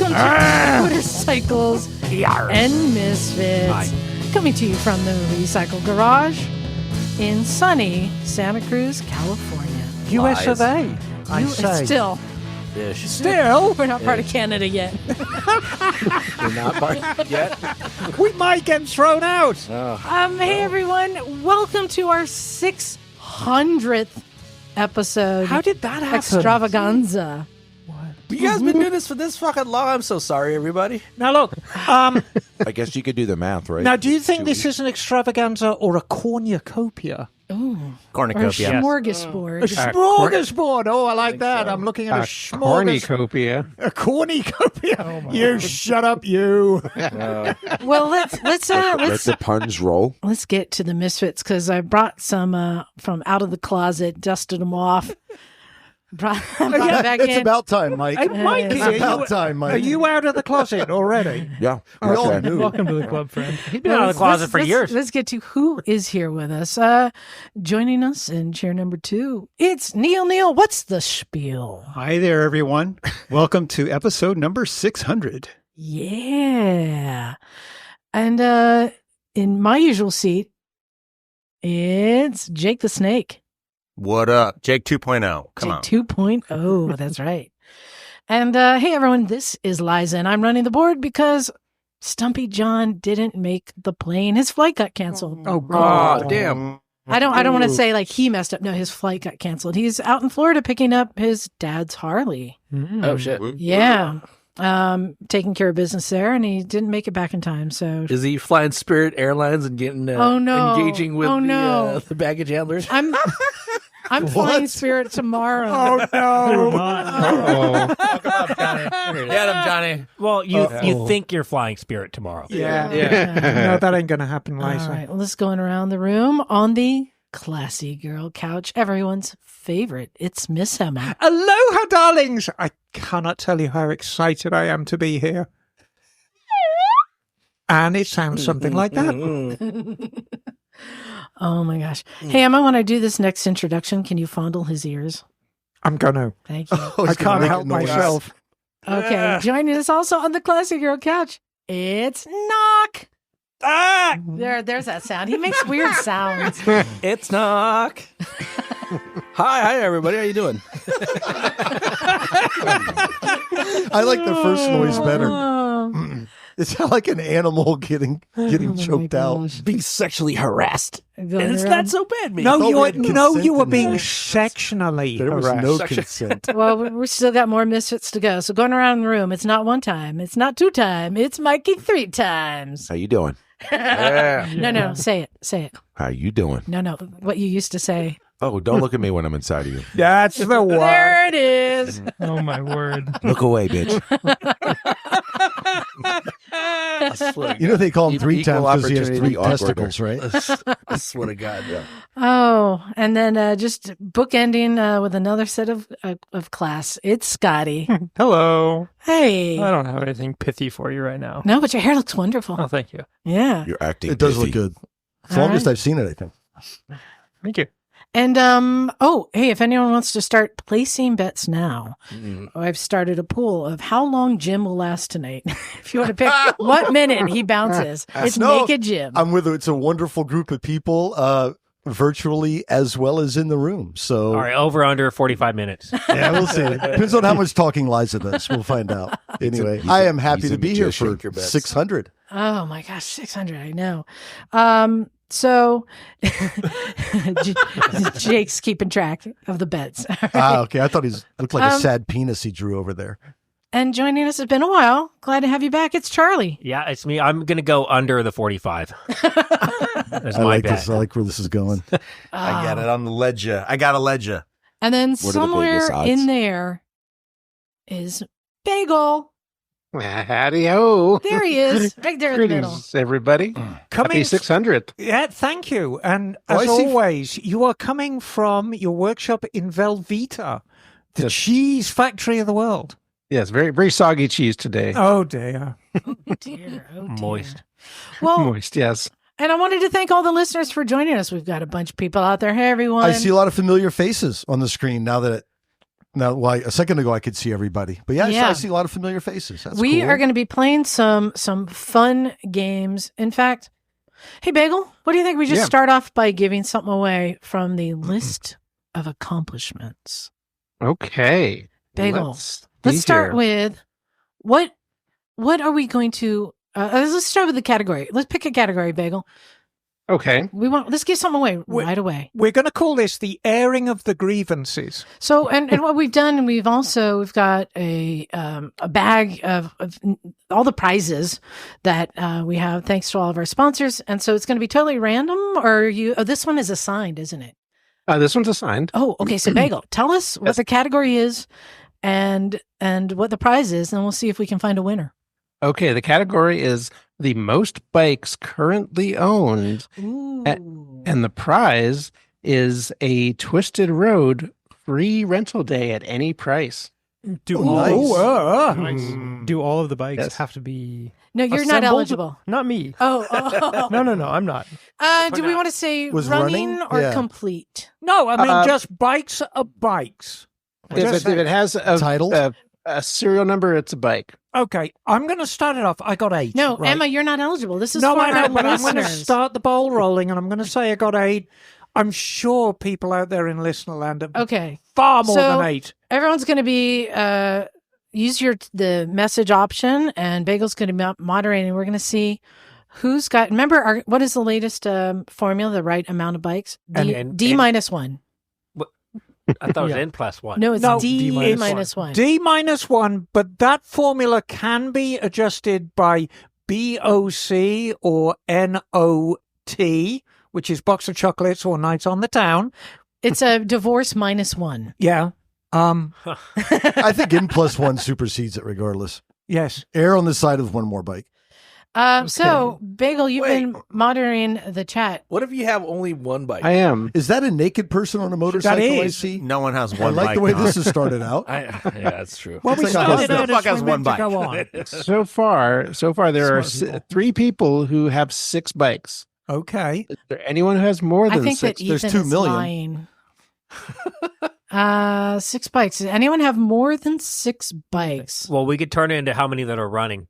Welcome to Motorcycles and Misfits. Hi. Coming to you from the Recycle Garage in sunny Santa Cruz, California. US of A, I say. Still. Ish. Still? We're not part of Canada yet. We're not part yet. We might get thrown out. Hey, everyone. Welcome to our 600th episode. How did that happen? Extravaganza. You guys been doing this for this fucking long? I'm so sorry, everybody. Now, look. I guess you could do the math, right? Now, do you think this is an extravaganza or a cornucopia? Ooh. Cornucopia. Or a smorgasbord. A smorgasbord. Oh, I like that. I'm looking at a smorgasbord. Cornucopia. A cornucopia. You shut up, you. Well, let's Let the puns roll. Let's get to the Misfits because I brought some from out of the closet, dusted them off. Brought back It's in. about time, Mike. Hey, Mikey, It's about time, Mike. Are you out of the closet already? Yeah. We all Okay. knew. Welcome to the club, friend. He's been out of the closet for years. Let's get to who is here with us. Joining us in chair number 2, it's Neil. Neil, what's the spiel? Hi there, everyone. Welcome to episode number 600. Yeah. And in my usual seat, it's Jake the Snake. What up? Jake 2.0. Come on. Jake 2.0. That's right. And hey, everyone, this is Liza, and I'm running the board because Stumpy John didn't make the plane. His flight got canceled. Oh, God. Oh, damn. I don't want to say like he messed up. No, his flight got canceled. He's out in Florida picking up his dad's Harley. Oh, shit. Yeah. Taking care of business there, and he didn't make it back in time. So Is he flying Spirit Airlines and getting Oh, no. engaging with Oh, no. the baggage handlers? I'm flying Spirit tomorrow. Oh, no. Get him, Johnny. Well, you think you're flying Spirit tomorrow. Yeah. Yeah. No, that ain't going to happen, All Liza. right, well, let's going around the room on the classy girl couch. Everyone's favorite. It's Miss Emma. Aloha, darlings. I cannot tell you how excited I am to be here. And it sounds something like that. Oh my gosh. Hey, Emma, when I do this next introduction, can you fondle his ears? I'm going to. Thank you. I can't help myself. Okay, joining us also on the classy girl couch, it's Knock. Ah! There's that sound. He makes weird sounds. It's Knock. Hi, everybody. How you doing? I like the first noise better. Oh, It's like an animal getting my choked out. gosh. Being sexually harassed. Going And it's around- not so bad, man. No, thought you we were, had no, consent you were in being there. sectionally There was harassed. no Section. consent. Well, we still got more Misfits to go. So going around the room, it's not one time, it's not 2 times, it's Mikey 3 times. How you doing? Yeah. No, say it. How you doing? No, what you used to say. Oh, don't look at me when I'm inside of you. That's the one. There it is. Oh, my word. Look away, bitch. You know they call him 3 Equal times because he has opportunity 3 awkward. testicles, right? I swear to God. Yeah. Oh, and then just bookending with another set of class. It's Scottie. Hello. Hey. I don't have anything pithy for you right now. No, but your hair looks wonderful. Oh, thank you. Yeah. You're acting. It does busy. look good. As All longest right. I've seen it, I think. Thank you. And hey, if anyone wants to start placing bets now, I've started a pool of how long Jim will last tonight. If you want to pick what minute he bounces, it's No, Naked Jim. I'm with it. It's a wonderful group of people, virtually as well as in the room. So All right, over under 45 minutes. yeah, we'll see. Depends on how much talking Liza does. We'll find out. Anyway, he's I a- am happy he's to a be here magician. for Take your bets. 600. Oh my gosh, 600. I know. So Jake's keeping track of the bets. Okay. I thought he looked like a sad penis he drew over there. And joining us, it's been a while. Glad to have you back. It's Charley. Yeah, it's me. I'm going to go under the 45. That's I my like bet. this. I like where this is going. I got it on the ledger. I got a ledger. And then What are the somewhere Vegas odds? in there is Bagel. Howdy ho. There he is, right there in the middle. Greetings, everybody. Coming Happy 600th. Yeah, thank you. And Oh, as I see. always, you are coming from your workshop in Velveeta, the Yes. cheese factory of the world. Yes, very, very soggy cheese today. Oh, dear. Oh dear. Moist. Well, Moist, yes. and I wanted to thank all the listeners for joining us. We've got a bunch of people out there. Hey, everyone. I see a lot of familiar faces on the screen now that Now, why a second ago I could see everybody, but yeah, Yeah. I see a lot of familiar faces. That's We cool. are going to be playing some fun games. In fact, hey, Bagel, what do you think we just start off by giving something away from the list of accomplishments? Okay. Bagel, Let's let's see start here. with what are we going to let's start with the category. Let's pick a category, Bagel. Okay. Let's give something away right away. We're going to call this the airing of the grievances. So, and what we've done, we've got a bag of all the prizes that we have, thanks to all of our sponsors. And so it's going to be totally random, or this one is assigned, isn't it? This one's assigned. Oh, okay. So Bagel, tell us what the category is and what the prize is, and we'll see if we can find a winner. Okay, the category is the most bikes currently owned. And the prize is a Twisted Road free rental day at any price. Do all of the bikes have to be? No, you're not eligible. Not me. Oh. No, I'm not. Do we want to say Was running or Yeah. complete? No, I mean just bikes are bikes. If it has a serial number, it's a bike. Okay, I'm going to start it off. I got 8. No, right? Emma, you're not eligible. This is No, for I know, our but I'm going to listeners. start the ball rolling, and I'm going to say I got 8. I'm sure people out there in listener land have Okay. far more So- than 8. Everyone's going to be use the message option, and Bagel's going to be moderating. We're going to see who's got. Remember, what is the latest formula? The right amount of bikes? D minus 1. I thought it was N plus 1. No, it's No, D D minus 1. D minus 1, but that formula can be adjusted by BOC or NOT, which is box of chocolates or nights on the town. It's a divorce minus 1. Yeah. I think N plus 1 supersedes it regardless. Yes. Err on the side of one more bike. So, Bagel, you've been monitoring the chat. What if you have only one bike? I am. Is that a naked person on a motorcycle? I is. see. No one has I one like bike. the way Don. this has started out. Yeah, that's true. Well, we It's like a started husband. out Who the fuck as has we one meant to bike? go on. So far, there are 3 people who have 6 bikes. Okay. Is there anyone who has more I than think 6? that There's Ethan 2 is million. lying. 6 bikes. Does anyone have more than 6 bikes? Well, we could turn it into how many that are running.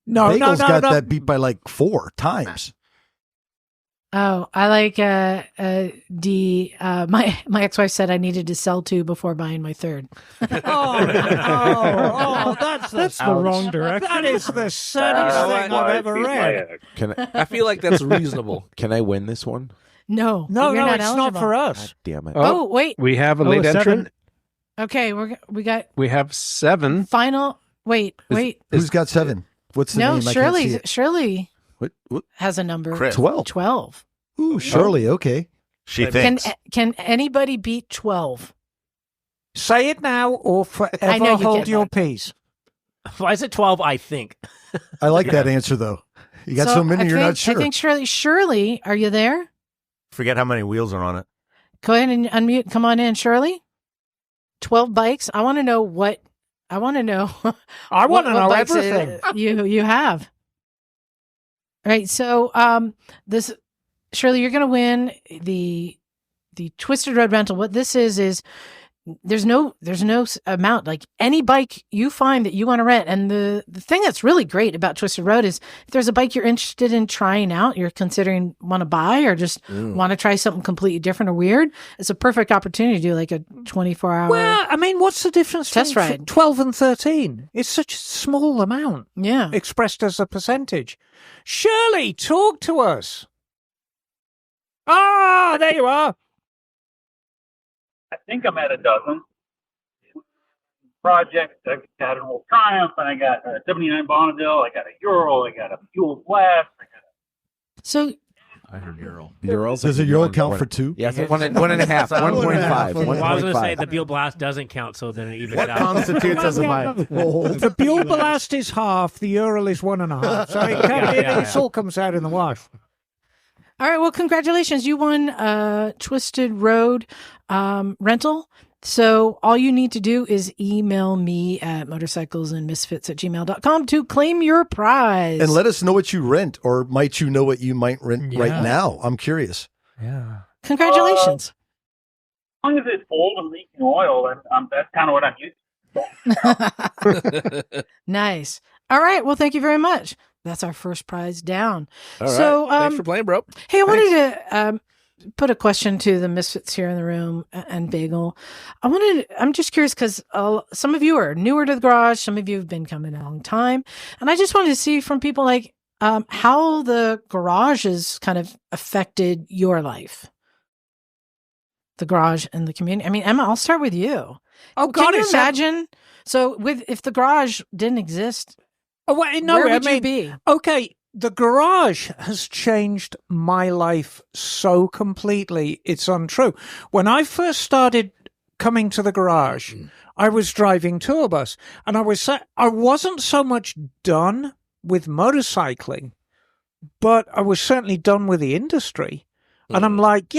No, Bagel's no. got that beat by like 4 times. Oh, I like D. My ex-wife said I needed to sell 2 before buying my 3rd. That's the wrong direction. That is the saddest You know thing what? I've ever read. I feel like that's reasonable. Can I win this one? No, No, you're not it's eligible. not for us. Damn it. Oh, wait. We have a Oh, late 7. entrant. Okay, we got We have 7. final. Wait. Who's got 7? What's the No, name? I can't see it. Shirley What? has a number. Chris. 12. 12. Ooh, Charley. Okay. She Can thinks. anybody beat 12? Say it now or I know forever you hold get your that. peace. Why is it 12? I think. I like that answer though. You got so many, I you're think, not sure. I think Shirley, are you there? Forget how many wheels are on it. Go ahead and unmute. Come on in, Shirley. 12 bikes. I want to know what. I want to know. I want to what know bikes, everything. you have. All right. So this Shirley, you're going to win the Twisted Road rental. What this is there's no amount, like any bike you find that you want to rent. And the thing that's really great about Twisted Road is if there's a bike you're interested in trying out, you're considering want to buy or just want to try something completely different or weird, it's a perfect opportunity to do like a 24-hour. Well, I mean, what's the difference Test between ride. 12 and 13? It's such a small amount Yeah. expressed as a percentage. Shirley, talk to us. Ah, there you are. I think I'm at a dozen projects. I got an old Triumph, and I got a 79 Bonneville. I got a Ural. I got a Fuel Blast. So I heard Ural. Does a Euro count for 2? Yeah, 1.5, 1.5, Well, I was going to say 1.5. the Buell Blast doesn't count, so then it evens What out. constitutes as a bike? The Buell Ballast is half. The Ural is 1.5. So it all comes out in the wash. all right, well, congratulations. You won Twisted Road rental. So all you need to do is email me at motorcyclesandmisfits@gmail.com to claim your prize. And let us know what you rent, or might you know what you might rent Yeah. right now? I'm curious. Yeah. Congratulations. long as it's old and leaking oil, that's kind of what I'm used to. Nice. All right. Well, thank you very much. That's our first prize down. All right. So, Thanks for playing, bro. hey, I wanted to put a question to the Misfits here in the room and Bagel. I'm just curious because some of you are newer to the garage. Some of you have been coming a long time. And I just wanted to see from people like how the garage has kind of affected your life. The garage and the community. I mean, Emma, I'll start with you. Oh, God, can you imagine? So if the garage didn't exist, where would you be? Okay, the garage has changed my life so completely, it's untrue. When I first started coming to the garage, I was driving tour bus, and I wasn't so much done with motorcycling, but I was certainly done with the industry. And I'm like,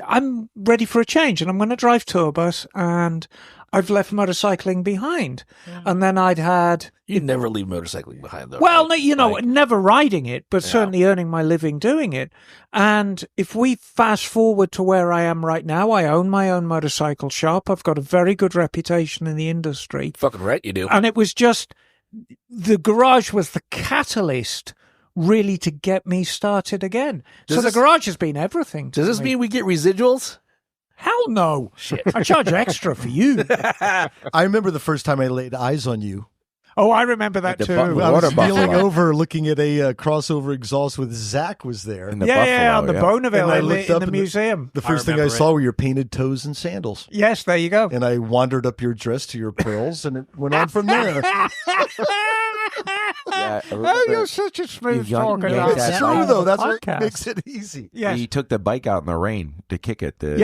I'm ready for a change, and I'm going to drive tour bus, and I've left motorcycling behind. Yeah. And then I'd had... You never leave motorcycling behind, though. Well, right? Never riding it, but certainly earning my living doing it. And if we fast forward to where I am right now, I own my own motorcycle shop. I've got a very good reputation in the industry. Fucking right, you do. And it was just... The garage was the catalyst really to get me started again. The garage has been everything. Does this mean we get residuals? Hell no. Shit. I charge extra for you. I remember the first time I laid eyes on you. Oh, I remember that too. I was feeling over looking at a crossover exhaust with Zach was there. On the Bonneville in the museum. The first thing I saw were your painted toes and sandals. Yes, there you go. And I wandered up your dress to your pearls, and it went on from there. You're such a smooth talker. That's true, though. That's what makes it easy. Yes. He took the bike out in the rain to kick it. The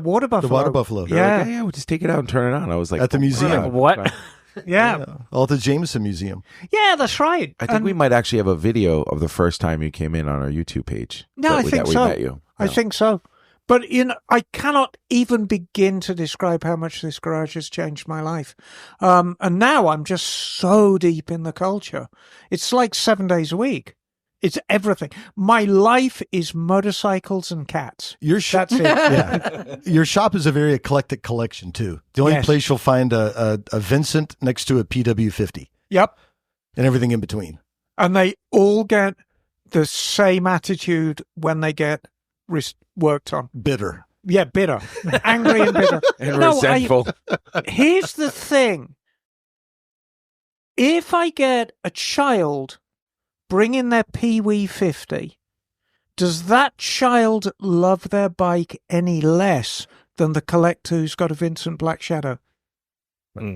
water buffalo. The water buffalo. Yeah, we'll just take it out and turn it on. I was like, at the museum. What? Yeah. All at the Jameson Museum. Yeah, that's right. I think we might actually have a video of the first time you came in on our YouTube page. No, I think so. We met you. I think so. But I cannot even begin to describe how much this garage has changed my life. And now I'm just so deep in the culture. It's like 7 days a week. It's everything. My life is motorcycles and cats. That's it. Yeah. Your shop is a very eclectic collection, too. The only place you'll find a Vincent next to a PW50. Yep. And everything in between. And they all get the same attitude when they get worked on. Bitter. Yeah, bitter. Angry and bitter. And resentful. Here's the thing. If I get a child bringing their Pee-wee 50, does that child love their bike any less than the collector who's got a Vincent Black Shadow?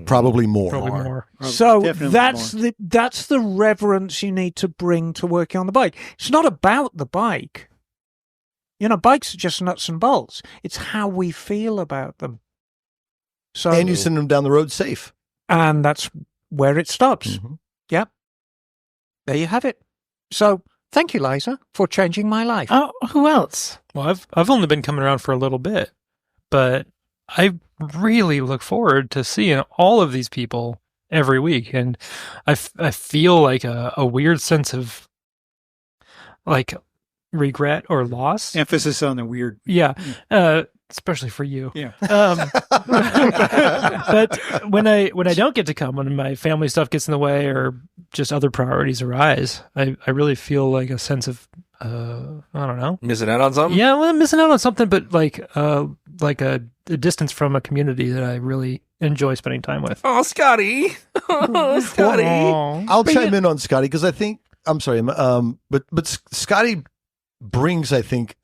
Probably more. So that's the reverence you need to bring to working on the bike. It's not about the bike. Bikes are just nuts and bolts. It's how we feel about them. So, and you send them down the road safe. And that's where it stops. Mm-hmm. Yep. There you have it. So thank you, Liza, for changing my life. Oh, who else? Well, I've only been coming around for a little bit, but I really look forward to seeing all of these people every week. And I feel like a weird sense of like regret or loss. Emphasis on the weird. Yeah. Especially for you. Yeah. But when I don't get to come, when my family stuff gets in the way or just other priorities arise, I really feel like a sense of I don't know, missing out on something. Yeah, well, I'm missing out on something, but like a distance from a community that I really enjoy spending time with. Oh, Scottie. Oh, Scottie. I'll chime in on Scottie because I think I'm sorry, but Scottie brings, I think,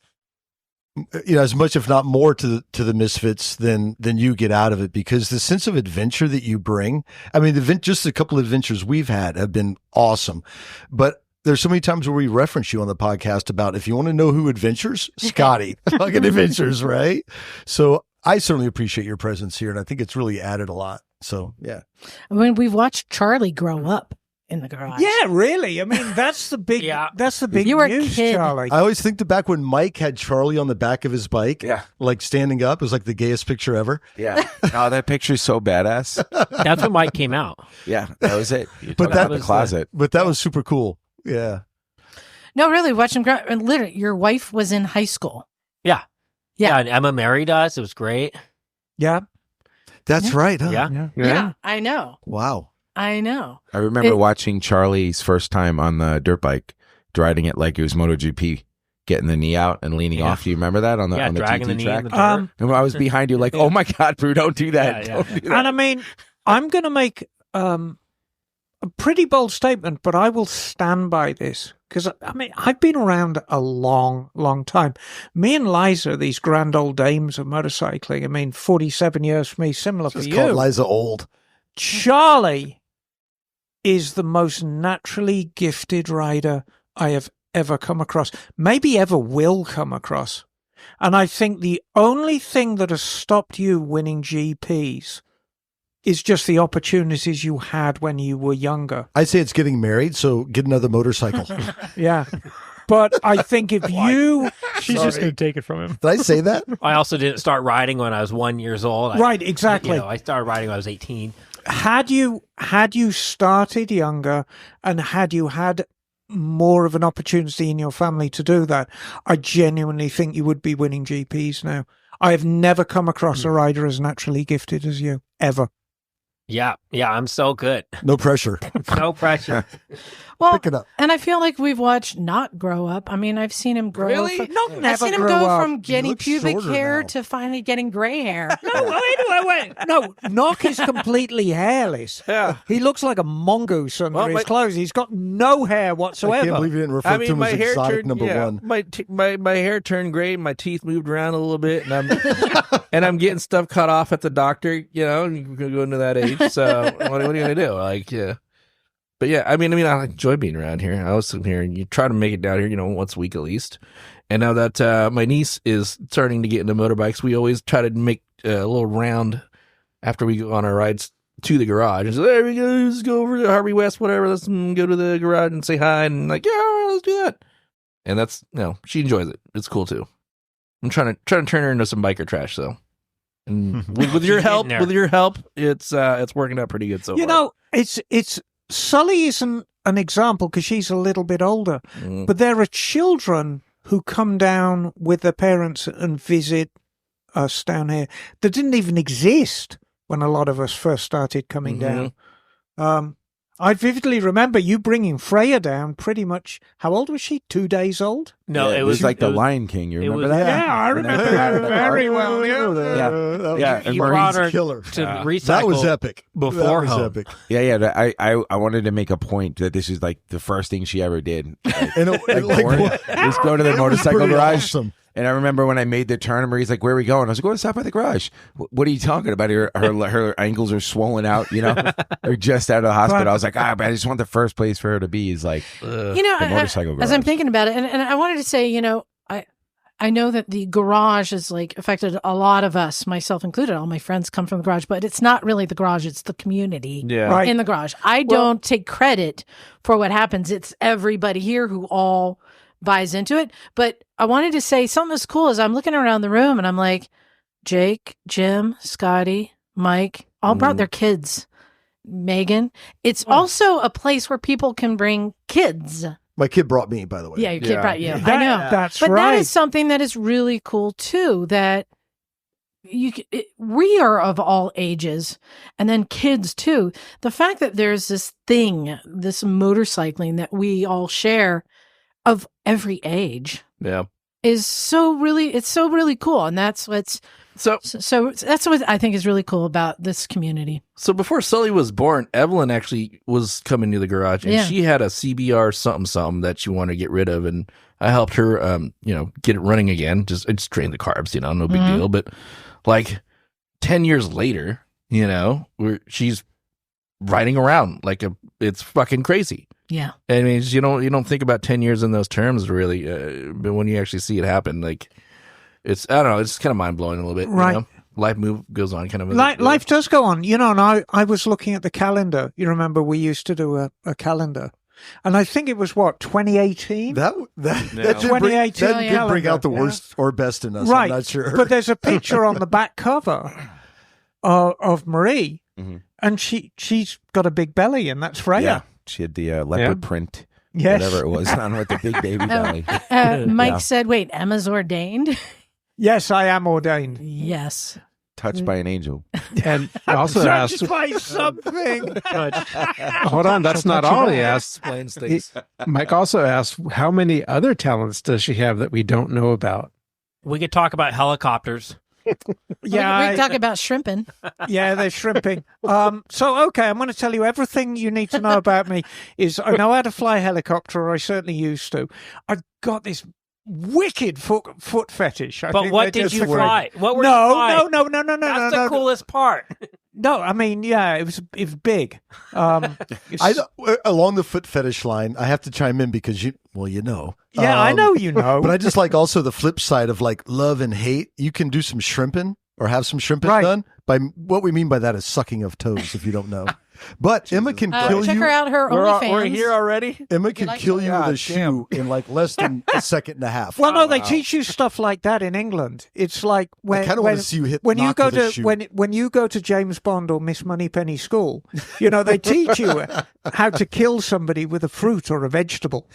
as much, if not more, to the Misfits than you get out of it, because the sense of adventure that you bring. I mean, just a couple of adventures we've had have been awesome, but there's so many times where we reference you on the podcast about if you want to know who adventures, Scottie fucking adventures, right? So I certainly appreciate your presence here, and I think it's really added a lot. So yeah, when we've watched Charley grow up in the garage. Yeah, really. I mean, that's the big. That's the big you were news, a kid. Charley. I always think back when Mike had Charley on the back of his bike, like standing up. It was like the gayest picture ever. Yeah. Oh, that picture's so badass. That's when Mike came out. Yeah, that was it. But that was the closet. But that was super cool. Yeah. No, really, watch him grow. And literally, your wife was in high school. Yeah. Yeah, and Emma married us. It was great. Yeah. That's right. Huh? Yeah. I know. Wow. I know. I remember watching Charlie's first time on the dirt bike, riding it like it was MotoGP, getting the knee out and leaning off. Do you remember that on the dragging TT the knee track? in the dirt. And I was behind you, like, oh my God, Brew, don't do that. Don't do that. And I mean, I'm going to make a pretty bold statement, but I will stand by this because, I mean, I've been around a long, long time. Me and Liza, these grand old dames of motorcycling, I mean, 47 years for me, similar for you. Called Liza old. Charley is the most naturally gifted rider I have ever come across, maybe ever will come across. And I think the only thing that has stopped you winning GPs is just the opportunities you had when you were younger. I'd say it's getting married, so get another motorcycle. Yeah. But I think if you... She's just going to take it from him. Did I say that? I also didn't start riding when I was 1 year old. Right, exactly. I started riding when I was 18. Had you started younger and had you had more of an opportunity in your family to do that, I genuinely think you would be winning GPs now. I have never come across a rider as naturally gifted as you, ever. Yeah, I'm so good. No pressure. No pressure. Well, Pick it up. and I feel like we've watched not grow up. I mean, I've seen him grow. Really? Not I've never seen him grow go up. from getting looks pubic shorter hair now. to finally getting gray hair. No, wait. No, Knock is completely hairless. Yeah. He looks like a mongoose under Well, his my- clothes. He's got no hair I whatsoever. can't believe you didn't refer to him as exotic number one. My hair turned gray. My teeth moved around a little bit, and I'm getting stuff cut off at the doctor. You know, and you're gonna go into that age. So what are you gonna do? Like, yeah. But yeah, I mean, I enjoy being around here. I was sitting here, and you try to make it down here, you know, once a week at least. And now that my niece is starting to get into motorbikes, we always try to make a little round after we go on our rides to the garage. And so there we go, let's go over to Harvey West, whatever. Let's go to the garage and say hi, and like, yeah, let's do that. And that's, you know, she enjoys it. It's cool too. I'm trying to turn her into some biker trash, though. And with your help, it's working out pretty good so far. You know, it's Sully isn't an example because she's a little bit older, but there are children who come down with their parents and visit us down here that didn't even exist when a lot of us first started coming down. I vividly remember you bringing Freya down pretty much. How old was she? 2 days old? No, it was like the Lion King. You remember that? Yeah, I remember that very well. Yeah. And You brought her killer. to recycle. That was epic. Before that was home. epic. Yeah. I wanted to make a point that this is like the first thing she ever did. Like, And let's go to the motorcycle pretty garage. awesome. And I remember when I made the turn, Marie's like, "Where are we going?" I was like, "Go to stop by the garage." What are you talking about? Her ankles are swollen out, you know, or just out of the hospital. I was like, but I just want the first place for her to be is like, You know, the motorcycle garage. as I'm thinking about it, and I wanted to say, you know, I know that the garage has like affected a lot of us, myself included. All my friends come from the garage, but it's not really the garage; it's the community Yeah. in the garage. I don't take credit for what happens. It's everybody here who all buys into it. But I wanted to say something that's cool is I'm looking around the room and I'm like, Jake, Jim, Scottie, Mike, all brought their kids. Megan. It's also a place where people can bring kids. My kid brought me, by the way. Yeah, your kid brought you. I know. That's But right. that is something that is really cool too, that we are of all ages, and then kids too. The fact that there's this thing, this motorcycling that we all share of every age Yeah. is so really cool. And that's what's so that's what I think is really cool about this community. So before Sully was born, Evelyn actually was coming to the garage, and she had a CBR something that she wanted to get rid of, and I helped her, get it running again. I just drained the carbs, no big deal. But like 10 years later, she's riding around like it's fucking crazy. Yeah, I mean, you don't think about 10 years in those terms really, but when you actually see it happen, like it's kind of mind blowing a little bit, right? Life goes on, kind of. Life does go on, and I was looking at the calendar. You remember we used to do a calendar, and I think it was 2018. That did 2018 bring out the worst or best in us. Right, I'm not sure. But there's a picture on the back cover of Marie, and she's got a big belly, and that's Freya. Yeah, she had the leopard print, yes, whatever it was, on with the big baby belly. Mike said, "Wait, Emma's ordained." Yes, I am ordained. Yes. Touched by an angel. And I also asked, Touched by something. hold on, that's not all he asked. Explains things. Mike also asked, how many other talents does she have that we don't know about? We could talk about helicopters. Yeah, we can talk about shrimping. yeah, they're shrimping. So, okay, I'm going to tell you everything you need to know about me. Is I know how to fly a helicopter, or I certainly used to. I've got this wicked foot fetish. I But think what they're did just you weird. fly? What were you No, flying? no. That's the coolest part. No, I mean, yeah, it was big. Along the foot fetish line, I have to chime in because you know. Yeah, I know you know. But I just like also the flip side of like love and hate. You can do some shrimping or have some shrimping Right. done. By what we mean by that is sucking of toes, if you don't know. But Emma can kill Check you. her out, her We're OnlyFans. here already? Emma can like kill you with God a shoe in like less than a second and a half. Well, no, they teach you stuff like that in England. It's like when I kind of want to see you hit when you knock go with a to shoe. when you go to James Bond or Miss Moneypenny school, they teach you how to kill somebody with a fruit or a vegetable.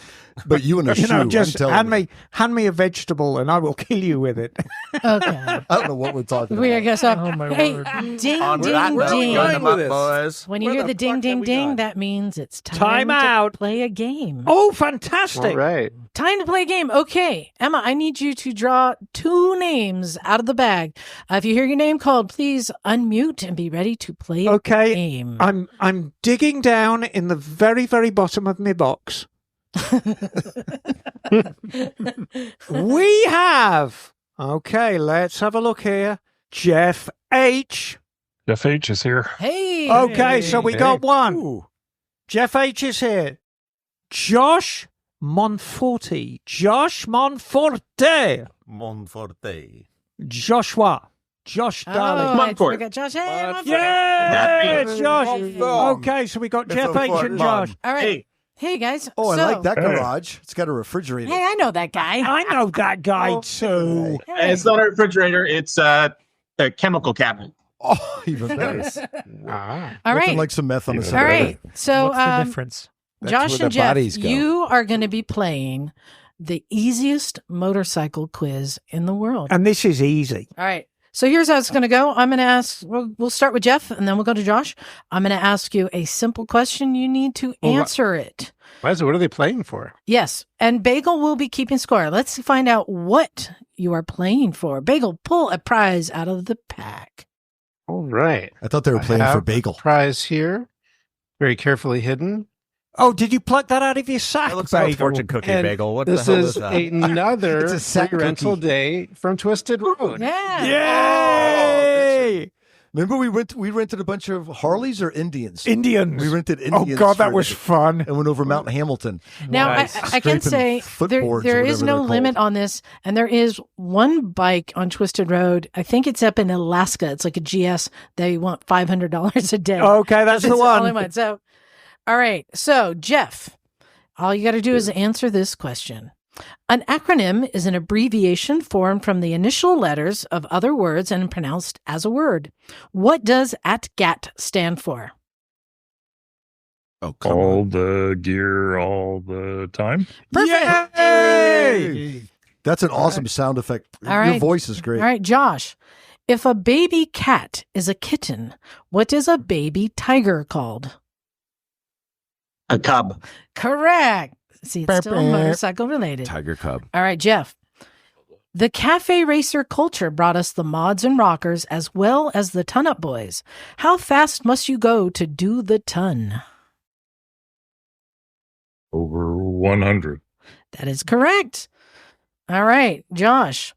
But you in a shoe. Just I'm telling hand me a vegetable and I will kill you with it. Okay. I don't know what we're talking We about. I guess up. Oh, my Hey, word. ding, On ding, that note, ding. gun 'em With up, this. boys. When you Where hear the the ding, fuck ding, have we ding, gone? that means it's Time to out. play a game. Oh, fantastic! All right. Time to play a game. Okay, Emma, I need you to draw 2 names out of the bag. If you hear your name called, please unmute and be ready to play a Okay, game. I'm digging down in the very, very bottom of my box. We have. Okay, let's have a look here. Jeff H. Jeff H is here. Hey. Okay, so we got one. Ooh. Jeff H is here. Josh Monforte. Josh Monforte. Monforte. Joshua. Josh Oh, Darling. right, so we got Josh. Hey, Monfort. Yeah, it's Josh. Monfort. Okay, so we got It's Jeff a H fort and mom. Josh. All right. Hey, guys. Oh, I so, like that garage. It's got a refrigerator. Hey, I know that guy. I know that guy too. Hey. It's not a refrigerator. It's a chemical cabinet. Oh, even better. Ah. All Looking right. like some meth on the All side. right. So, What's the difference? That's Josh where and the Jeff, bodies go. you are going to be playing the easiest motorcycle quiz in the world. And this is easy. All right. So here's how it's going to go. I'm going to ask, we'll start with Jeff and then we'll go to Josh. I'm going to ask you a simple question. You need to answer it. What are they playing for? Yes. And Bagel will be keeping score. Let's find out what you are playing for. Bagel, pull a prize out of the pack. All right. I thought they were I playing for have Bagel. Prize here, very carefully hidden. Oh, did you pluck that out of your sack, That looks like a Bagel? fortune cookie, And Bagel. What this the hell is is that? another It's a sack free rental cookie. day from Twisted Road. Yeah. Yay! Remember we rented a bunch of Harleys or Indians? Indians. We rented Oh, Indians. God, that for- was fun. And went over Mount Hamilton. Now, Nice. I can say Scraping footboards there or is whatever no they're limit called. on this, and there is one bike on Twisted Road. I think it's up in Alaska. It's like a GS. They want $500 a day. Okay, that's the It's only one. one. So, all right. So, Jeff, all you got to do is answer this question. An acronym is an abbreviation formed from the initial letters of other words and pronounced as a word. What does ATGAT stand for? Oh, come All on. the gear, all the time. Perfect. Yay! That's an awesome sound effect. All Your right. voice is great. All right, Josh. If a baby cat is a kitten, what is a baby tiger called? A cub. Correct. See, it's still Burp. motorcycle related. Tiger Cub. All right, Jeff. The cafe racer culture brought us the mods and rockers as well as the ton-up boys. How fast must you go to do the ton? Over 100. That is correct. All right, Josh.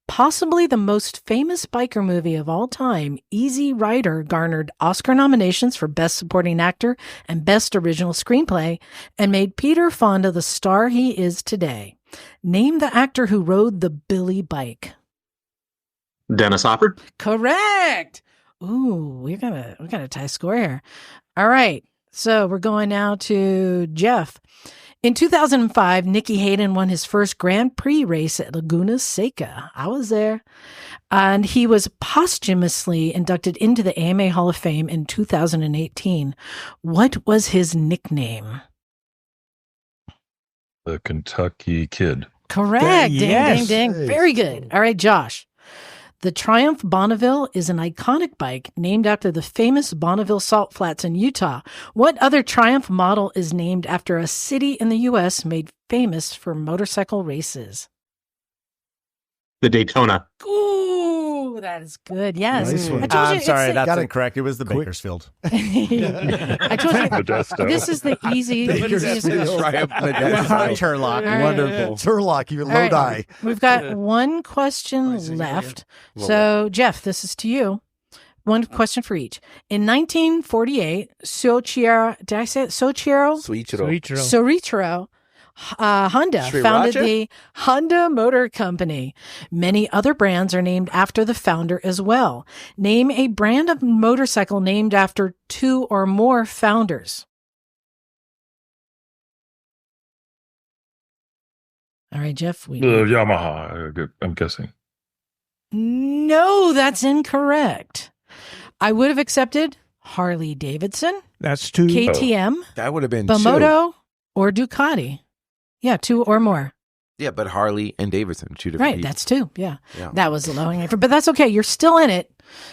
Possibly the most famous biker movie of all time, Easy Rider garnered Oscar nominations for Best Supporting Actor and Best Original Screenplay and made Peter Fonda the star he is today. Name the actor who rode the Billy bike. Dennis Hopper. Correct. Ooh, we got a tie score here. All right. So we're going now to Jeff. In 2005, Nicky Hayden won his first Grand Prix race at Laguna Seca. I was there. And he was posthumously inducted into the AMA Hall of Fame in 2018. What was his nickname? The Kentucky Kid. Correct. Ding, Yes. ding, ding. Very good. All right, Josh. The Triumph Bonneville is an iconic bike named after the famous Bonneville Salt Flats in Utah. What other Triumph model is named after a city in the U.S. made famous for motorcycle races? The Daytona. Ooh, that is good. Yes. Nice one. I told you I'm sorry, it's that's Got it. incorrect. It was the Quick. Bakersfield. I told you this is the easiest. Turlock. All right. Wonderful. Turlock, even All right. Lodi. We've got one question left. So, Jeff, this is to you. One question for each. In 1948, Soichiro, did I say it? Soichiro? Soichiro Honda Sriracha? founded the Honda Motor Company. Many other brands are named after the founder as well. Name a brand of motorcycle named after two or more founders. All right, Jeff. Yamaha, I'm guessing. No, that's incorrect. I would have accepted Harley Davidson, That's two. KTM, That would have been two. Bamoto, or Ducati. Yeah, two or more. Yeah, but Harley and Davidson, two different Right, people. that's two. Yeah. Yeah. That was the low hanging fruit. But that's okay. You're still in it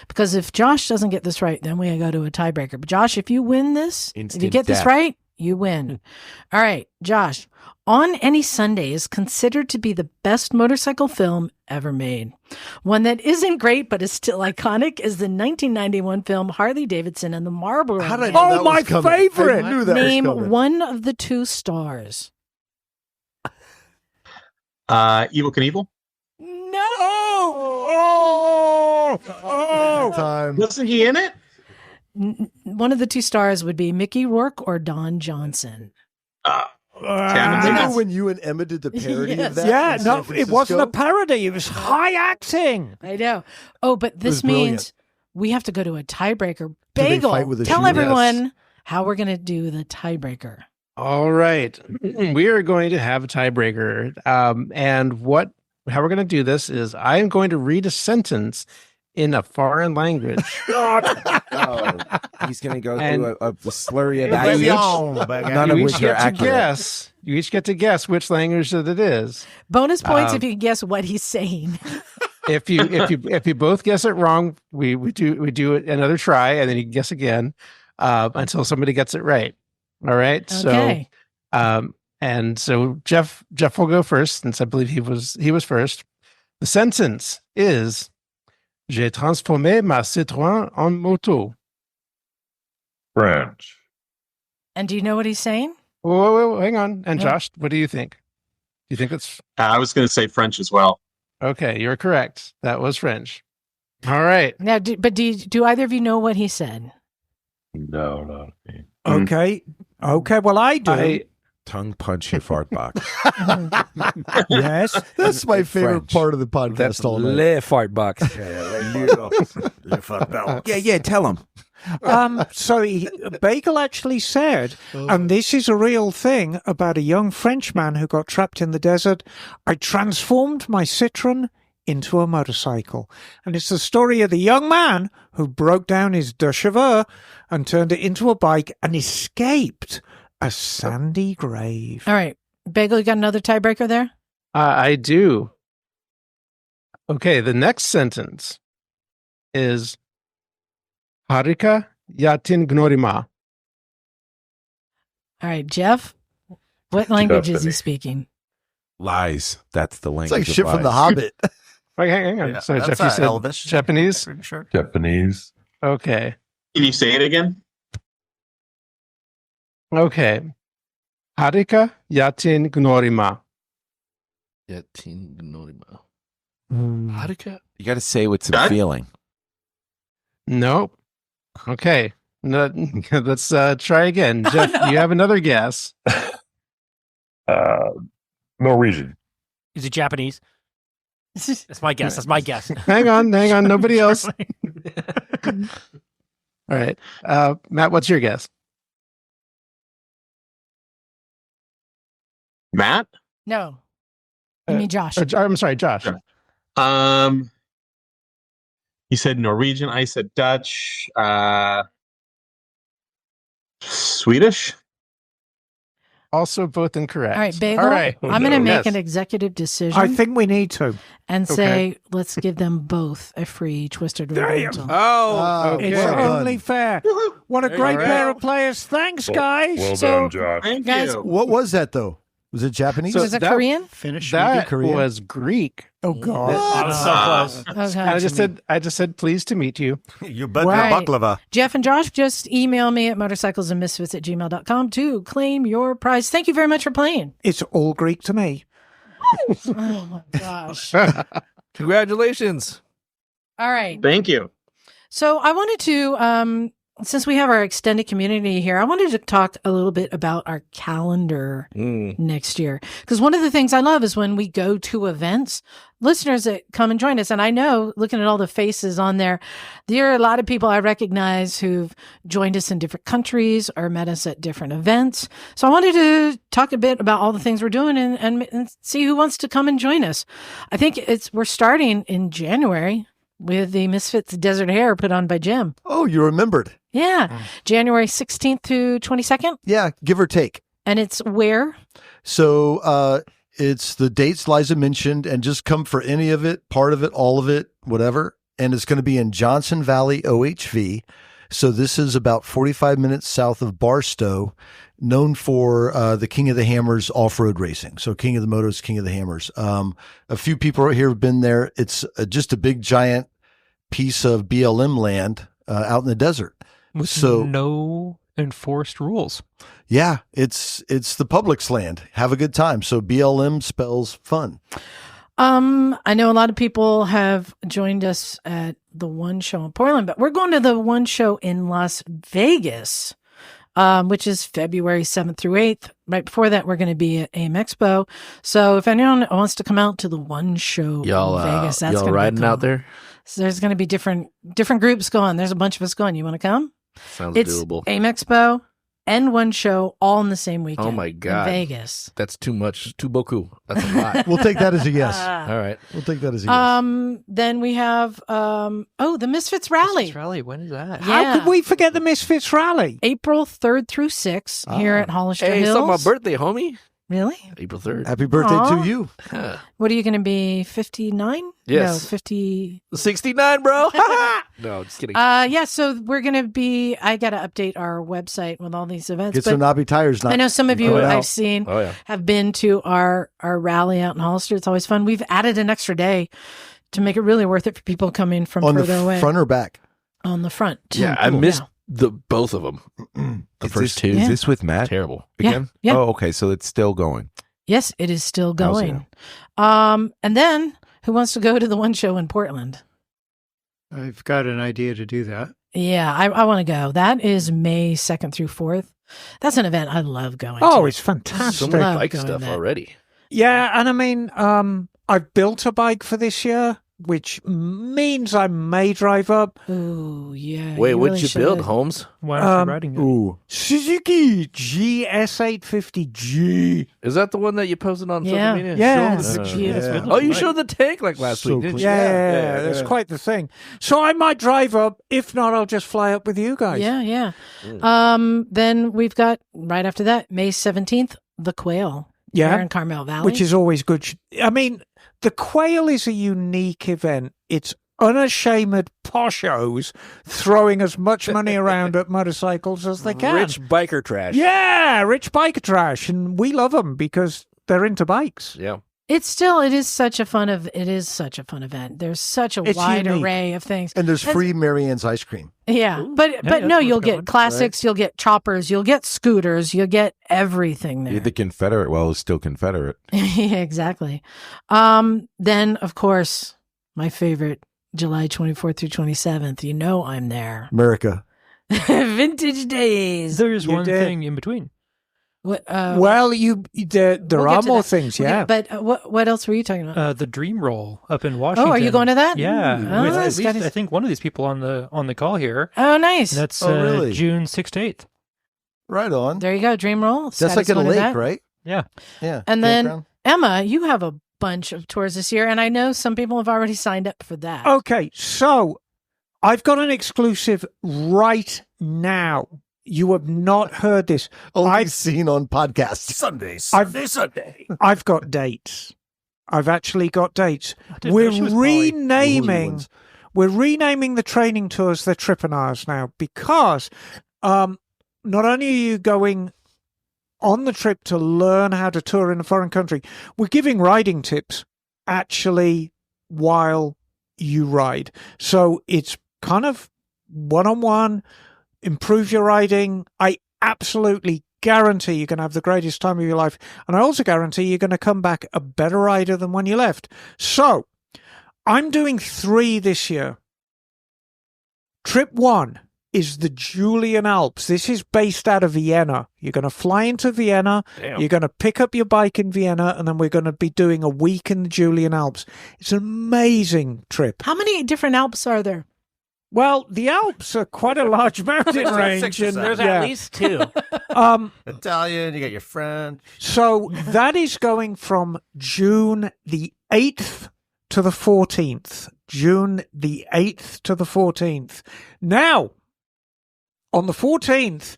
because if Josh doesn't get this right, then we go to a tiebreaker. But Josh, if you win this, if you Instant get this death. right, you win. All right, Josh. On Any Sunday is considered to be the best motorcycle film ever made. One that isn't great but is still iconic is the 1991 film Harley Davidson and the Marlboro How did I Man. know Oh, that my was coming? favorite. I knew that was Name coming. one of the two stars. Evil Knievel. No. Time. Wasn't he in it? One of the two stars would be Mickey Rourke or Don Johnson. Remember when you and Emma did the parody Yes. of that? Yeah, in no, San it wasn't a Francisco? parody. It was high acting. I know. Oh, but this was brilliant. means we have to go to a tiebreaker. Do they Bagel, fight with a tell shoe? everyone how we're going to do the tiebreaker. All right. We are going to have a tiebreaker. How we're going to do this is I am going to read a sentence in a foreign language. Oh, he's going to go And- through a flurry of Baby language, on, baby. none of You which each are get to accurate. guess. You each get to guess which language that it is. Bonus points if you can guess what he's saying. If you both guess it wrong, we do it another try, and then you can guess again until somebody gets it right. All right. Okay. So Jeff will go first, since I believe he was first. The sentence is: J'ai transformé ma Citroën en moto. French. And do you know what he's saying? Whoa, hang on. And Yeah. Josh, what do you think? Do you think it's I was going to say French as well. okay? You're correct. That was French. All right. Now, do either of you know what he said? No, not me. Okay. Okay. Well, I do. Tongue punch your fart box. Yes. That's my In favorite French. part of the podcast That's all night. Le fart box. Yeah, tell him. Bagel actually said, and this is a real thing about a young Frenchman who got trapped in the desert. I transformed my Citroen into a motorcycle. And it's the story of the young man who broke down his deux chevaux and turned it into a bike and escaped a sandy grave. All right. Bagel, you got another tiebreaker there? I do. Okay, the next sentence is Harika Yatin Gnorima. All right, Jeff, what language is he Japanese. speaking? Lies. That's the language. It's like of shit from The lies. Hobbit. Wait, hang on. Yeah, So that's Jeff, you said Elvish. Japanese? Pretty sure. Japanese. Okay. Can you say it again? Okay. Harika Yatin Gnorima. Harika? You got to say with some That- feeling. Nope. Okay. No, let's try again. Jeff, you have another guess. Norwegian. Is it Japanese? That's my guess. That's my guess. Hang on. Nobody else. All right. Matt, what's your guess? Matt? No. I mean, Josh. I'm sorry, Josh. You said Norwegian. I said Dutch. Swedish? Also both incorrect. All right, Bagel. All right. I'm going to make Yes. an executive decision I think we need to. and say, let's give them both a free Twisted Road rental. Oh, It's well done. only fair. What a great All right. pair of players. Thanks, guys. Well So- done, Josh. Guys, What was that though? Was it Japanese? was it Korean? Finish. That Korean? was Greek. Oh, God. I was so close. Okay. I just said pleased to meet you. You bet Right. your baklava. Jeff and Josh, just email me at motorcyclesandmisfits@gmail.com to claim your prize. Thank you very much for playing. It's all Greek to me. Oh, my gosh. Congratulations. All right. Thank you. So I wanted to, since we have our extended community here, I wanted to talk a little bit about our calendar next year. Because one of the things I love is when we go to events, listeners that come and join us. And I know, looking at all the faces on there are a lot of people I recognize who've joined us in different countries or met us at different events. So I wanted to talk a bit about all the things we're doing and see who wants to come and join us. I think we're starting in January with the Misfits Desert Hair put on by Jim. Oh, you remembered. Yeah. January 16th to 22nd. Yeah, give or take. And it's where? So it's the dates Liza mentioned, and just come for any of it, part of it, all of it, whatever. And it's going to be in Johnson Valley, OHV. So this is about 45 minutes south of Barstow, known for the King of the Hammers off-road racing. So King of the Motos, King of the Hammers. A few people here have been there. It's just a big, giant piece of BLM land out in the desert. With no enforced rules. Yeah, it's the public's land. Have a good time. So BLM spells fun. I know a lot of people have joined us at the one show in Portland, but we're going to the one show in Las Vegas, which is February 7th through 8th. Right before that, we're going to be at AIM Expo. So if anyone wants to come out to the one show Y'all, in Vegas, that's y'all going to riding be cool. out there? So there's going to be different groups going. There's a bunch of us going. You want to come? Sounds It's doable. AIM Expo and one show all in the same weekend. Oh my God. In Vegas. That's too much. Too beaucoup. That's a lot. We'll take that as a yes. All right. We'll take that as a yes. Then we have the Misfits Rally. Misfits Rally, when is that? How could we forget the Misfits Rally? April 3rd through 6th here at Hollister Hey, Hills. it's on my birthday, homie. Really? April 3rd. Happy birthday Aw. to you. What are you going to be, 59? Yes. No, 50. 69, bro. No, just kidding. Yeah, so we're going to be, I got to update our website with all these events. Get but some knobby tires. I know some of you coming I've out. seen Oh, yeah. have been to our rally out in Hollister. It's always fun. We've added an extra day to make it really worth it for people coming from On further the away. front or back? On the front. Yeah, I Cool. missed Yeah. both of them. The Is first this, two. Is this with Matt Terrible. again? Yeah. Oh, okay. So it's still going. Yes, it is still How's going. And then who wants to go to the one show in Portland? I've got an idea to do that. Yeah, I want to go. That is May 2nd through 4th. That's an event I love going Oh, to. it's fantastic. So many Love bike going stuff there. already. Yeah, and I mean, I've built a bike for this year, which means I may drive up. Ooh, yeah. Wait, what'd really you build, should. Holmes? Why aren't you riding it? Ooh. Suzuki GS850G. Is that the one that you posted on Yeah. social media? Yeah. It's Uh, beautiful. Oh, you showed the tank like last So week, didn't clean. you? Yeah, that's quite the thing. So I might drive up. If not, I'll just fly up with you guys. Yeah, yeah. Mm. Then we've got, right after that, May 17th, the Quail. Yeah. Here in Carmel Valley. Which is always good. I mean, the Quail is a unique event. It's unashamed poshos throwing as much money around at motorcycles as they can. Rich biker trash. Yeah, rich biker trash. And we love them because they're into bikes. Yeah. it is such a fun event. There's such a It's wide unique. array of things. And there's free Marianne's ice cream. Yeah, Ooh. but Yeah, no, that's you'll worth get going. classics, you'll get choppers, you'll get scooters, you'll get everything there. You're the Confederate. Well, it's still Confederate. Yeah, exactly. Then of course, my favorite, July 24th through 27th. You know I'm there. America. Vintage days. There's You one did. thing in between. What, Well, there we'll are get to more that. things, Okay, yeah. but what else were you talking about? The Dream Roll up in Washington. Oh, are you going to that? Yeah, Oh, with at nice. least, I think one of these people on the call here. Oh, nice. That's Oh, really? June 6th to 8th. Right on. There you go. Dream roll. That's Scotty's like at a going to lake, that. right? Yeah. Yeah. And then Campground. Emma, you have a bunch of tours this year, and I know some people have already signed up for that. Okay, so I've got an exclusive right now. You have not heard this. Only seen on podcasts. Sunday. I've got dates. I've actually got dates. We're renaming the training tours the Tripreneurs now because not only are you going on the trip to learn how to tour in a foreign country, we're giving riding tips actually while you ride. So it's kind of one-on-one, improve your riding. I absolutely guarantee you're going to have the greatest time of your life. And I also guarantee you're going to come back a better rider than when you left. So I'm doing 3 this year. Trip 1 is the Julian Alps. This is based out of Vienna. You're going to fly into Vienna. Damn. You're going to pick up your bike in Vienna, and then we're going to be doing a week in the Julian Alps. It's an amazing trip. How many different Alps are there? Well, the Alps are quite a large mountain range. And, There's at least 2. Italian, you got your French. So that is going from June the 8th to the 14th. June the 8th to the 14th. Now, on the 14th,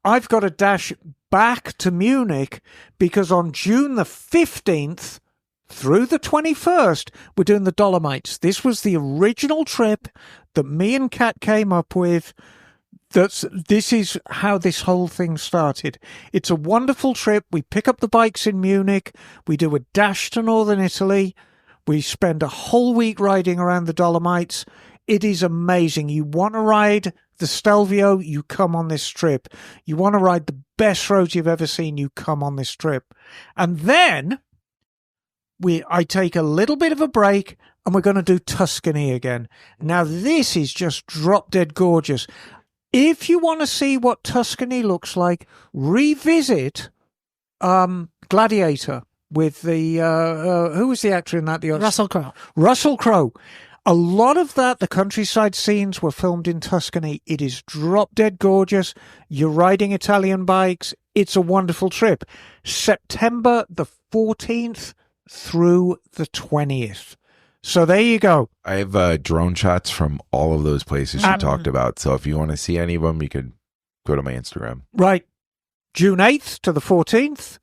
I've got to dash back to Munich because on June the 15th through the 21st, we're doing the Dolomites. This was the original trip that me and Kat came up with. This is how this whole thing started. It's a wonderful trip. We pick up the bikes in Munich. We do a dash to northern Italy. We spend a whole week riding around the Dolomites. It is amazing. You want to ride the Stelvio, you come on this trip. You want to ride the best roads you've ever seen, you come on this trip. And then I take a little bit of a break and we're going to do Tuscany again. Now, this is just drop dead gorgeous. If you want to see what Tuscany looks like, revisit Gladiator with the who was the actor in that? Russell Crowe. Russell Crowe. A lot of that, the countryside scenes were filmed in Tuscany. It is drop dead gorgeous. You're riding Italian bikes. It's a wonderful trip. September the 14th through the 20th. So there you go. I have drone shots from all of those places you talked about. So if you want to see any of them, you could go to my Instagram. Right. June 8th to the 14th.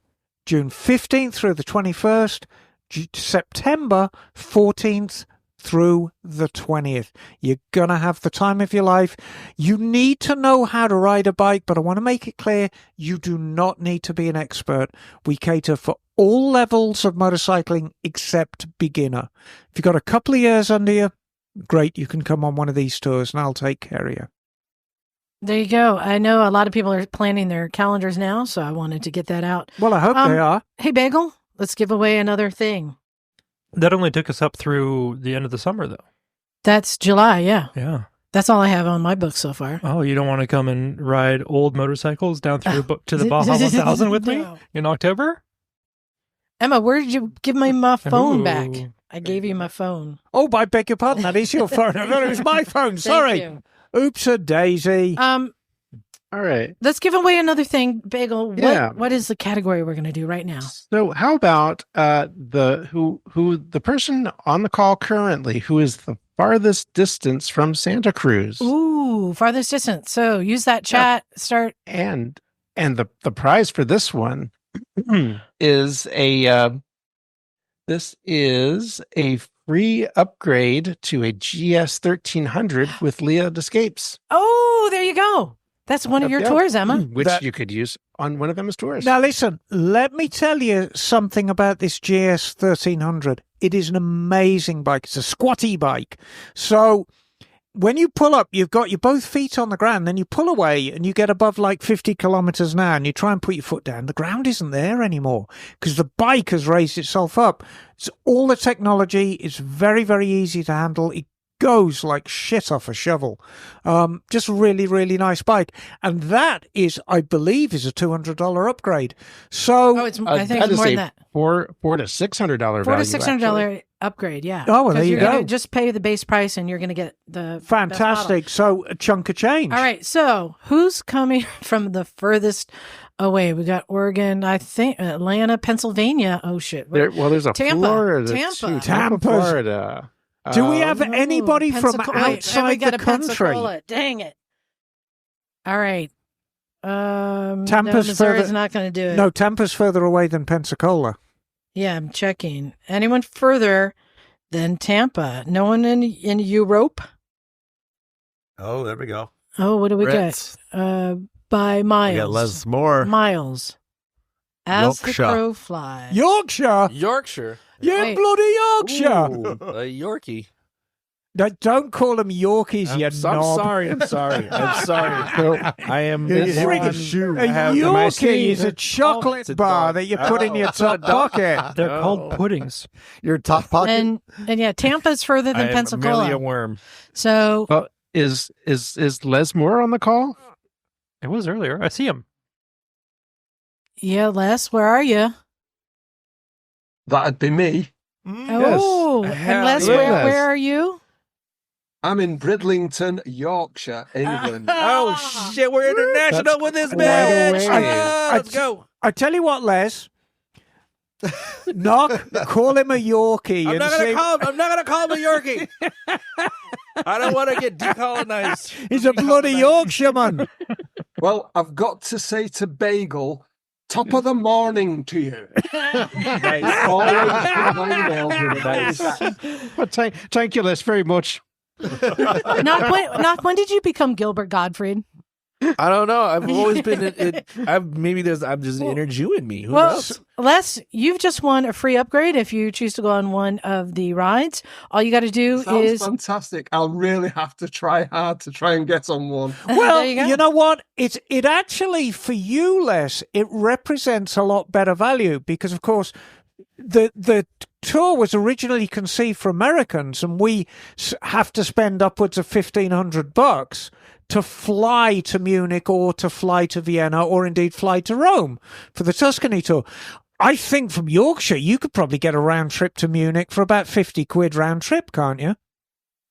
June 15th through the 21st. September 14th through the 20th. You're going to have the time of your life. You need to know how to ride a bike, but I want to make it clear you do not need to be an expert. We cater for all levels of motorcycling except beginner. If you've got a couple of years under you, great, you can come on one of these tours and I'll take care of you. There you go. I know a lot of people are planning their calendars now, so I wanted to get that out. Well, I hope they are. Hey, Bagel, let's give away another thing. That only took us up through the end of the summer, though. That's July, yeah. Yeah. That's all I have on my book so far. Oh, you don't want to come and ride old motorcycles down through to the Baja 1000 with me in October? Emma, where did you give me my phone Ooh. back? I gave you my phone. Oh, I beg your pardon. That is your phone. I thought it was my phone. Sorry. Thank Oops a daisy. All right. Let's give away another thing, Bagel. Yeah. What is the category we're going to do right now? So how about the person on the call currently who is the farthest distance from Santa Cruz? Ooh, farthest distance. So use that chat. Start. And the prize for this one is a free upgrade to a GS 1300 with Leod Escapes. Oh, there you go. That's one of your tours, Emma. Which you could use on one of Emma's tours. Now, listen, let me tell you something about this GS 1300. It is an amazing bike. It's a squatty bike. So when you pull up, you've got your both feet on the ground, then you pull away and you get above like 50 kilometers an hour and you try and put your foot down. The ground isn't there anymore because the bike has raised itself up. It's all the technology. It's very, very easy to handle. It goes like shit off a shovel. Just really, really nice bike. And that is, I believe, is a $200 upgrade. So I think it's more than that. $400 to $600 value. $400 to $600 upgrade, yeah. Oh, well, there you go. Just pay the base price and you're going to get the fantastic. So a chunk of change. All right. So who's coming from the furthest away? We got Oregon, I think, Atlanta, Pennsylvania. Oh, shit. There's a Tampa. Florida. Tampa. Florida. Do we have anybody from outside the country? Dang it. All right. Tampa's Missouri's further. not going to do it. No, Tampa's further away than Pensacola. Yeah, I'm checking. Anyone further than Tampa? No one in Europe? Oh, there we go. Oh, what do we Ritz. get? By miles. We got Les Moore. Miles. As Yorkshire. the crow flies. Yorkshire. Yorkshire. Yeah, Wait. bloody Yorkshire. Ooh, a Yorkie. No, don't call them Yorkies, you I'm knob. sorry. I'm sorry. I am Yeah, this yeah, one. yeah. Shoe. A I have- Yorkie is a chocolate It's a bar dog. that you put in your top pocket. They're Oh. called puddings. Your top pocket. And yeah, Tampa's further I than am Pensacola. merely a worm. So Well, is Les Moore on the call? It was earlier. I see him. yeah, Les, where are you? That'd be me. Oh, and Hell Les, yes. where are you? I'm in Bridlington, Yorkshire, England. Oh shit, we're international with this quite a bitch. way. Let's go. I tell you what, Les. Knock, call him a Yorkie. I'm and not gonna see- call him. I'm not gonna call him a Yorkie. I don't want to get decolonized. He's a bloody Yorkshireman. Well, I've got to say to Bagel, top of the morning to you. Nice. Always get my emails with a Nice. Well, thank you, Les, very much. Knock, when did you become Gilbert Gottfried? I don't know. I've always been. I'm just an inner Jew in me. Who Well, knows? Les, you've just won a free upgrade if you choose to go on one of the rides. All you got to do Sounds is fantastic. I'll really have to try hard to try and get on one. Well, There you go. you know what? It actually, for you, Les, it represents a lot better value because, of course, the tour was originally conceived for Americans, and we have to spend upwards of $1,500 to fly to Munich or to fly to Vienna or indeed fly to Rome for the Tuscany tour. I think from Yorkshire, you could probably get a round trip to Munich for about 50 quid round trip, can't you?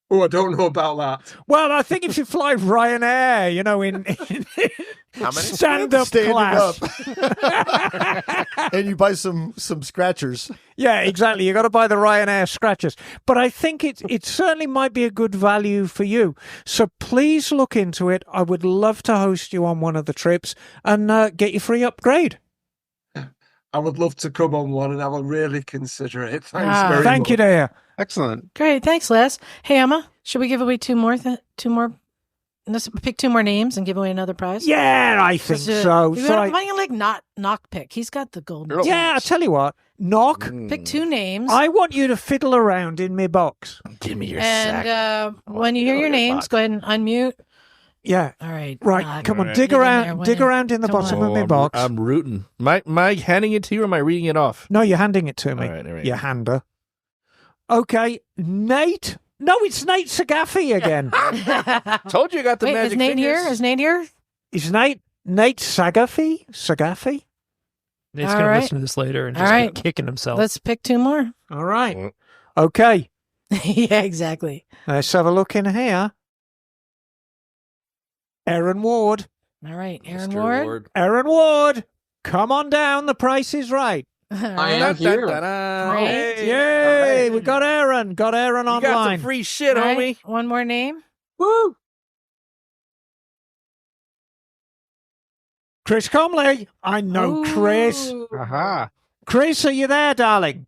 Oh, I don't know about that. Well, I think if you fly Ryanair, you know, in How many? stand-up Standing class. up. And you buy some scratchers. Yeah, exactly. You got to buy the Ryanair scratchers. But I think it certainly might be a good value for you. So please look into it. I would love to host you on one of the trips and get you free upgrade. I would love to come on one, and I will really consider it. Thanks Ah. very Thank much. you, dear. Excellent. great. Thanks, Les. Hey, Emma, should we give away two more? Let's pick two more names and give away another prize. Yeah, I think so. Why So don't you knock pick? He's got the golden. yeah, I tell you what, Knock. Pick two names. I want you to fiddle around in my box. Give me your and sack. when you hear your names, go ahead and unmute. Yeah. All right. Right, Knock. come on, Get dig in around, there, dig Wayne. around in the Come bottom on. of my box. I'm rooting. Am I handing it to you or am I reading it off? No, you're handing it to me. All right. You hander. Okay, Nate. No, it's Nate Sagaffi again. Told you I got the Wait, magic is Nate fingers. here? Is Nate here? Is Nate Sagaffi? Sagaffi? Nate's All going right. to listen to this later and All just right. be kicking himself. Let's pick two more. All right. Okay, Yeah, exactly. let's have a look in here. Aaron Ward. All right, Aaron Mr. Ward. Aaron Ward, come on down. The price is right. All I right. am here. Great. Yay, we got Aaron. Got Aaron You got some online. free shit, All right, homie. one more name. Woo! Chris Comley. I know Chris. Ooh. Aha. Chris, are you there, darling?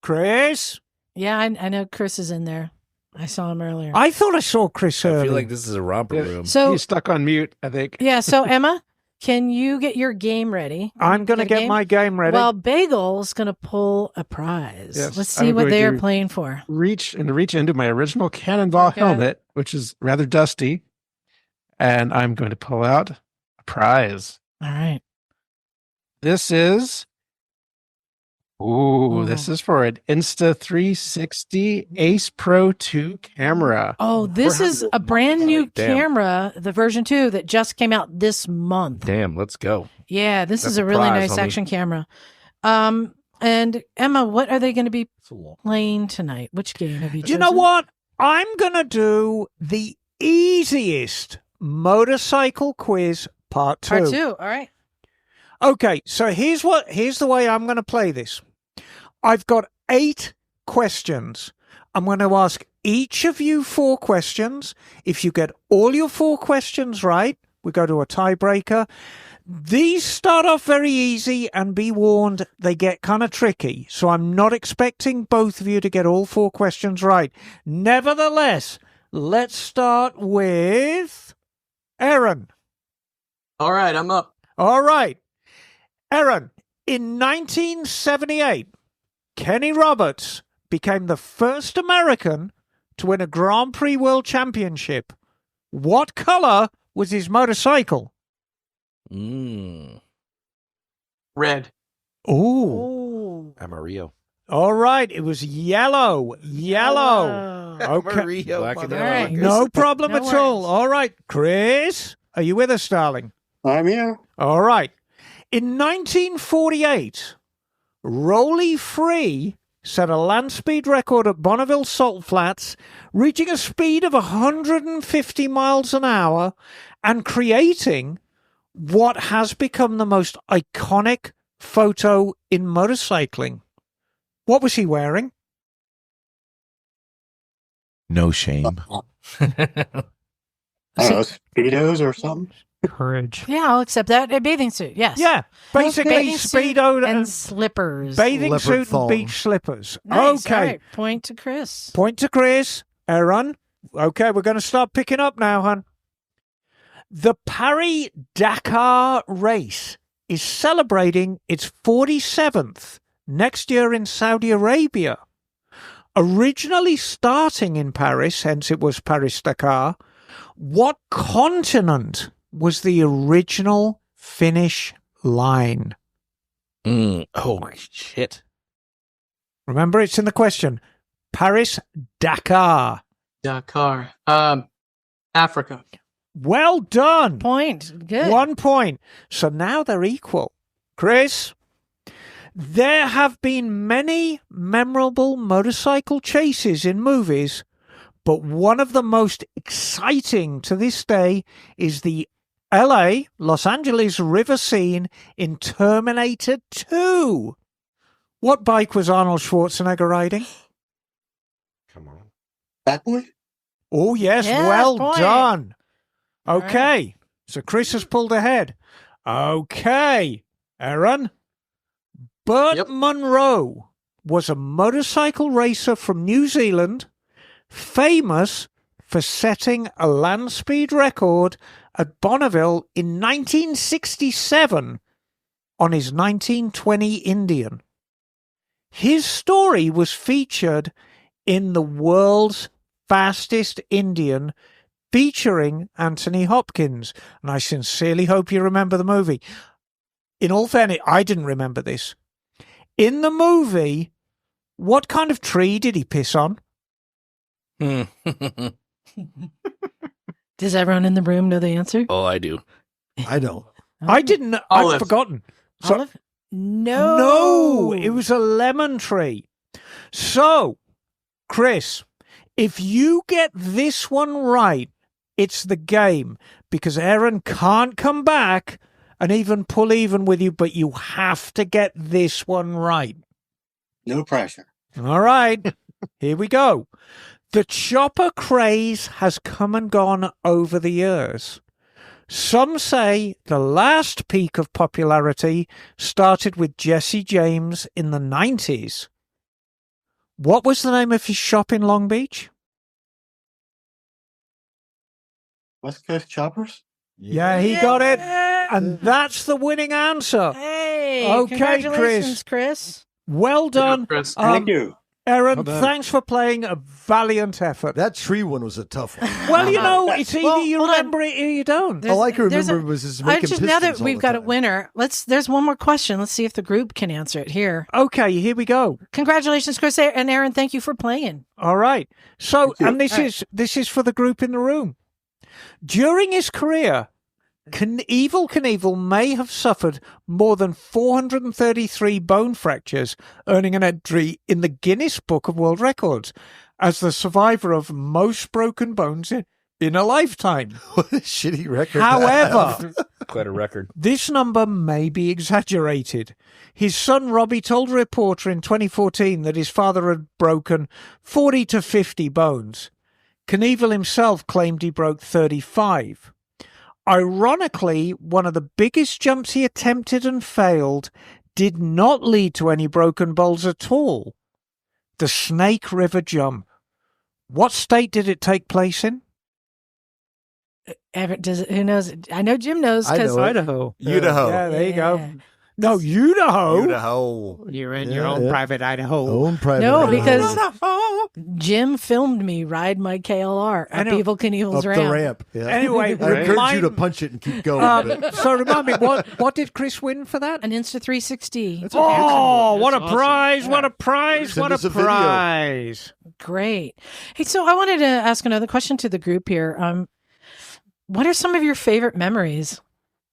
Chris? Yeah, I know Chris is in there. I saw him earlier. I thought I saw Chris I earlier. feel like this is a romper room. So He's stuck on mute, I think. yeah, so Emma, can you get your game ready? I'm going to Get a get game? my game ready. Well, Bagel's going to pull a prize. Yes, Let's see I'm what going they are to playing for. Reach into my original Cannonball Okay. helmet, which is rather dusty, and I'm going to pull out a prize. All right. This is this is for an Insta360 Ace Pro 2 camera. Oh, this is a brand new Damn. camera, the version 2 that just came out this month. Damn, let's go. Yeah, this That's is a a really prize, nice homie. action camera. And Emma, what are they going to be playing tonight? Which game have you chosen? you know what? I'm going to do the easiest motorcycle quiz part 2. Part 2. All right. Okay, so here's the way I'm going to play this. I've got 8 questions. I'm going to ask each of you 4 questions. If you get all your 4 questions right, We go to a tiebreaker. These start off very easy, and be warned, they get kind of tricky. So I'm not expecting both of you to get all 4 questions right. Nevertheless, let's start with Aaron. All right, I'm up. All right. Aaron, in 1978, Kenny Roberts became the first American to win a Grand Prix World Championship. What color was his motorcycle? Red. Ooh. Amarillo. All right. It was yellow. Yellow. Okay. Amarillo. Black and mother- yellow. No problem No at all. worries. All right. Chris, are you with us, darling? I'm here. All right. In 1948, Rolly Free set a land speed record at Bonneville Salt Flats, reaching a speed of 150 miles an hour and creating what has become the most iconic photo in motorcycling. What was he wearing? No shame. I don't know, Speedos or something. Courage. Yeah, I'll accept that. A bathing suit, yes. Yeah, basically Bathing suit Speedo and slippers. bathing Leopard suit and thong. beach slippers. Nice. Okay. All right. Point to Chris. Point to Chris. Aaron. Okay, we're going to start picking up now, hon. The Paris-Dakar race is celebrating its 47th next year in Saudi Arabia. Originally starting in Paris, hence it was Paris-Dakar, what continent was the original finish line? Oh, shit. Remember, it's in the question. Paris-Dakar. Dakar. Africa. Well done. Point. Good. 1 point. So now they're equal. Chris, there have been many memorable motorcycle chases in movies, but one of the most exciting to this day is the LA, Los Angeles river scene in Terminator 2. What bike was Arnold Schwarzenegger riding? Come on. That boy? Oh, yes, Yes, well point. done. All Okay, so Chris has pulled ahead. Okay, Aaron. Burt Munro was a motorcycle racer from New Zealand, famous for setting a land speed record at Bonneville in 1967 on his 1920 Indian. His story was featured in The World's Fastest Indian, featuring Anthony Hopkins. And I sincerely hope you remember the movie. In all fairness, I didn't remember this. In the movie, what kind of tree did he piss on? Does everyone in the room know the answer? Oh, I do. I don't. I didn't know. I've forgotten. So, Olive? No. No, it was a lemon tree. So, Chris, if you get this one right, it's the game, because Aaron can't come back and even pull even with you, but you have to get this one right. No pressure. All right, here we go. The chopper craze has come and gone over the years. Some say the last peak of popularity started with Jesse James in the 90s. What was the name of his shop in Long Beach? West Coast Choppers? Yeah, he got it. And that's the winning answer. Hey, Okay, congratulations, Chris. Well done. Chris. Thank you. Aaron, Well done. thanks for playing a valiant effort. That tree one was a tough one. Well, you know, it's either Well, you hold on. remember it or you don't. All I can there's remember a- was just I making just now that pistons all we've the got a time. winner, there's one more question. Let's see if the group can answer it here. Okay, here we go. Congratulations, Chris and Aaron. Thank you for playing. All right. So, and this All right. is for the group in the room. During his career, Evel Knievel may have suffered more than 433 bone fractures, earning an entry in the Guinness Book of World Records as the survivor of most broken bones in a lifetime. What a shitty record. However, Quite a record. this number may be exaggerated. His son Robbie told a reporter in 2014 that his father had broken 40 to 50 bones. Knievel himself claimed he broke 35. Ironically, one of the biggest jumps he attempted and failed did not lead to any broken bowls at all. The Snake River jump. What state did it take place in? Who knows? I know Jim knows because Idaho. Idaho. Yeah, there you go. No, Idaho. Idaho. You're in your own private Idaho. Own private. No, Idaho. because Jim filmed me ride my KLR up Evel Knievel's Up ramp. the ramp. Yeah. Anyway, I encourage you to punch it and keep going. but- so remind me, what did Chris win for that? An Insta 360. Oh, what a That's awesome. prize! What a prize! Send What a us a video. prize! Great. Hey, so I wanted to ask another question to the group here. What are some of your favorite memories?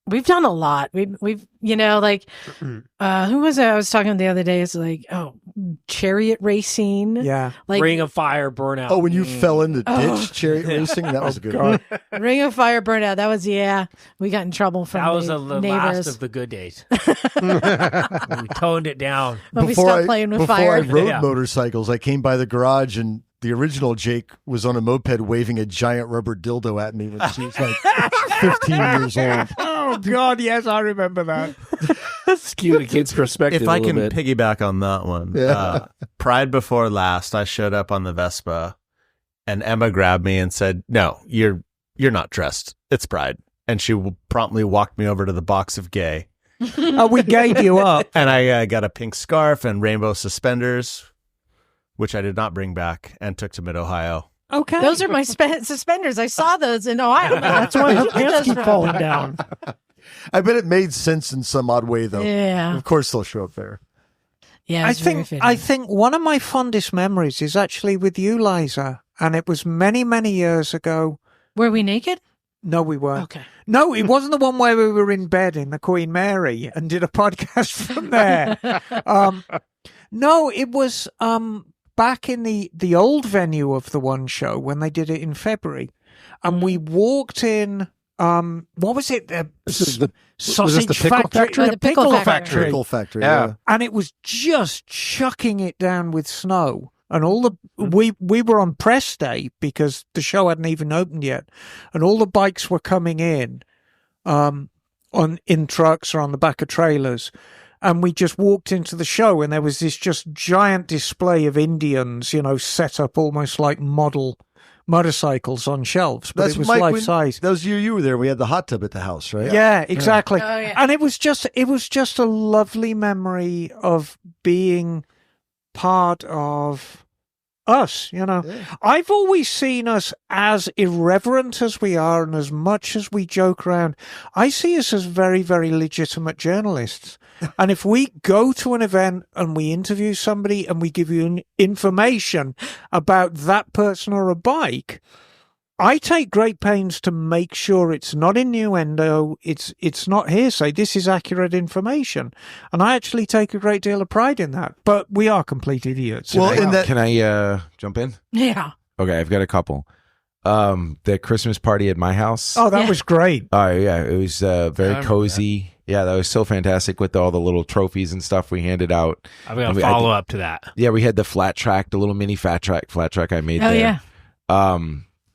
We've done a lot. We've like who was it? I was talking the other day. It's like, chariot racing. Yeah. Like Ring of Fire burnout. Oh, when you fell in the ditch chariot racing, that was a good one. Ring of Fire burnout. That was we got in trouble from That was the the neighbors. last of the good days. We toned it down. When we stopped playing with fire. Before I rode Yeah. motorcycles, I came by the garage and the original Jake was on a moped waving a giant rubber dildo at me when she was like 15 years old. Oh God, yes, I remember that. Skew the kid's perspective If a I little can bit. piggyback on that one, Yeah. Pride before last, I showed up on the Vespa, and Emma grabbed me and said, "No, you're not dressed. It's Pride." And she promptly walked me over to the box of gay. We gave you up, and I got a pink scarf and rainbow suspenders, which I did not bring back and took to Mid-Ohio. Okay, Those are my suspenders. I saw those in Ohio. that's why her pants keep falling down. I bet it made sense in some odd way, though. Yeah. Of course they'll show up there. Yeah, I it's very think fitting. I think one of my fondest memories is actually with you, Liza, and it was many, many years ago. Were we naked? No, we weren't. Okay. No, it wasn't the one where we were in bed in the Queen Mary and did a podcast from there. No, it was back in the old venue of the One Show when they did it in February, and we walked in. What was it? This is the Sausage the pickle factory. Oh, the pickle factory. Pickle factory. Yeah. Yeah. And it was just chucking it down with snow. And all the we were on press day because the show hadn't even opened yet, and all the bikes were coming in trucks or on the back of trailers. And we just walked into the show, and there was this just giant display of Indians, set up almost like model motorcycles on shelves, but That's it was Mike, life when- size. That was you were there. We had the hot tub at the house, right? Yeah, exactly. Oh, yeah. And it was just a lovely memory of being part of us, I've always seen us as irreverent as we are and as much as we joke around. I see us as very, very legitimate journalists. And if we go to an event and we interview somebody and we give you information about that person or a bike, I take great pains to make sure it's not innuendo, it's not hearsay. This is accurate information, and I actually take a great deal of pride in that. But we are complete idiots. Well, in that, Can I jump in? Yeah. Okay, I've got a couple. The Christmas party at my house. Oh, that was great. Oh, yeah. It was I very remember cozy. Yeah, that was so fantastic with all the little trophies and stuff we handed out. I'm going And to I follow think- up to that. Yeah, we had the flat track, the little mini flat track I made Oh, there. yeah.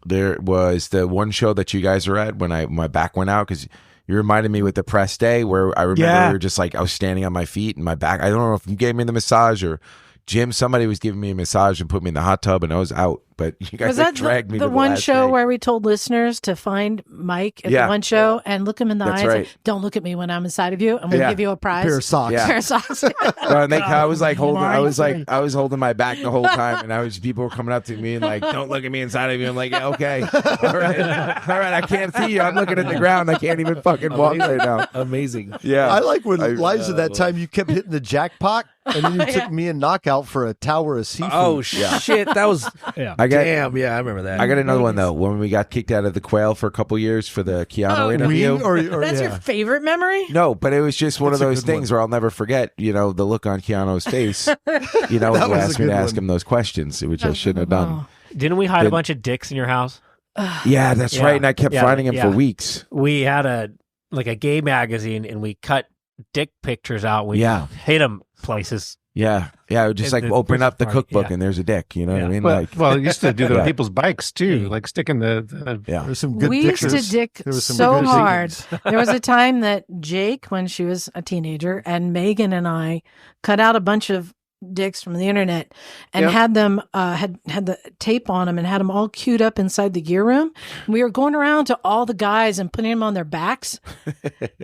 There was the one show that you guys were at when my back went out because you reminded me with the press day where I remember we were just like I was standing on my feet and my back. I don't know if you gave me the massage or Jim. Somebody was giving me a massage and put me in the hot tub and I was out. But you guys Was that dragged me the to the one last show day. where we told listeners to find Mike at Yeah. the one show and look him in the That's eyes? right. And, don't look at me when I'm inside of you, and we'll Yeah. give you a prize. pair of socks. Yeah. Pair of socks. And I was like holding. I was Mikey. holding my back the whole time, and people were coming up to me and like, "Don't look at me inside of you." I'm like, yeah, "Okay, all right. I can't see you. I'm looking at the ground. I can't even fucking walk right now." Amazing. Yeah, I like when I- Liza that time you kept hitting the jackpot, and then you took me and Knockout for a tower of seafood. Oh shit, that was Yeah. I got. damn. Yeah, I remember that. I got another one though. When we got kicked out of the Quail for a couple years for the Keanu interview. Ween or That's your favorite memory? No, but it was just one It's of a those good things where I'll never forget. The look on Keanu's face. That When you was a asked me good to ask one. him those questions, which I shouldn't have done. Didn't we hide a Did- bunch of dicks in your house? Yeah, that's Yeah. right. And I kept Yeah, finding him yeah. for weeks. We had a gay magazine and we cut dick pictures out. We Yeah. hid them places. Yeah, I would just like The open up the part, cookbook yeah. and there's a dick. You know what I mean? Well, Like, well, you used to do that Yeah. on people's bikes too, like sticking the yeah. There's some good We used to pictures. dick There was some so good hard. scenes. There was a time that Jake, when she was a teenager, and Megan and I cut out a bunch of dicks from the internet and Yep. had them had the tape on them and had them all queued up inside the gear room. We were going around to all the guys and putting them on their backs,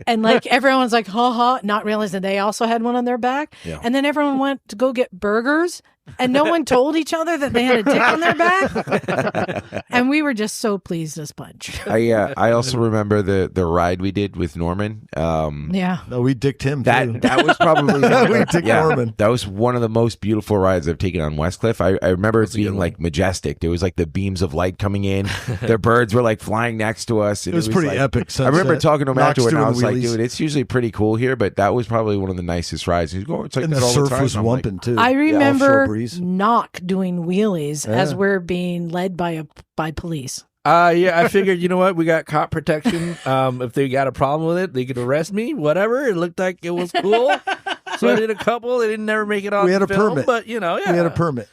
and like everyone's like ha ha, not realizing they also had one on their back. Yeah. And then everyone went to go get burgers, and no one told each other that they had a dick on their back. And we were just so pleased as punch. I also remember the ride we did with Norman. Yeah. No, we dicked him. Too. That was probably we dicked Norman. That was one of the most beautiful rides I've taken on Westcliff. I remember it being like majestic. There was like the beams of light coming in. Their birds were like flying next to us. And It was pretty like, epic. I remember sunset. talking to him Knox afterward, and I doing was like, wheelies. dude, it's usually pretty cool here, but that was probably one of the nicest rides. He's going, it's like And that the all the surf time. was I'm like, wumping too. I Yeah, remember offshore breeze. Knock doing wheelies as Yeah. we're being led by police. Yeah, I figured, you know what? We got cop protection. If they got a problem with it, they could arrest me, whatever. It looked like it was cool. So I did a couple. They didn't never make it on We had a film, permit. but, you know, yeah. We had a permit.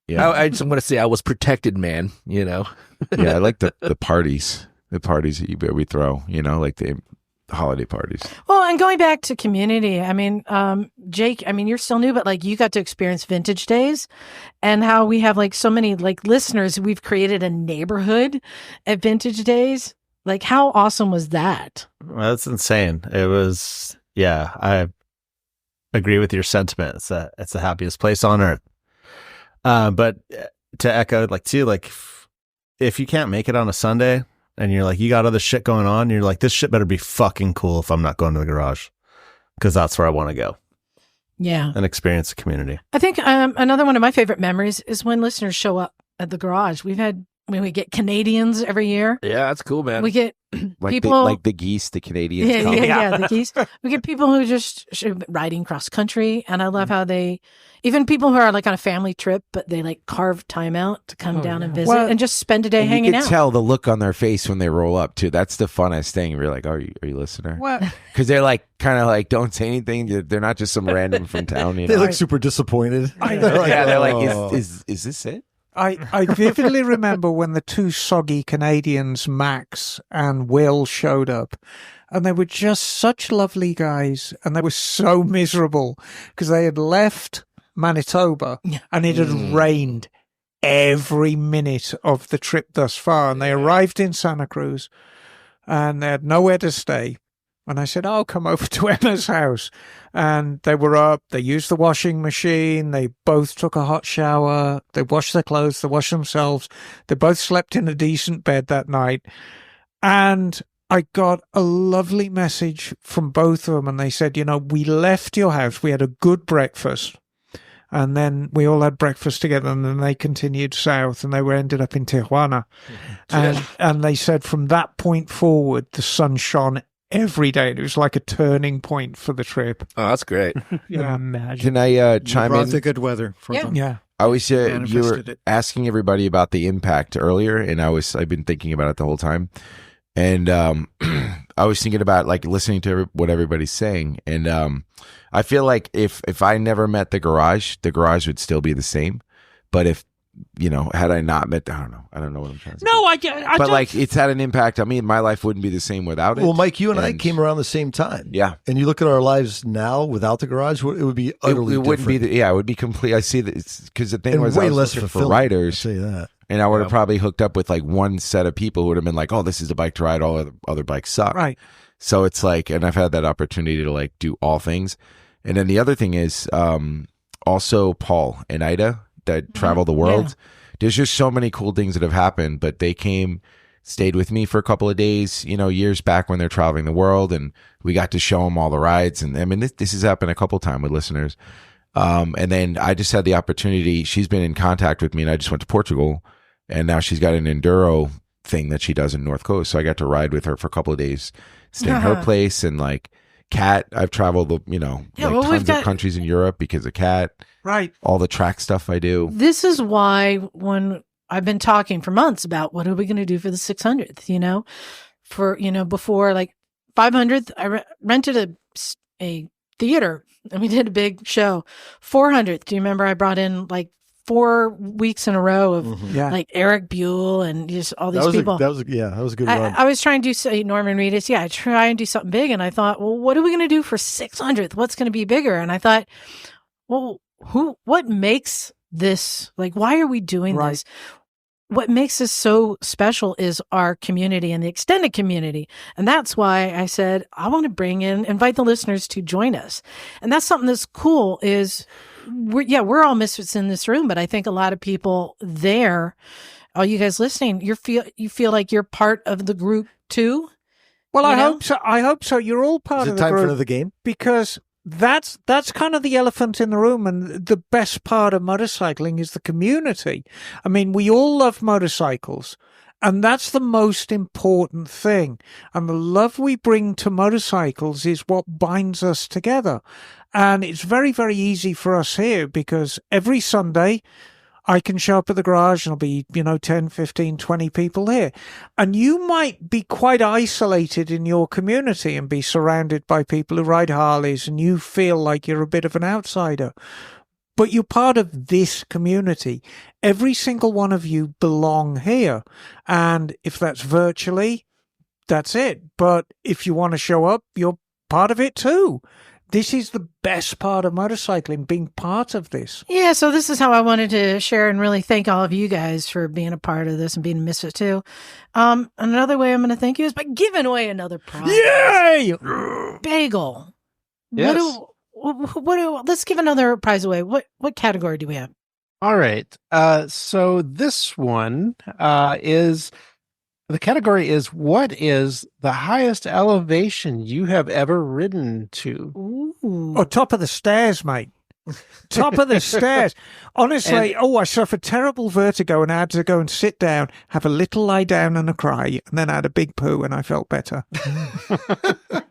Yeah, I just want to say I was protected, man, you know. yeah, I like the parties that we throw, you know, like the holiday parties. Well, and going back to community, I mean, Jake, I mean, you're still new, but like you got to experience Vintage Days and how we have like so many like listeners. We've created a neighborhood at Vintage Days. Like, how awesome was that? Well, that's insane. It was, yeah, I agree with your sentiment. It's the happiest place on earth. But to echo, like, too, like, if you can't make it on a Sunday and you're like, you got other shit going on, you're like, this shit better be fucking cool if I'm not going to the garage, because that's where I want to go Yeah. and experience the community. I think another one of my favorite memories is when listeners show up at the garage. When we get Canadians every year. Yeah, that's cool, man. We get Like people like the geese, the Canadians. Yeah, come. the geese. We get people who just riding cross country, and I love how even people who are like on a family trip, but they like carve time out to come down and visit and just spend a day And hanging you can out. tell the look on their face when they roll up too. That's the funnest thing. You're like, are you listener? What? Because they're like kind of like don't say anything. They're not just some random from town. You They know? look super disappointed. They're like, "Oh." is this it? I vividly remember when the two soggy Canadians, Max and Will, showed up. And they were just such lovely guys. And they were so miserable because they had left Manitoba and it had rained every minute of the trip thus far. And they arrived in Santa Cruz and they had nowhere to stay. And I said, "Oh, come over to Emma's house." And they were up, they used the washing machine, they both took a hot shower, they washed their clothes, they washed themselves, they both slept in a decent bed that night. And I got a lovely message from both of them, and they said, "We left your house, we had a good breakfast, and then we all had breakfast together, and then they continued south, and they ended up in Tijuana." And they said from that point forward, the sun shone every day. It was like a turning point for the trip. Oh, that's great. Yeah. Imagine. Can I chime brought in? the good weather for Yeah. them. Yeah. I was you were Manifested it. asking everybody about the impact earlier, and I've been thinking about it the whole time, and I was thinking about like listening to what everybody's saying, and I feel like if I never met the garage would still be the same, but if had I not met, I don't know what I'm trying to say. No, But like it's had an impact on me, and my life wouldn't be the same without it. Well, Mike, you and I came around the same time. Yeah. And you look at our lives now without the garage, it would be utterly it wouldn't be different. it would be complete. I see that it's because the thing And was way I was less looking for fulfilling, writers. I'll say that. And I would have probably hooked up with like one set of people who would have been like, "Oh, this is the bike to ride. All other bikes suck." Right. So it's like, and I've had that opportunity to like do all things. And then the other thing is also Paul and Ida that travel the world. Yeah. There's just so many cool things that have happened, but they stayed with me for a couple of days, years back when they're traveling the world, and we got to show them all the rides. And I mean, this has happened a couple of times with listeners. And then I just had the opportunity. She's been in contact with me, and I just went to Portugal, and now she's got an enduro thing that she does in North Coast. So I got to ride with her for a couple of days, stay in her place, and like Kat, I've traveled, tons of countries in Europe because of Kat. Right. All the track stuff I do. This is why when I've been talking for months about what are we going to do for the 600th, before like 500th, I rented a theater, and we did a big show. 400th. Do you remember I brought in like 4 weeks in a row of like Eric Buell and just all these people. That was a good run. I was trying to do Norman Reedus. Yeah, I try and do something big, and I thought, well, what are we going to do for 600th? What's going to be bigger? And I thought, well, what makes this, like, why are we doing this? What makes this so special is our community and the extended community. And that's why I said, I want to invite the listeners to join us. And that's something that's cool is we're all misfits in this room, but I think a lot of people there, all you guys listening, you feel like you're part of the group too. Well, I hope so. I hope so. You're all part of the group. Is it time for another game? Because that's kind of the elephant in the room, and the best part of motorcycling is the community. I mean, we all love motorcycles, and that's the most important thing. And the love we bring to motorcycles is what binds us together. And it's very, very easy for us here because every Sunday I can show up at the garage and there'll be, 10, 15, 20 people here. And you might be quite isolated in your community and be surrounded by people who ride Harleys and you feel like you're a bit of an outsider. But you're part of this community. Every single one of you belong here. And if that's virtually, that's it. But if you want to show up, you're part of it too. This is the best part of motorcycling, being part of this. Yeah, so this is how I wanted to share and really thank all of you guys for being a part of this and being a misfit too. Another way I'm going to thank you is by giving away another prize. Yay! Bagel. Yes. Let's give another prize away. What category do we have? All right. So this one is... The category is, what is the highest elevation you have ever ridden to? Ooh. Oh, top of the stairs, mate. Top of the stairs. Honestly, I suffered terrible vertigo and I had to go and sit down, have a little lie down and a cry, and then I had a big poo and I felt better.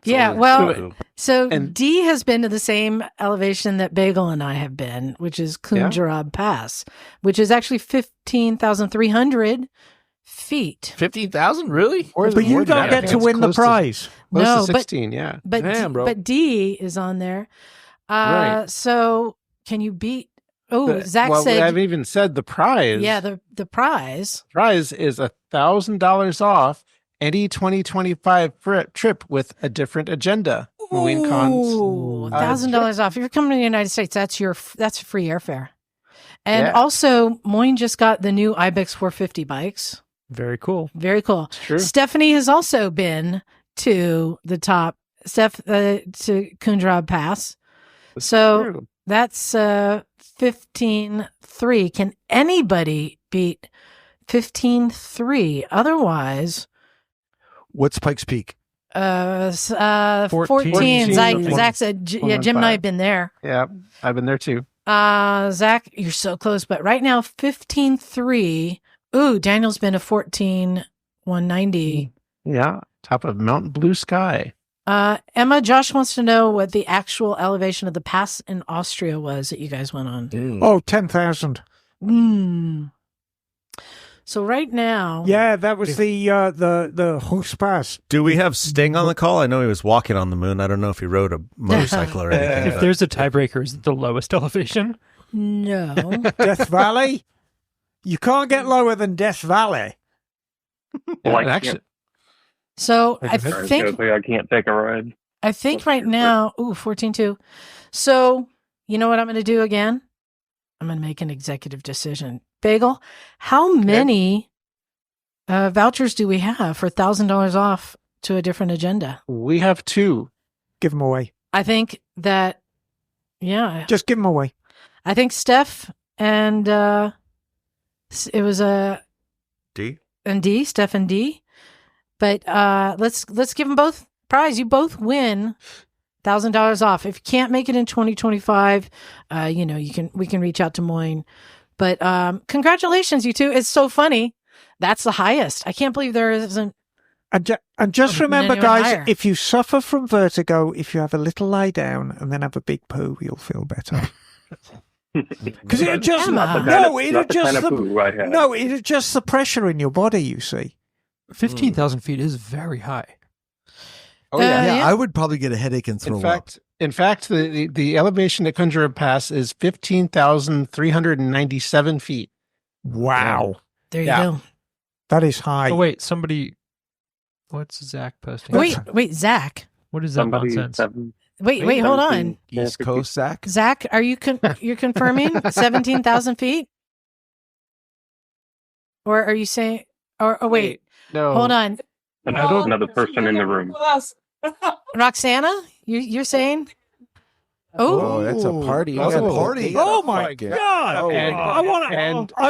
Yeah, well, so D has been to the same elevation that Bagel and I have been, which is Kunjarab Pass, which is actually 15,300 feet. 15,000, really? But you don't get to win the prize. No, to 16, yeah. But damn, bro. But D is on there. Right. So can you beat? Oh, Zach said. I haven't even said the prize. Yeah, the prize. Prize is $1,000 off any 2025 trip with a different agenda. Mooing Cons. $1,000 off. If you're coming to the United States, that's free airfare. And also, Moyne just got the new Ibex 450 bikes. Very cool. Very cool. True. Stephanie has also been to the top, to Kunjarab Pass. So that's 15.3. Can anybody beat 15.3? Otherwise, what's Pikes Peak? 14. Zach said, Jim and I have been there. Yeah, I've been there too. Zach, you're so close, but right now 15.3. Ooh, Daniel's been to 14,190. Yeah, top of Mountain Blue Sky. Emma, Josh wants to know what the actual elevation of the pass in Austria was that you guys went on. Oh, 10,000. So right now, yeah, that was the Host Pass. Do we have Sting on the call? I know he was walking on the moon. I don't know if he rode a motorcycle or anything. If there's a tiebreaker, is it the lowest elevation? No. Death Valley? You can't get lower than Death Valley. So I think I can't take a ride. I think right now, 14.2. So you know what I'm going to do again? I'm going to make an executive decision. Bagel, how many vouchers do we have for $1,000 off to a different agenda? We have 2. Give them away. I think that, just give them away. I think Steph and it was D and D, Steph and D. But let's give them both prize. You both win $1,000 off. If you can't make it in 2025, we can reach out to Moyne. But congratulations, you two. It's so funny. That's the highest. I can't believe there isn't. And just remember, guys, if you suffer from vertigo, if you have a little lie down and then have a big poo, you'll feel better. Because it adjusts. It adjusts the pressure in your body. You see, 15,000 feet is very high. Oh yeah. Yeah, I would probably get a headache and throw up. In fact, the elevation at Conjurer Pass is 15,397 feet. Wow. There you go. That is high. Oh wait, somebody. What's Zach posting? Wait, Zach. What is that nonsense? Wait, hold on. East Coast, Zach? Zach, are you you're confirming 17,000 feet? Or are you saying? Or wait, no. Hold on. Another person in the room. Roxana, you're saying? Oh, that's a party. That's a party. Oh my God! Oh, I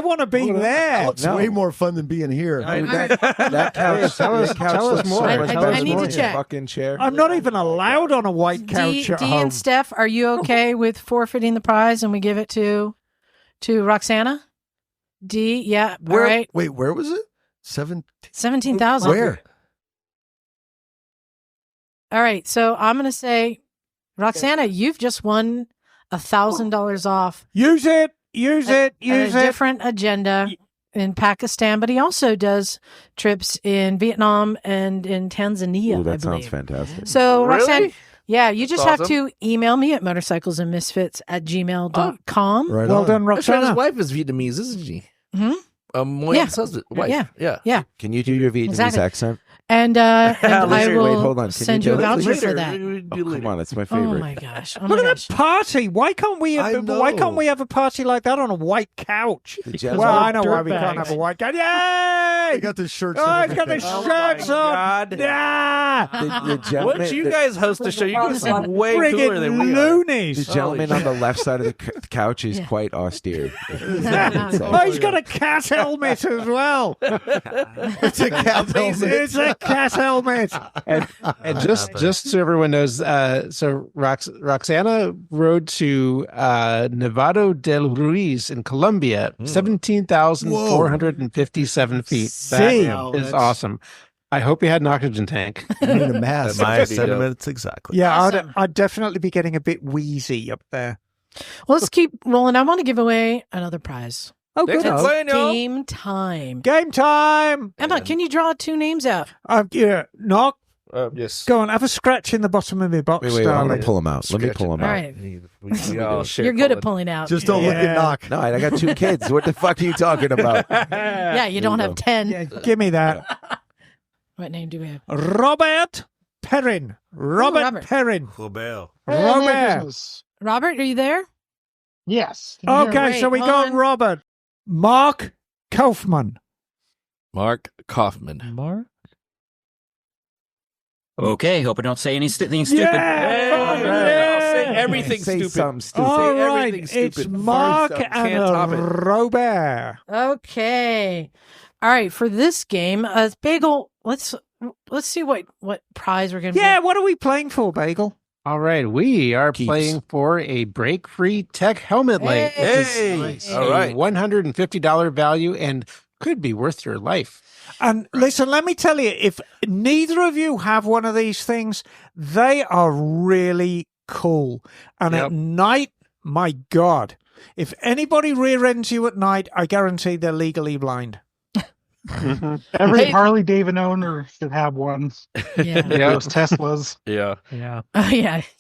want to be there. It's way more fun than being here. That couch. Tell us more. I need to check. Fucking chair. I'm not even allowed on a white couch at D home. and Steph, are you okay with forfeiting the prize and we give it to Roxana? D, yeah. All right. Wait, where was it? 17,000. Where? All right. So I'm going to say, Roxana, you've just won $1,000 off. Use it. A different agenda in Pakistan, but he also does trips in Vietnam and in Tanzania. Ooh, that I believe. sounds fantastic. So, Really? Roxanne, yeah, you just That's have to email me at motorcyclesandmisfits@gmail.com. Right Well on. done, I'm sure his Roxana. wife is Vietnamese, isn't she? Hmm? Moy's husband, wife. Yeah. Can you do your Vietnamese Exactly. accent? And I will Wait, hold on. Can send you you a do it? voucher Later. for that. Oh, come on, that's my Oh favorite. my gosh! Look at that party. Why can't we? I know. Why can't we have a party like that on a white couch? gentlemen- Well, I know why we dirtbags. can't have a white couch. Yay! I got the shirts. Oh, and he's got the everything. shirts on. God. Yeah. The gentleman, Once you guys host a show, you guys seem way Friggin' cooler than we are. loonies. the gentleman on the left side of the couch is quite austere. Oh, he's got a cat helmet as well. It's a cat helmet. It's a cat helmet. And just so everyone knows, so Roxana rode to Nevado del Ruiz in Colombia, 17,457 feet. That is awesome. I hope you had an oxygen tank. You need a mask. My sentiments exactly. Yeah, Awesome. I'd definitely be getting a bit wheezy up there. Well, let's keep rolling. I want to give away another prize. Oh, Thanks good. for playing, y'all. Game time. Game time. Emma, can you draw 2 names out? Yeah, knock. Yes. Go on, have a scratch in the bottom of my box, Wait, I'm darling. gonna pull him out. Let me pull him All out. right. We all share You're good at pulling. pulling out. Just don't look at knock. No, I got 2 kids. What the fuck are you talking about? Yeah, you don't have 10. Yeah, give me that. What name do we have? Robert Perrin. Robert Perrin. Robert. Robert. Robert, are you there? Yes. Okay, so we got Robert. Mark Kaufman. Mark Kaufman. Mark? Okay, hope I don't say anything stupid. Say everything Say stupid. something stupid. All Say right, everything it's stupid. Mark Can't top it. and Robert. Okay. All right, for this game, Bagel, let's see what prize we're going to Yeah, what are we playing for, Bagel? All right, we are Keeps. playing for a break-free tech helmet light. Hey! Which is All right. a $150 value and could be worth your life. And listen, let me tell you, if neither of you have one of these things, they are really cool. And at night, my God, if anybody rear ends you at night, I guarantee they're legally blind. Every Harley Davidson owner should have one. Yeah. Those Teslas. Yeah. Oh,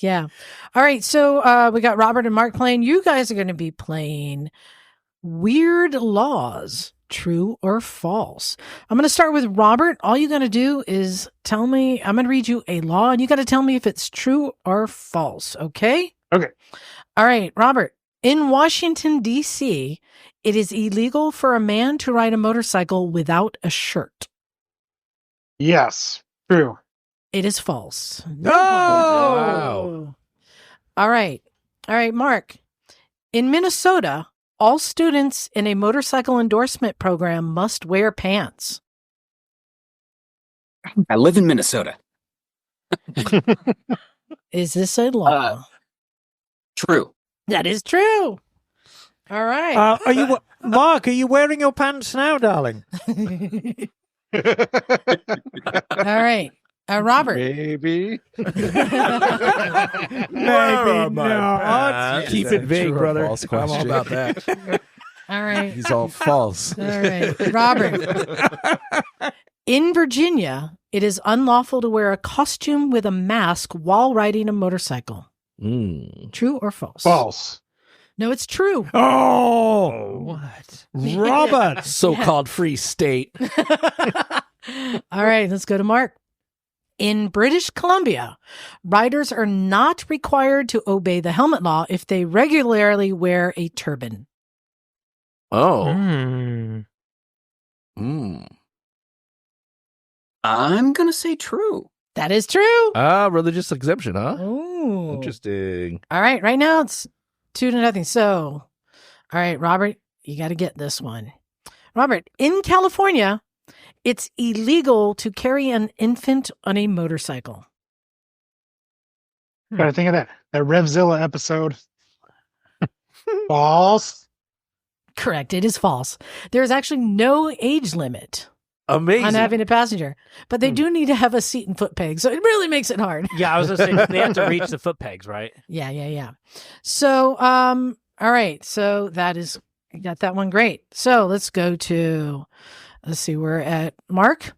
yeah. All right, so we got Robert and Mark playing. You guys are going to be playing Weird Laws, True or False. I'm going to start with Robert. All you got to do is tell me, I'm going to read you a law, and you got to tell me if it's true or false, okay? Okay. All right, Robert. In Washington, D.C., it is illegal for a man to ride a motorcycle without a shirt. Yes. True. It is false. No! Wow. All right, Mark. In Minnesota, all students in a motorcycle endorsement program must wear pants. I live in Minnesota. Is this a law? True. That is true. All right. Are you, Mark, are you wearing your pants now, darling? All right. Robert. Maybe. Maybe not. Keep it vague, brother. False I'm all question. about that. All right. He's all false. All right. Robert. In Virginia, it is unlawful to wear a costume with a mask while riding a motorcycle. True or false? False. No, it's true. Oh, what? Robert. So-called free state. All right, let's go to Mark. In British Columbia, riders are not required to obey the helmet law if they regularly wear a turban. Oh. I'm going to say true. That is true. Religious exemption, huh? Ooh. Interesting. All right, right now it's 2-0. So, all right, Robert, you got to get this one. Robert, in California, it's illegal to carry an infant on a motorcycle. Gotta think of that Revzilla episode. False. Correct. It is false. There is actually no age limit Amazing. on having a passenger, but they do need to have a seat and foot peg. So it really makes it hard. Yeah, I was going to say, they have to reach the foot pegs, right? Yeah. So, all right. So you got that one. Great. So let's go to, let's see, we're at Mark.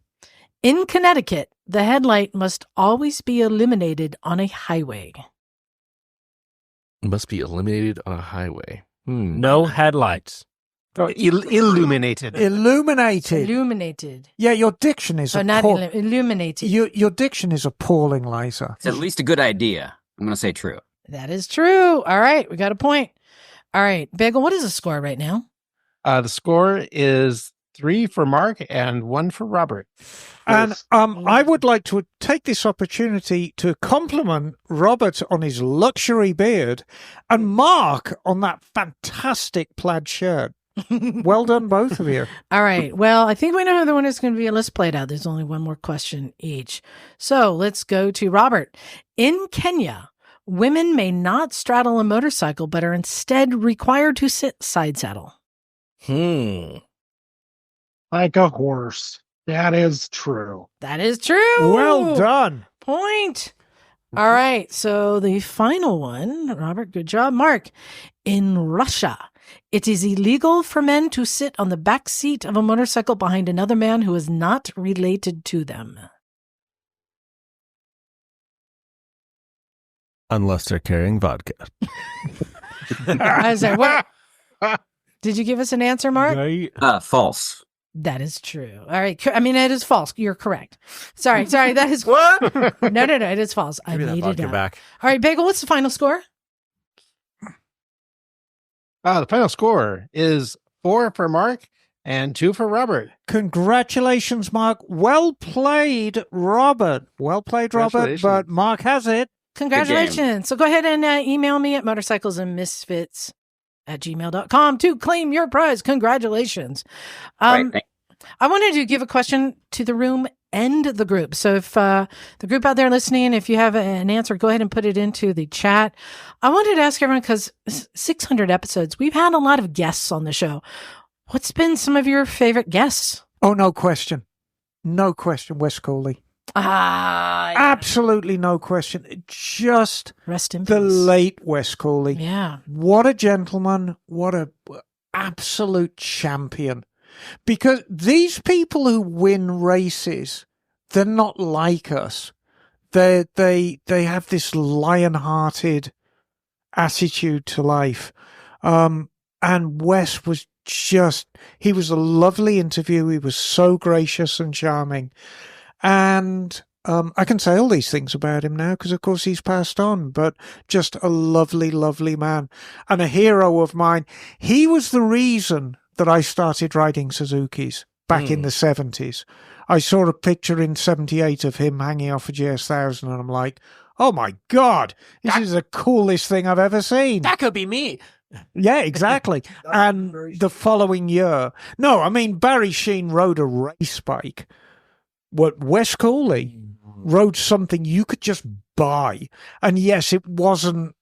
In Connecticut, the headlight must always be illuminated on a highway. Must be eliminated on a highway. No headlights. Illuminated. Illuminated. Yeah, your diction is not illuminated. Your diction is appalling, Liza. It's at least a good idea. I'm going to say true. That is true. All right, we got a point. All right, Bagel, what is the score right now? The score is 3 for Mark and 1 for Robert. And I would like to take this opportunity to compliment Robert on his luxury beard and Mark on that fantastic plaid shirt. Well done, both of you. All right. Well, I think we know who the winner is going to be. Let's play it out. There's only one more question each. So let's go to Robert. In Kenya, women may not straddle a motorcycle, but are instead required to sit side saddle. Like a horse. That is true. That is true. Well done. Point. All right. So the final one, Robert, good job. Mark, in Russia, it is illegal for men to sit on the back seat of a motorcycle behind another man who is not related to them. Unless they're carrying vodka. I was like, what? Did you give us an answer, Mark? False. That is true. All right. I mean, it is false. You're correct. Sorry. That is what? No. It is false. I made it up. Back. All right, Bagel, what's the final score? The final score is 4 for Mark and 2 for Robert. Congratulations, Mark. Well played, Robert. Well played, Robert. But Mark has it. Congratulations. So go ahead and email me at motorcyclesandmisfits@gmail.com to claim your prize. Congratulations. Right. I wanted to give a question to the room and the group. So if the group out there listening, if you have an answer, go ahead and put it into the chat. I wanted to ask everyone, because 600 episodes, we've had a lot of guests on the show. What's been some of your favorite guests? Oh, no question. No question, Wes Cooley. Yeah. Absolutely no question. Just rest in the peace. Late Wes Cooley. Yeah. What a gentleman. What a absolute champion. Because these people who win races, they're not like us. They have this lion-hearted attitude to life. And Wes was he was a lovely interview. He was so gracious and charming. And I can say all these things about him now because, of course, he's passed on, but just a lovely, lovely man and a hero of mine. He was the reason that I started riding Suzukis back in the 70s. I saw a picture in 78 of him hanging off a GS1000 and I'm like, oh my God, this is the coolest thing I've ever seen. That could be me. Yeah, exactly. And the following year, Barry Sheen rode a race bike. What Wes Cooley rode something you could just buy. And yes, it wasn't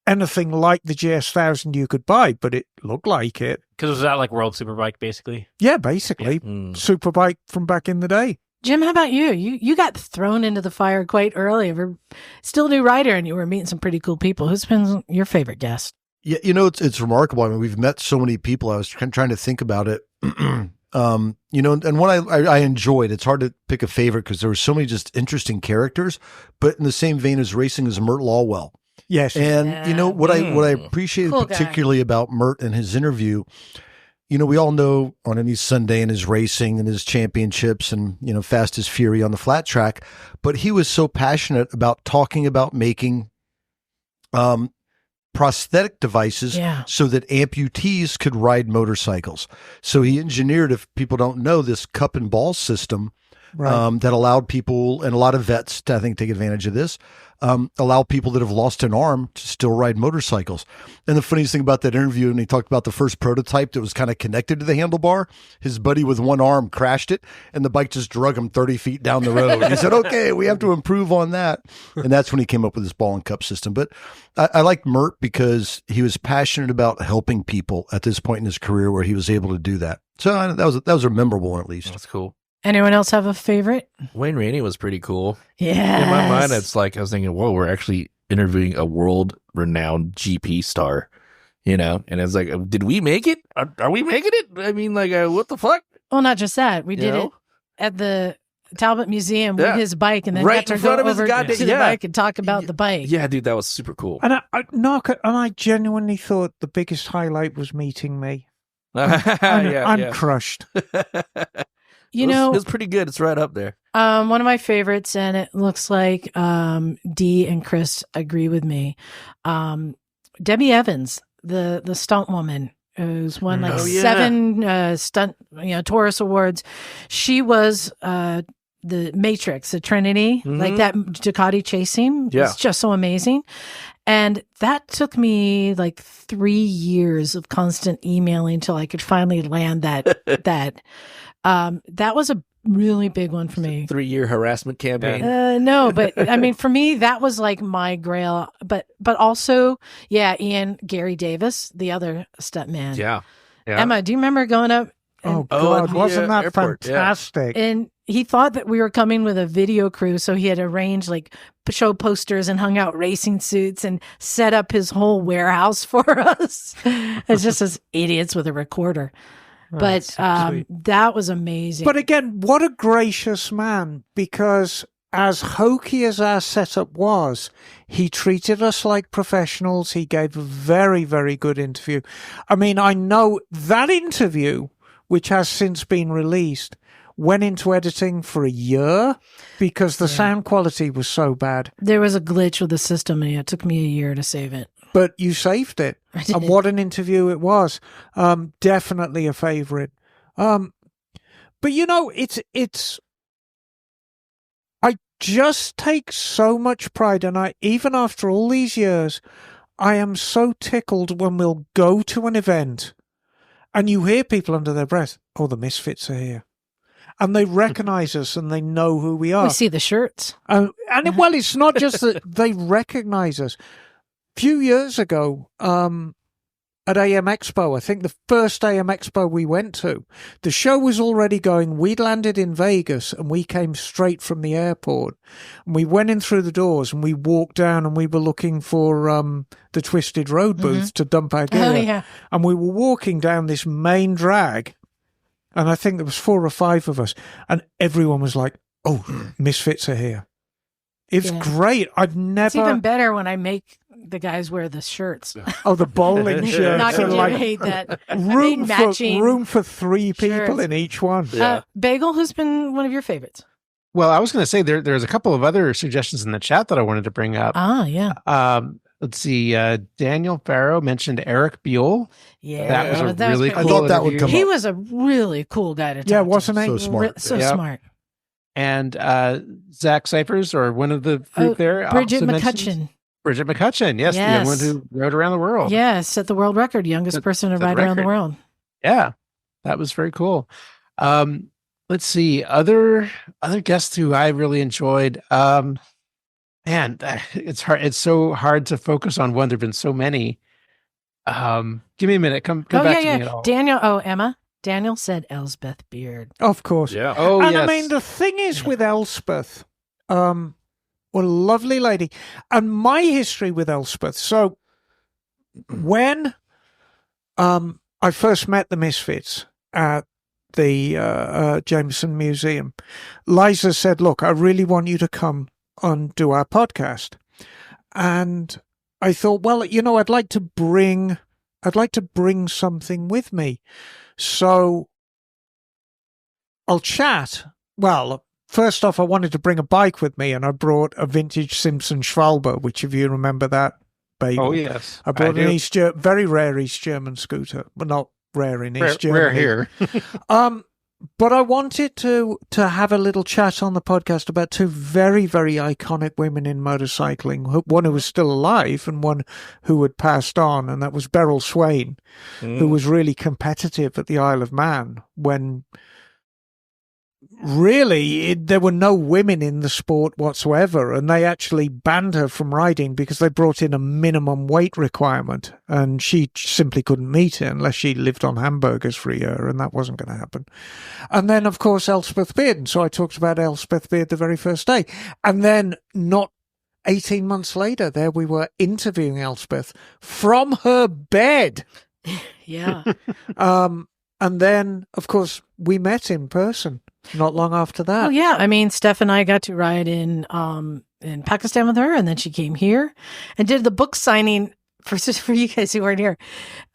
anything like the GS1000 you could buy, but it looked like it. Because was that like World Superbike, basically? Yeah, basically. Superbike from back in the day. Jim, how about you? You got thrown into the fire quite early. Still a new rider, and you were meeting some pretty cool people. Who's been your favorite guest? Yeah, it's remarkable. I mean, we've met so many people. I was trying to think about it. And what I enjoyed, it's hard to pick a favorite because there were so many just interesting characters, but in the same vein as racing is Mert Lawwell. Yes. And what I appreciated particularly about Mert and his interview, we all know on any Sunday in his racing and his championships and, Fast as Fury on the flat track, but he was so passionate about talking about making prosthetic devices so that amputees could ride motorcycles. So he engineered, if people don't know, this cup and ball system that allowed people, and a lot of vets to, I think, take advantage of this, allow people that have lost an arm to still ride motorcycles. And the funniest thing about that interview, and he talked about the first prototype that was kind of connected to the handlebar, his buddy with one arm crashed it, and the bike just drug him 30 feet down the road. He said, okay, we have to improve on that. And that's when he came up with his ball and cup system. But I liked Mert because he was passionate about helping people at this point in his career where he was able to do that. So that was a memorable one, at least. That's cool. Anyone else have a favorite? Wayne Rainey was pretty cool. Yeah. In my mind, it's like I was thinking, whoa, we're actually interviewing a world-renowned GP star, and it's like, did we make it? Are we making it? I mean, like, what the fuck? Well, not just that. We did it at the Talbot Museum with his bike, and then got to go over to the bike and talk about the bike. Yeah, dude, that was super cool. And I genuinely thought the biggest highlight was meeting me. I'm crushed. It was pretty good. It's right up there. One of my favorites, and it looks like Dee and Chris agree with me. Debbie Evans, the stunt woman, who's won 7 stunt Taurus awards. She was the Matrix, the Trinity, like that Ducati chase scene. It's just so amazing. And that took me like 3 years of constant emailing until I could finally land that. That was a really big one for me. 3-year harassment campaign. No, but I mean, for me, that was like my grail. But also, Gary Davis, the other stuntman. Yeah. Emma, do you remember going up? Oh God, wasn't that airport, fantastic? Yeah. And he thought that we were coming with a video crew, so he had arranged like show posters and hung out racing suits and set up his whole warehouse for us. It's just as idiots with a recorder. But that was amazing. But again, what a gracious man, because as hokey as our setup was, he treated us like professionals. He gave a very, very good interview. I mean, I know that interview, which has since been released, went into editing for a year because the sound quality was so bad. There was a glitch with the system, and it took me a year to save it. But you saved it. And what an interview it was. Definitely a favorite. But it's I just take so much pride, and even after all these years, I am so tickled when we'll go to an event and you hear people under their breath, oh, the Misfits are here. And they recognize us and they know who we are. We see the shirts. It's not just that they recognize us. Few years ago, at AM Expo, I think the first AM Expo we went to, the show was already going. We'd landed in Vegas and we came straight from the airport. And we went in through the doors and we walked down and we were looking for the Twisted Road booth to dump our gear. Oh, yeah. And we were walking down this main drag, and I think there was 4 or 5 of us, and everyone was like, oh, Misfits are here. It's great. It's even better when I make the guys wear the shirts. Oh, the bowling shirts. Not going to hate that. Room for 3 people in each one. Bagel, who's been one of your favorites? Well, I was going to say there's a couple of other suggestions in the chat that I wanted to bring up. Let's see. Daniel Farrow mentioned Eric Buell. Yeah, that was a really cool. I thought that would come up. He was a really cool guy to talk to. Wasn't he? So smart. Smart. And Zach Cyphers, or one of the group there, Bridget also McCutcheon. Bridget McCutcheon, yes, the one who rode around the world. Yeah, set the world record, youngest person to ride around the world. Yeah, that was very cool. Let's see, other guests who I really enjoyed. Man, it's hard. It's so hard to focus on one. There've been so many. Give me a minute. Come back to me at all. Daniel. Oh, Emma. Daniel said Elsbeth Beard. Of course. Yeah. Oh, and yes. I mean, the thing is with Elspeth, what a lovely lady. And my history with Elspeth. So when I first met the Misfits, the Jameson Museum, Liza said, "Look, I really want you to come and do our podcast." And I thought, well, I'd like to bring something with me. So I'll chat. Well, first off, I wanted to bring a bike with me, and I brought a vintage Simpson Schwalbe, which, if you remember that, Bagel. Oh, yes. I brought an very rare East German scooter. Well, not rare in East Germany. Rare here. But I wanted to have a little chat on the podcast about two very, very iconic women in motorcycling. One who was still alive and one who had passed on, and that was Beryl Swain, who was really competitive at the Isle of Man when really there were no women in the sport whatsoever, and they actually banned her from riding because they brought in a minimum weight requirement, and she simply couldn't meet it unless she lived on hamburgers for a year, and that wasn't going to happen. And then, of course, Elspeth Beard, and so I talked about Elspeth Beard the very first day. And then not 18 months later, there we were interviewing Elspeth from her bed. Yeah. And then, of course, we met in person not long after that. Oh, yeah. I mean, Steph and I got to ride in Pakistan with her, and then she came here and did the book signing for you guys who weren't here.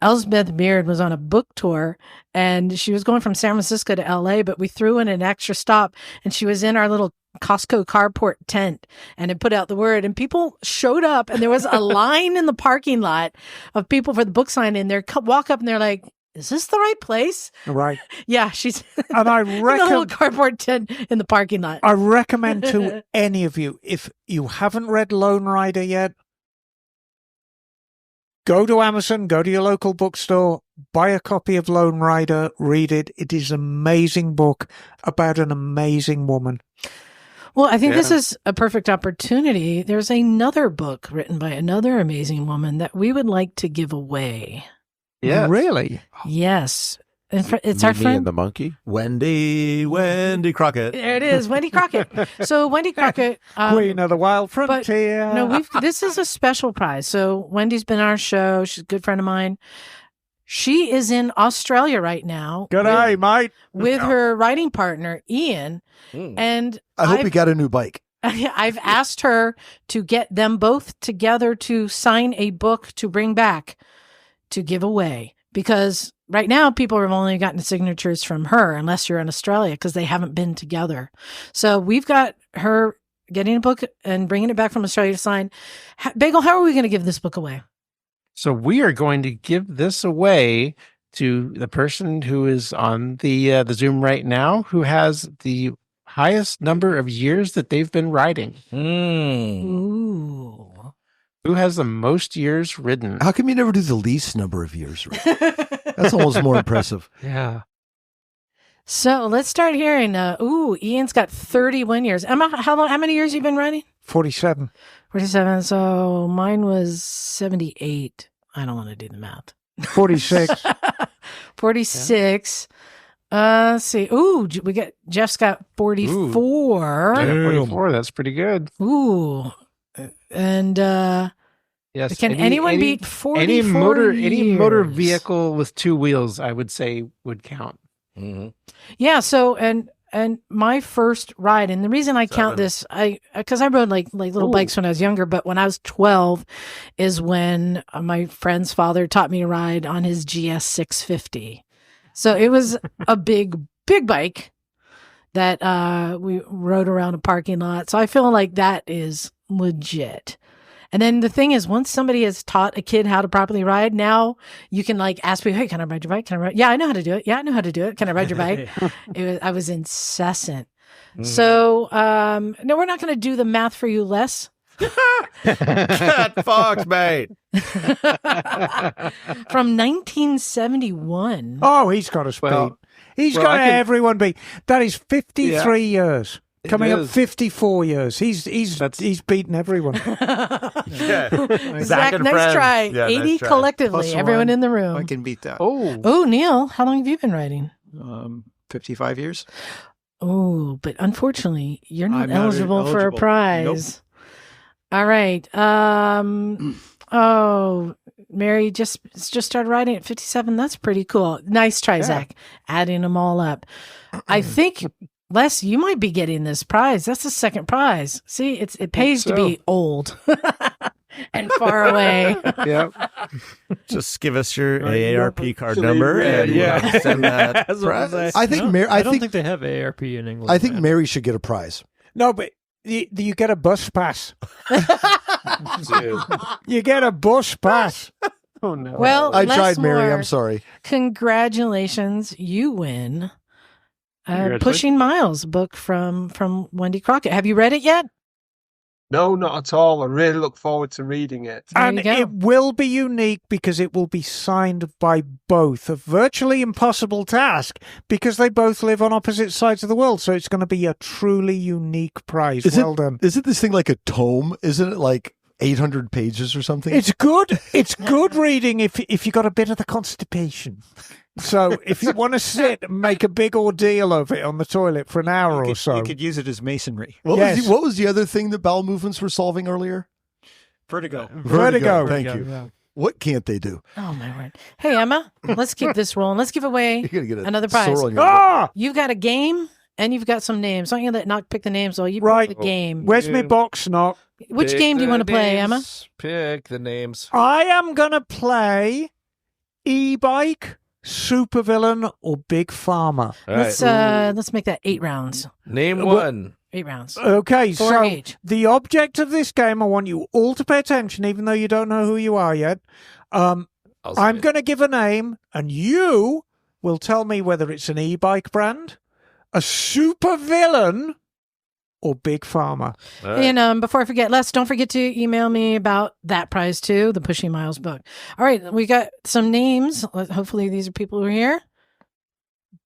Elspeth Beard was on a book tour, and she was going from San Francisco to LA, but we threw in an extra stop, and she was in our little Costco carport tent, and it put out the word, and people showed up, and there was a line in the parking lot of people for the book signing. They walk up and they're like, "Is this the right place?" Right. Yeah, she's and I in a little cardboard tent in the parking lot. I recommend to any of you, if you haven't read Lone Rider yet, go to Amazon, go to your local bookstore, buy a copy of Lone Rider, read it. It is an amazing book about an amazing woman. Well, I think this is a perfect opportunity. There's another book written by another amazing woman that we would like to give away. Yeah. Really? Yes. It's our Me friend and the monkey. Wendy Crockett. There it is, Wendy Crockett. So Wendy Crockett, Queen of the Wild Frontier. No, this is a special prize. So Wendy's been on our show. She's a good friend of mine. She is in Australia right now. Good day, mate. With her riding partner, Ian. And I hope he got a new bike. I've asked her to get them both together to sign a book to bring back to give away, because right now people have only gotten signatures from her, unless you're in Australia, because they haven't been together. So we've got her getting a book and bringing it back from Australia to sign. Bagel, how are we going to give this book away? So we are going to give this away to the person who is on the Zoom right now, who has the highest number of years that they've been riding. Ooh. Who has the most years ridden? How come you never do the least number of years ridden? That's almost more impressive. Yeah. So let's start hearing. Ian's got 31 years. Emma, how many years have you been riding? 47. 47. So mine was 78. I don't want to do the math. 46. 46. Let's see. Ooh, Jeff's got 44. Yeah, 44. That's pretty good. Ooh. And yes, can anyone beat 44 any motor vehicle with two wheels, I would say, would count. Mm-hmm. Yeah. So and my first ride, and the reason I count this, because I rode like little bikes when I was younger, but when I was 12 is when my friend's father taught me to ride on his GS 650. So it was a big bike that we rode around a parking lot. So I feel like that is legit. And then the thing is, once somebody has taught a kid how to properly ride, now you can like ask me, "Hey, can I ride your bike? Can I ride?" "Yeah, I know how to do it. Yeah, I know how to do it. Can I ride your bike?" I was incessant. So, no, we're not going to do the math for you, Les. Cat fox, mate. From 1971. Oh, he's got a speed. He's got everyone beat. That is 53 years. Coming up 54 years. He's beaten everyone. Zach, nice try. 80 collectively, Plus everyone one. in the room. I can beat that. Oh, Neil, how long have you been riding? 55 years. Oh, but unfortunately, you're not I'm not eligible for a eligible. prize. Nope. All right. Mary just started riding at 57. That's pretty cool. Nice try, Zach. Adding them all up. I think, Les, you might be getting this prize. That's the second prize. See, it pays to be old and far away. Yep. Just give us your AARP card number and send that prize. I think I don't think they have AARP in England. I think Mary should get a prize. No, but you get a bus pass. You get a bus pass. Oh no. Well, I Les tried, Mary. Moore, I'm sorry. Congratulations. You win Congratulations. Pushing Miles book from Wendy Crockett. Have you read it yet? No, not at all. I really look forward to reading it. And it will be unique because it will be signed by both. A virtually impossible task because they both live on opposite sides of the world. So it's going to be a truly unique prize. Well done. Is it this thing like a tome? Isn't it like 800 pages or something? It's good. It's good reading if you got a bit of the constipation. So if you want to sit and make a big ordeal of it on the toilet for an hour or so. You could use it as masonry. What was the other thing that bowel movements were solving earlier? Vertigo. Vertigo. Thank you. Yeah. What can't they do? Oh, my word. Hey, Emma, let's keep this rolling. Let's give away You're gonna get another prize. sore on your You've got a game and you've got some names. Don't you let Knock pick the names while you Right. pick the game. Where's my box, Knock? Which game do you want to play, Emma? Pick the names. I am going to play e-bike, supervillain, or big pharma. All Let's make that 8 rounds. Name one. 8 rounds. Okay, 4 so each. the object of this game, I want you all to pay attention, even though you don't know who you are yet. I'm going to give a name, and you will tell me whether it's an e-bike brand, a supervillain, or big pharma. And before I forget, don't forget to email me about that prize too, the Pushing Miles book. All right, we got some names. Hopefully these are people who are here.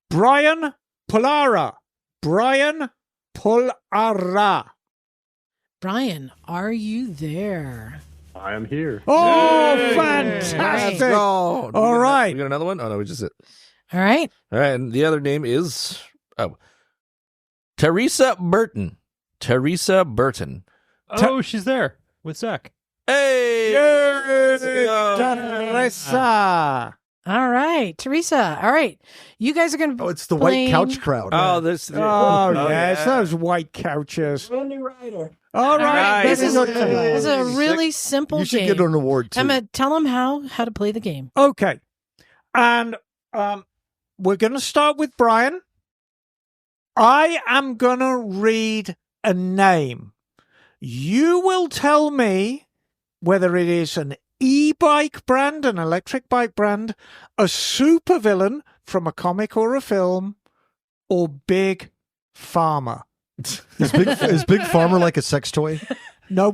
Brian Polara. Brian Polara. Brian, are you there? I am here. Oh, Yay! fantastic. Let's go. All right. We got another one? Oh, no, we just it. All right. All right, and the other name is Teresa Burton. Teresa Burton. Oh, she's there with Zach. Hey! Teresa. All right, Teresa. All right, you guys are going to. Oh, it's the white couch crowd. Oh, this. Oh, yes, those white couches. Wendy Ryder. All right, This is a really simple You should game. get an award too. Emma, tell them how to play the game. Okay, and we're going to start with Brian. I am going to read a name. You will tell me whether it is an e-bike brand, an electric bike brand, a supervillain from a comic or a film, or Big Pharma. Is Big Pharma like a sex toy? No,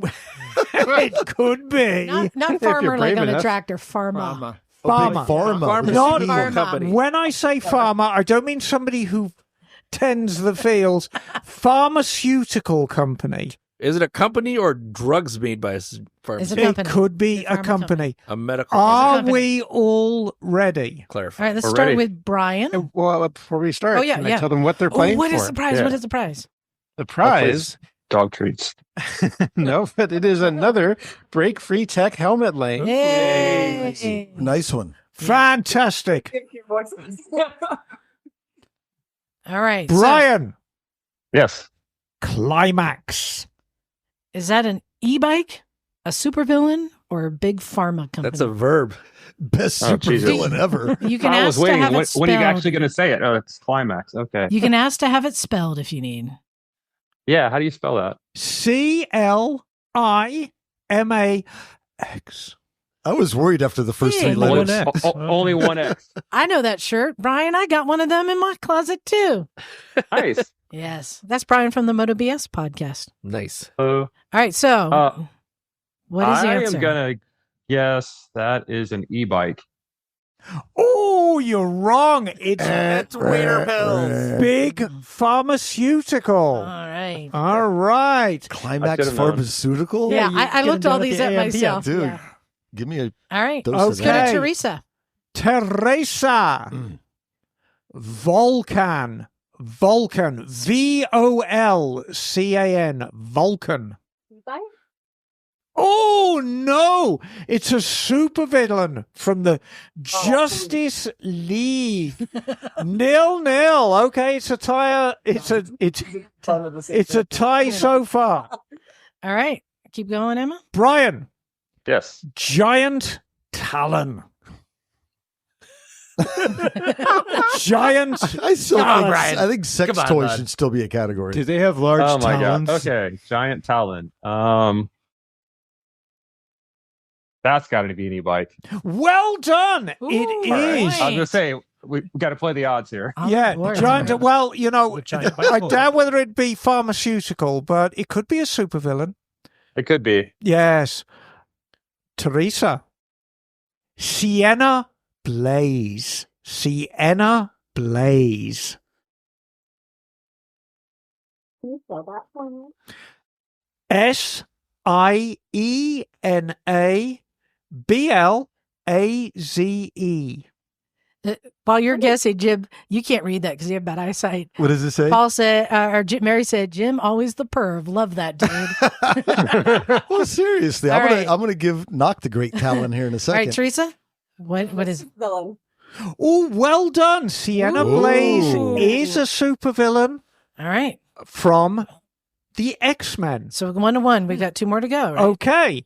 it could be. Not farmer like on a tractor. Pharma. Pharma. Pharma. Not Pharma. Company. When I say farmer, I don't mean somebody who tends the fields. Pharmaceutical company. Is it a company or drugs made by a pharmacy? It's a It company. could be Big a pharma company. A medical. Are company. we all ready? Clarify. All right, let's We're start ready. with Brian. Well, before we start, Oh, yeah, can I yeah. tell them what they're Oh, playing what for? is the prize? Yeah. What is the prize? The prize? Dog treats. No, but it is another Break Free Tech helmet lane. Yay! Nice one. Fantastic. All right, so Brian, Yes. climax. is that an e-bike, a supervillain, or a big pharma company? That's a verb. Best Oh, Jesus. supervillain ever. You can I ask was to waiting. have it When spelled. are you actually going to say it? Oh, it's climax. Okay. You can ask to have it spelled if you need. Yeah. How do you spell that? CLIMAX. I was worried after the first Hey, three one letters. X. Only one X. I know that shirt, Brian. I got one of them in my closet too. Nice. Yes, that's Brian from the Moto BS podcast. Nice. All right, so what is the I answer? am going to guess that is an e-bike. Oh, you're wrong. It's Wiener pills. big pharmaceutical. All right. All right. Climax should've known. Pharmaceutical? Yeah, you I get looked them all down at these the up AMP, myself. Dude, Yeah. give me a All right. dose Let's of go that. to Teresa. Teresa. Volcan. Vulcan. VOLCAN. Vulcan. Oh no! It's a supervillain from the Justice League. 0-0. Okay, it's a tie. It's a tie so far. All right. Keep going, Emma. Brian. Yes. Giant Talon. Giant. I think sex Come on, toys bud. should still be a category. Do they have large Oh my talons? god. Okay, giant talon. That's got to be an e-bike. Well done. Ooh, It I is. was gonna say we got to play the odds here. Yeah, giant. Well, you know, giant I bicycle. doubt whether it'd be pharmaceutical, but it could be a supervillain. It could be. Yes. Teresa. Sienna Blaze. Sienna Blaze. SIENA BLAZE. While you're guessing, Jim, you can't read that because you have bad eyesight. What does it say? Paul said, Mary said, Jim, always the perv. Love that dude. Well, seriously, All I'm right. gonna give Knock the Great Talon here in a All second. right, Teresa, what is Villain. Oh, well done. Sienna Ooh. Blaze is a supervillain all right? from the X-Men. So 1-1. We got 2 more to go. Right? Okay.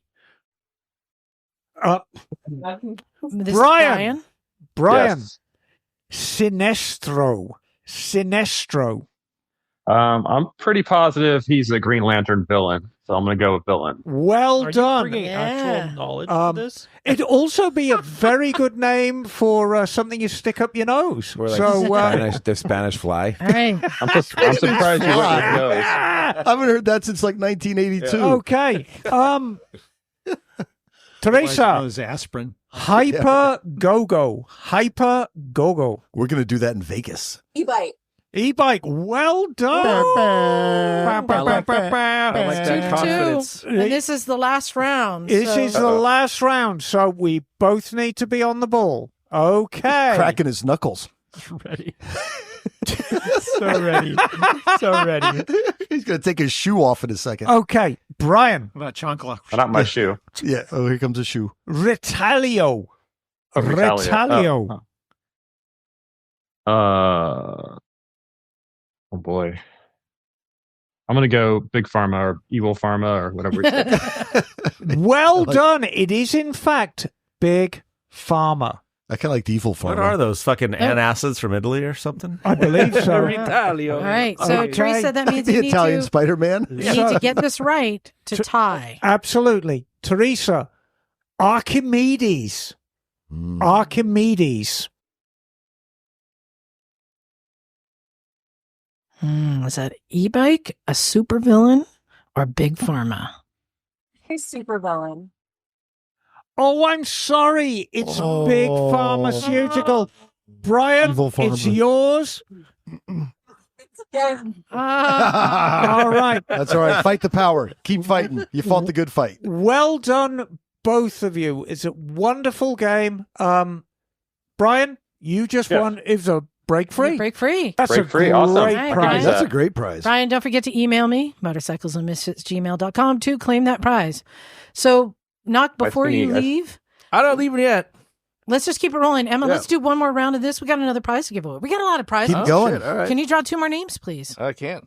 This is Brian. Yes. Sinestro. I'm pretty positive he's a Green Lantern villain, so I'm gonna go with villain. Well Are done. you bringing actual knowledge to this? It'd also be a very good name for something you stick up your nose. Or like So, the Spanish fly. All right. I'm surprised you went with those. I haven't heard that since like 1982. okay. Teresa. Otherwise known as aspirin. Hyper Go-Go. We're gonna do that in Vegas. E-bike. E-bike. Well done. I like that 2-2. confidence. And this is the last round. This so- is the last round, so we both need to be on the ball. Okay. Cracking his knuckles. Ready. So ready. So ready. He's gonna take his shoe off in a second. Okay. Brian. What about Chancla? Not my shoe. Yeah. Oh, here comes a shoe. Retalio. Retalio. Oh boy. I'm gonna go Big Pharma or Evil Pharma or whatever it's Well done. It is, in fact, Big Pharma. I kind of like the Evil Pharma. What are those fucking antacids from Italy or something? I believe so. Ritalio. All right. So, Okay. Teresa, that means the you need Italian to, Spider-Man. you need to get this right to tie. Absolutely. Teresa. Archimedes. Archimedes. Is that e-bike, a supervillain, or Big Pharma? He's super villain. Oh, I'm sorry. It's Big Pharmaceutical. Brian, Evil Pharma. it's yours. All right. That's all right. Fight the power. Keep fighting. You fought the good fight. Well done, both of you. It's a wonderful game. Brian, you just won. It was a break free. Break free. That's Break a free, great awesome. Right, prize. That's a great prize. Brian, don't forget to email me, motorcyclesandmisfits@gmail.com, to claim that prize. So, Knock, before you leave, I don't leave it yet. let's just keep it rolling. Emma, Yeah. let's do one more round of this. We got another prize to give away. We got a lot of prizes. Keep going. Shit, all right. Can you draw 2 more names, please? I can.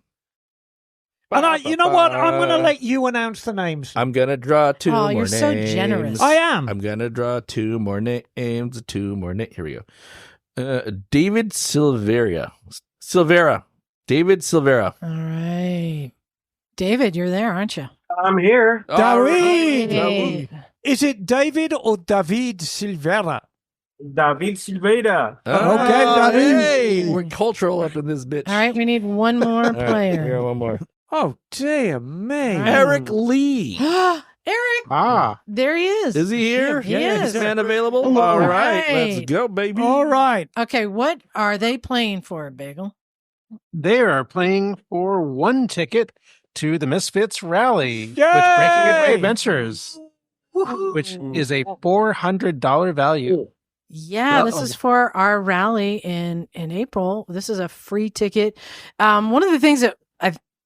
And you know what? I'm going to let you announce the names. I'm gonna draw 2 Oh, more you're names. so generous. I am. I'm gonna draw 2 more names. 2 more names. Here we go. David Silvera. David Silvera. All right. David, you're there, aren't you? I'm here. David. Hey. Is it David or David Silvera? David Silveira. Okay, David. Hey, we're cultural up in this bitch. All right, we need one more All right, player. here, one more. Oh, dear me. Eric Lee. Eric, there he is. Is he here? He is. Is man available? Hello. All right, Right. let's go, baby. All right. Okay, what are they playing for, Bagel? They are playing for 1 ticket to the Misfits Rally with Yay! Breaking Away Adventures, which is a $400 value. Yeah, this is for our rally in April. This is a free ticket. One of the things that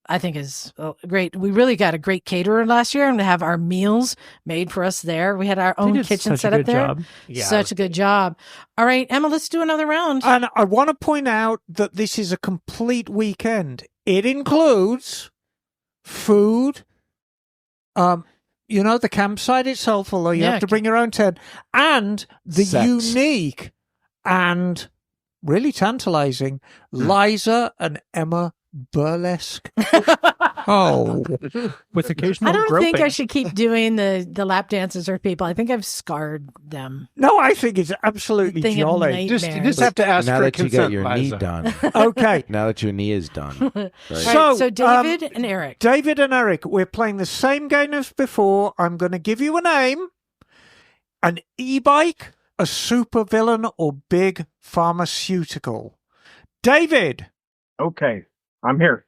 I think is great. We really got a great caterer last year, and to have our meals made for us there. We had our own kitchen set up there. Such a good job. All right, Emma, let's do another round. And I want to point out that this is a complete weekend. It includes food, the campsite itself, although you have to bring your own tent, and the unique and really tantalizing Liza and Emma burlesque. With occasional I don't groping. think I should keep doing the lap dances for people. I think I've scarred them. No, I think it's absolutely Thing of jolly. You just have to ask now for that you consent, got your Liza. knee done. Okay. Now that your knee is done. Right. So David and Eric. David and Eric, we're playing the same game as before. I'm going to give you a name, an e-bike, a supervillain, or big pharmaceutical. David. Okay, I'm here.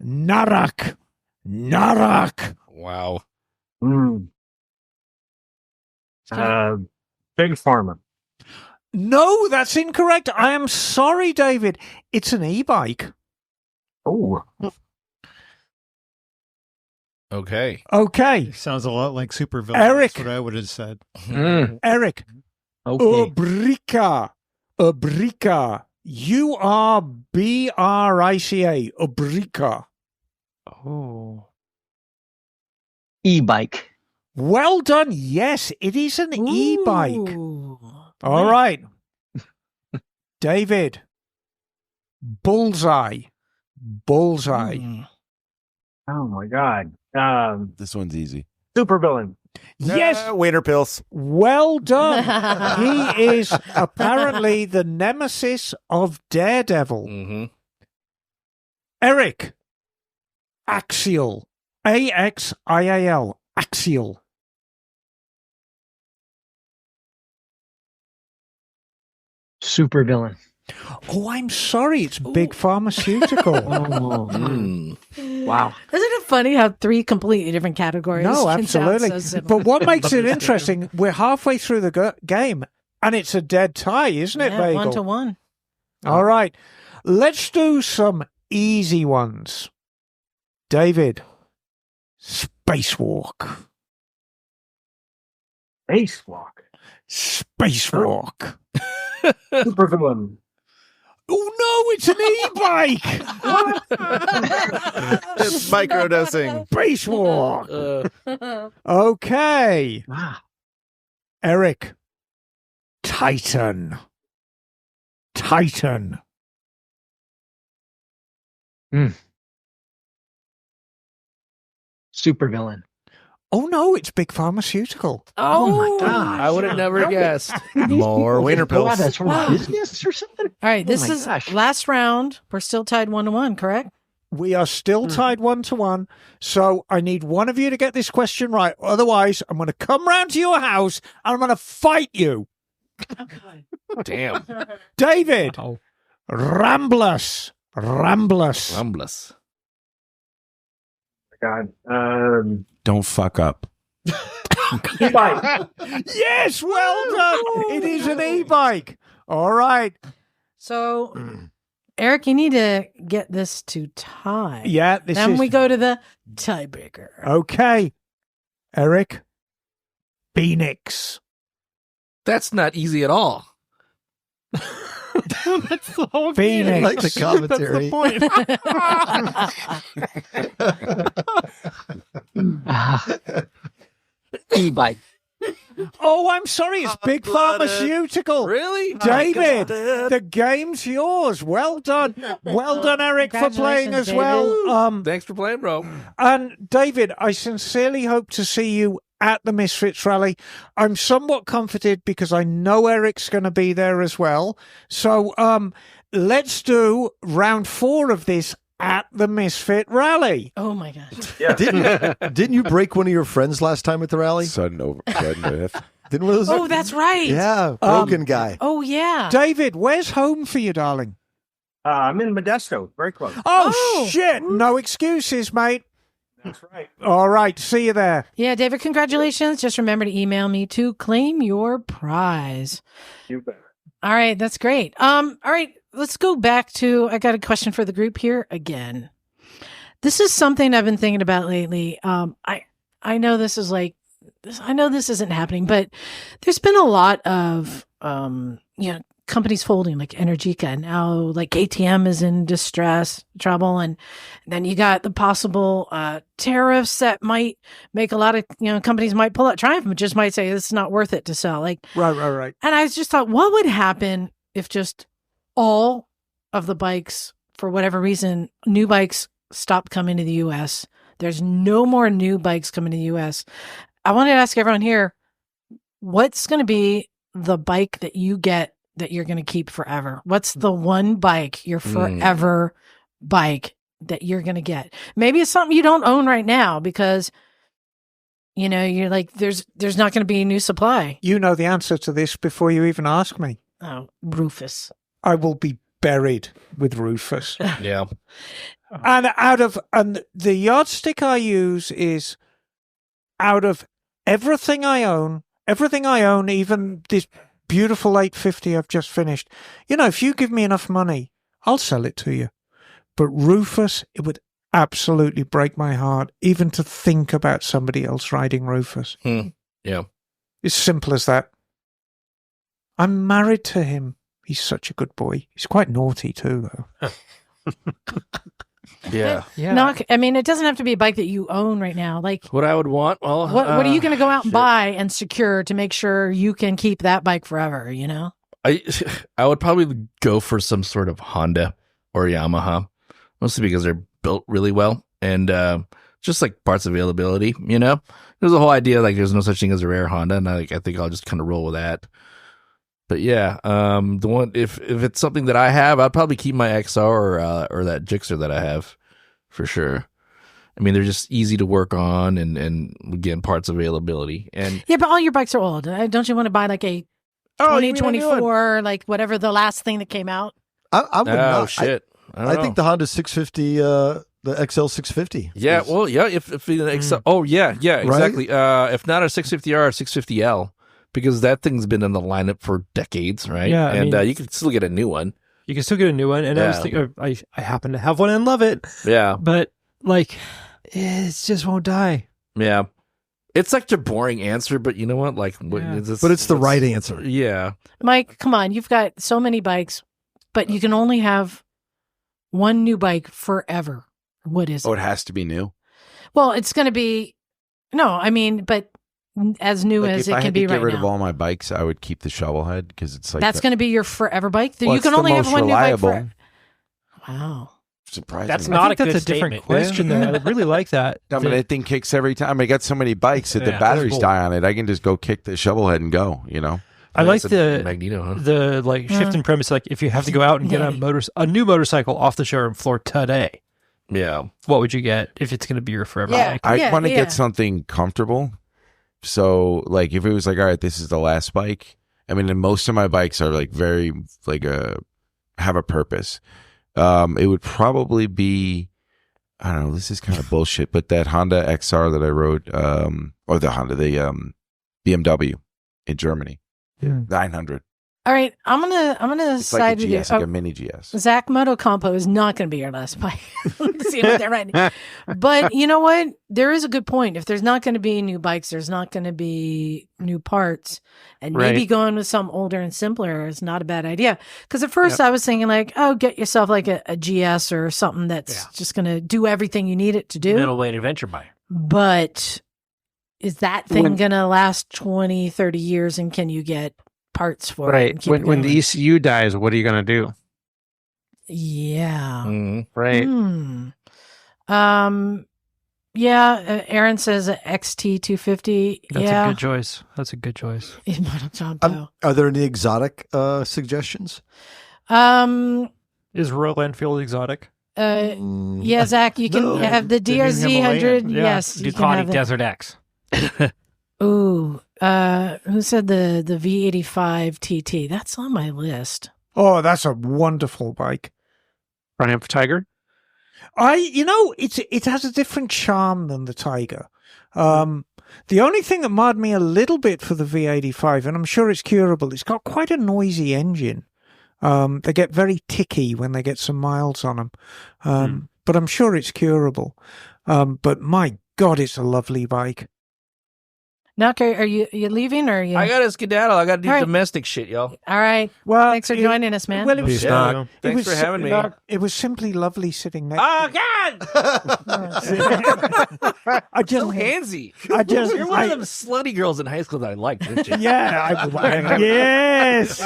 Narak. Wow. Big Pharma. No, that's incorrect. I am sorry, David. It's an e-bike. Oh. Okay. Okay. Sounds a lot like Supervillain. Eric. That's what I would have said. Eric. Okay. Ubrica. URBRICA. Ubrica. Oh. E-bike. Well done. Yes, it is an e-bike. All right. David. Bullseye. Oh my God. This one's easy. Supervillain. Yes. Wiener pills. Well done. He is apparently the nemesis of Daredevil. Mm-hmm. Eric. Axial. AXIAL. Axial. Supervillain. Oh, I'm sorry. It's big pharmaceutical. Wow. Isn't it funny how three completely different categories No, can sound absolutely. so similar? But what makes it interesting, we're halfway through the game, and it's a dead tie, isn't it, Bagel? 1-1. All right. Let's do some easy ones. David. Spacewalk. Spacewalk. Supervillain. Oh, no, it's an e-bike. It's microdosing. Spacewalk. Okay. Eric. Titan. Supervillain. Oh, no, it's big pharmaceutical. Oh, my God. I would have never guessed. More wiener pills. That's from business or something? All right, this my is gosh. last round. We're still tied 1-1, correct? We are still tied 1-1. So I need one of you to get this question right. Otherwise, I'm going to come round to your house and I'm going to fight you. Damn. David. Oh. Ramblers. God. Don't fuck up. E-bike. Yes, well done. It is an e-bike. All right. So, Eric, you need to get this to tie. Yeah, Then we go to the tiebreaker. Okay. Eric. Phoenix. That's not easy at all. That's the whole Phoenix. game. I like the commentary. E-bike. Oh, I'm sorry. It's big pharmaceutical. Really? David, the game's yours. Well done. Well done, Eric, for playing as well. Thanks for playing, bro. And David, I sincerely hope to see you at the Misfits Rally. I'm somewhat comforted because I know Eric's going to be there as well. So let's do round 4 of this at the Misfit Rally. Oh, my gosh. Yeah. Didn't you break one of your friends last time at the rally? Sudden death. Didn't one of those? Oh, that's right. Yeah, broken guy. Oh, yeah. David, where's home for you, darling? I'm in Modesto. Very close. Oh, shit. No excuses, mate. That's right. All right. See you there. Yeah, David, congratulations. Just remember to email me to claim your prize. You bet. All right, that's great. All right, let's go back to, I got a question for the group here again. This is something I've been thinking about lately. I know this is like, I know this isn't happening, but there's been a lot of, companies folding, like Energica. Now, like ATM is in trouble. And then you got the possible tariffs that might make a lot of, companies might pull out. Triumph just might say it's not worth it to sell. Like, Right. And I just thought, what would happen if just all of the bikes, for whatever reason, new bikes stopped coming to the U.S.? There's no more new bikes coming to the U.S. I wanted to ask everyone here, what's going to be the bike that you get that you're going to keep forever? What's the one bike, your forever bike that you're going to get? Maybe it's something you don't own right now because, you're like, there's not going to be a new supply. You know the answer to this before you even ask me. Oh, Rufus. I will be buried with Rufus. Yeah. And the yardstick I use is out of everything I own, even this beautiful 850 I've just finished. If you give me enough money, I'll sell it to you. But Rufus, it would absolutely break my heart even to think about somebody else riding Rufus. Yeah. It's simple as that. I'm married to him. He's such a good boy. He's quite naughty too, though. Yeah. It doesn't have to be a bike that you own right now. Like what I would want, well, what are you going to go out and buy and secure to make sure you can keep that bike forever? I would probably go for some sort of Honda or Yamaha, mostly because they're built really well and just like parts availability. There's a whole idea like there's no such thing as a rare Honda, and I think I'll just kind of roll with that. But yeah, the one if it's something that I have, I'd probably keep my XR or that Gixxer that I have for sure. They're just easy to work on and again parts availability. And yeah, but all your bikes are old. Don't you want to buy like a 2024, like whatever the last thing that came out? I would not. Shit. I think the Honda 650, the XL 650. Yeah, well, yeah. If the XL, exactly. If not a 650R, a 650L. Because that thing's been in the lineup for decades, right? Yeah, and you can still get a new one. You can still get a new one, and I was thinking, I happen to have one and love it. Yeah, but like, it just won't die. Yeah, it's such a boring answer, but you know what? Like, but it's the right answer. Yeah, Mike, come on, you've got so many bikes, but you can only have one new bike forever. What is it? Oh, it has to be new. Well, it's going to be but. As new as it can be right now. If I had to get rid of all my bikes, I would keep the Shovelhead because it's like that's going to be your forever bike. Well, you can only have one reliable. new bike Wow, surprising. That's not a different statement. question. Though. I really like that. That thing kicks every time. I got so many bikes that the batteries die on it. I can just go kick the Shovelhead and go. I like the Magneto, the like shift in premise. Like if you have to go out and get a new motorcycle off the showroom floor today. Yeah, what would you get if it's going to be your forever bike? I want to get something comfortable. So, like, if it was like, all right, this is the last bike. And most of my bikes are like very have a purpose. It would probably be, I don't know. This is kind of bullshit, but that Honda XR that I rode, or the BMW in Germany, 900. All right, I'm gonna It's side like a with GS, you. like a mini GS. Zach Moto Compo is not going to be your last bike. See what they're writing. But you know what? There is a good point. If there's not going to be new bikes, there's not going to be new parts, and maybe going with some older and simpler is not a bad idea. Because at first I was thinking like, oh, get yourself like a GS or something that's just going to do everything you need it to do. Middleweight adventure bike. But is that thing going to last 20, 30 years, and can you get parts for it? Right. When the ECU dies, what are you going to do? Yeah. Right. Aaron says XT250. That's a good choice. That's a good choice. Are there any exotic suggestions? Is Royal Enfield exotic? Yeah, Zach, you can have the DRZ 100. Yes. Ducati Desert X. Ooh. Who said the V85 TT? That's on my list. Oh, that's a wonderful bike. Triumph Tiger? It has a different charm than the Tiger. The only thing that marred me a little bit for the V85, and I'm sure it's curable, it's got quite a noisy engine. They get very ticky when they get some miles on them. but I'm sure it's curable. But my God, it's a lovely bike. Knock, are you leaving or are you? I got to skedaddle. I got to do All right. domestic shit, y'all. All right. Well, thanks for joining us, man. Well, it was, Peace, Knock. Thanks for having me. It was simply lovely sitting next. Oh, God! I just So handsy. You're one of them slutty girls in high school that I liked, didn't you? Yeah, yes,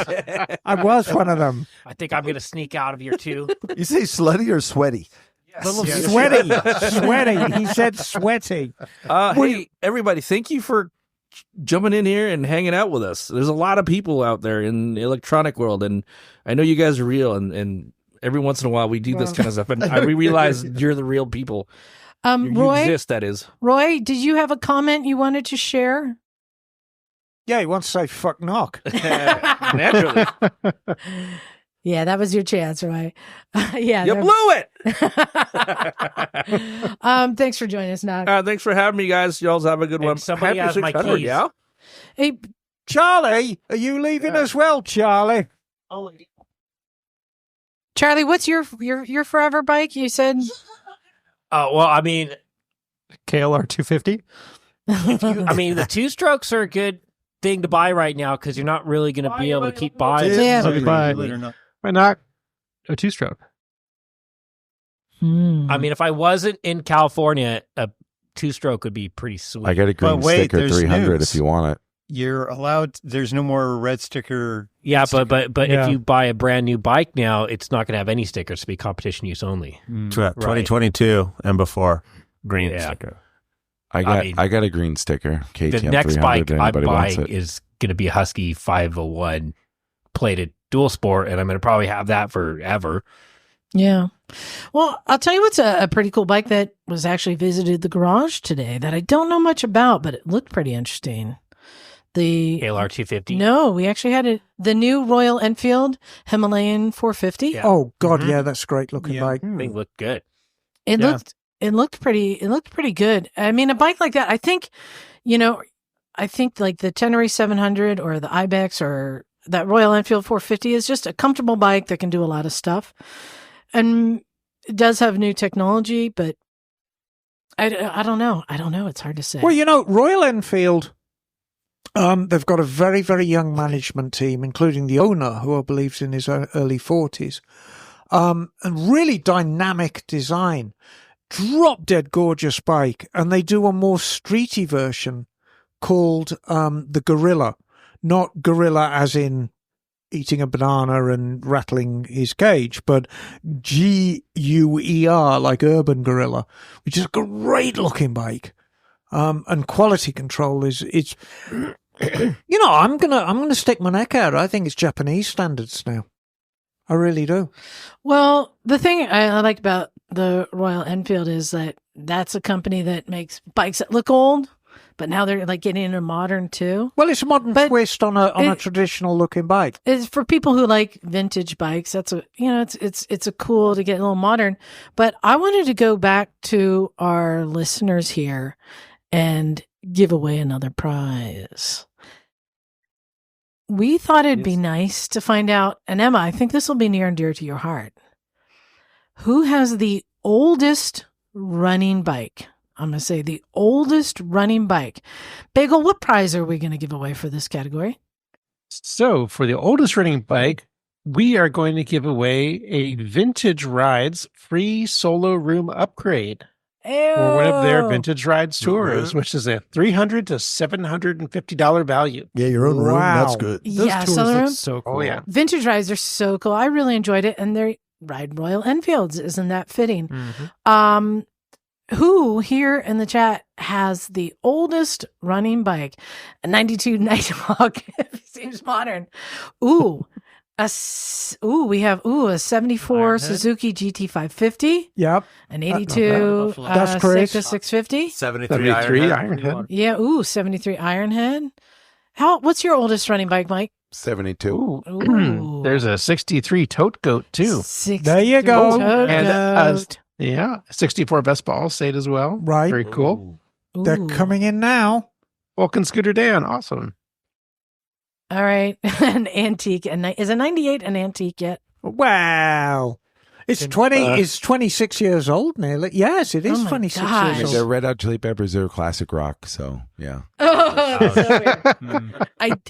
I was one of them. I think I'm going to sneak out of here too. You say slutty or sweaty? Sweaty. He said sweaty. Hey, everybody, thank you for jumping in here and hanging out with us. There's a lot of people out there in the electronic world, and I know you guys are real, and every once in a while we do this kind of stuff, and we realize you're the real people. You Roy, exist, that is. Roy, did you have a comment you wanted to share? Yeah, he wants to say fuck knock. Naturally. Yeah, that was your chance, right? Yeah, You blew it. Thanks for joining us, Knock. Thanks for having me, guys. Y'all have a good one. somebody Happy has my 600, keys. yeah? Hey, Charlie, are you leaving as well, Charlie? Charlie, what's your forever bike? You said. Well, I mean, KLR 250. I mean, the two strokes are a good thing to buy right now because you're not really going to be able to keep buying. Why not a two-stroke? I mean, if I wasn't in California, a two-stroke would be pretty sweet. I got a green sticker 300 if you want it. You're allowed. There's no more red sticker. Yeah, but Yeah. if you buy a brand new bike now, it's not going to have any stickers. It'll be competition use only. 2022 and before green sticker. I got a green sticker. KTM The next 300, bike I'm anybody wants buying it. is going to be a Husky 501 plated dual sport, and I'm going to probably have that forever. Yeah. Well, I'll tell you what's a pretty cool bike that was actually visited the garage today that I don't know much about, but it looked pretty interesting. The KLR 250. No, we actually had the new Royal Enfield Himalayan 450. Yeah. Oh God, yeah, that's a great looking bike. Thing looked good. It looked pretty good. I mean, a bike like that, I think like the Tenere 700 or the Ibex or that Royal Enfield 450 is just a comfortable bike that can do a lot of stuff. And it does have new technology, but I don't know. It's hard to say. Well, Royal Enfield, they've got a very, very young management team, including the owner, who I believe is in his early 40s, and really dynamic design. Drop dead gorgeous bike. And they do a more streety version called the Gorilla. Not gorilla as in eating a banana and rattling his cage, but GUER, like Urban Gorilla, which is a great looking bike. And quality control it's I'm gonna stick my neck out. I think it's Japanese standards now. I really do. Well, the thing I like about the Royal Enfield is that that's a company that makes bikes that look old, but now they're like getting into modern too. Well, it's a modern twist on a traditional looking bike. It's for people who like vintage bikes. That's it's a cool to get a little modern. But I wanted to go back to our listeners here and give away another prize. We thought it'd be nice to find out, and Emma, I think this will be near and dear to your heart. Who has the oldest running bike? I'm going to say the oldest running bike. Bagel, what prize are we going to give away for this category? So for the oldest running bike, we are going to give away a Vintage Rides free solo room upgrade for one of their Vintage Rides tours, which is a $300 to $750 value. Yeah, your own room. That's good. Those tours look so cool. Oh, yeah. Vintage rides are so cool. I really enjoyed it, and they ride Royal Enfields. Isn't that fitting? Mm-hmm. Who here in the chat has the oldest running bike? A 92 Nighthawk. Seems modern. We have a 74 Suzuki GT550. Yep. An 82 That's Chris. Seiko 650. 73 Ironhead. Yeah, 73 Ironhead. What's your oldest running bike, Mike? 72. Ooh. There's a 63 Tote Goat, too. There you go. And yeah, 64 Vespa Allstate as well. Right. Very cool. They're coming in now. Vulcan Scooter Dan. Awesome. All right. An antique. Is a 98 an antique yet? Wow. It's 26 years old nearly. Yes, it is Oh my 26 gosh. years The old. Red Hot Chili Peppers are classic rock, so yeah. Oh, that's so weird.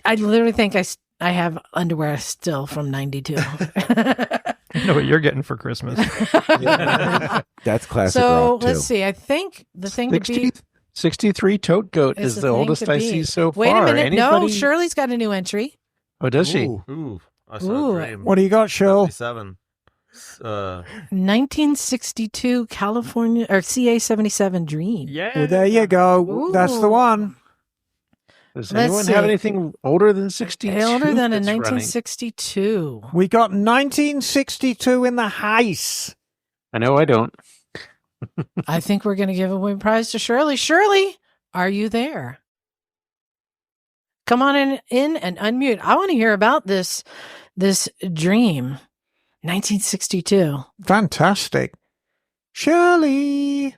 I literally think I have underwear still from 92. You know what you're getting for Christmas. That's classic So rock too. let's see. I think the thing to be 63 Tote Goat is is the oldest thing to I be. see so Wait far. a minute. No, Anybody? Shirley's got a new entry. Oh, does she? Ooh, I saw Ooh. a dream. What do you got, Shirl? 77. 1962 California or CA 77 Dream. Yeah. Well, there you go. That's the Ooh. one. Does Let's anyone see. have anything older than 62? Older than a that's running? 1962. We got 1962 in the house. I know I don't. I think we're going to give away a prize to Shirley. Shirley, are you there? Come on in and unmute. I want to hear about this dream. 1962. Fantastic. Shirley.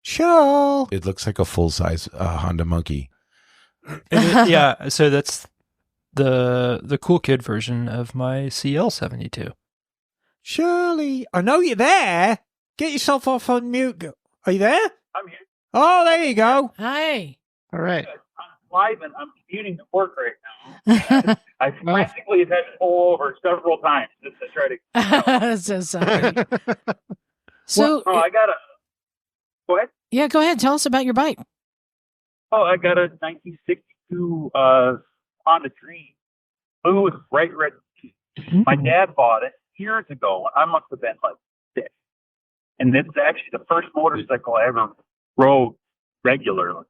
Shirl. It looks like a full size Honda Monkey. Yeah, so that's the cool kid version of my CL72. Shirley. I know you're there. Get yourself off on mute. Are you there? I'm here. Oh, there you go. Hi. All right. I'm live and I'm commuting to work right now. I frantically have had to pull over several times just to try to. So sorry. So, I got a. Go ahead. yeah, go ahead. Tell us about your bike. Oh, I got a 1962 Honda Dream, blue with bright red teeth. My dad bought it years ago when I must have been like 6, and it's actually the first motorcycle I ever rode regularly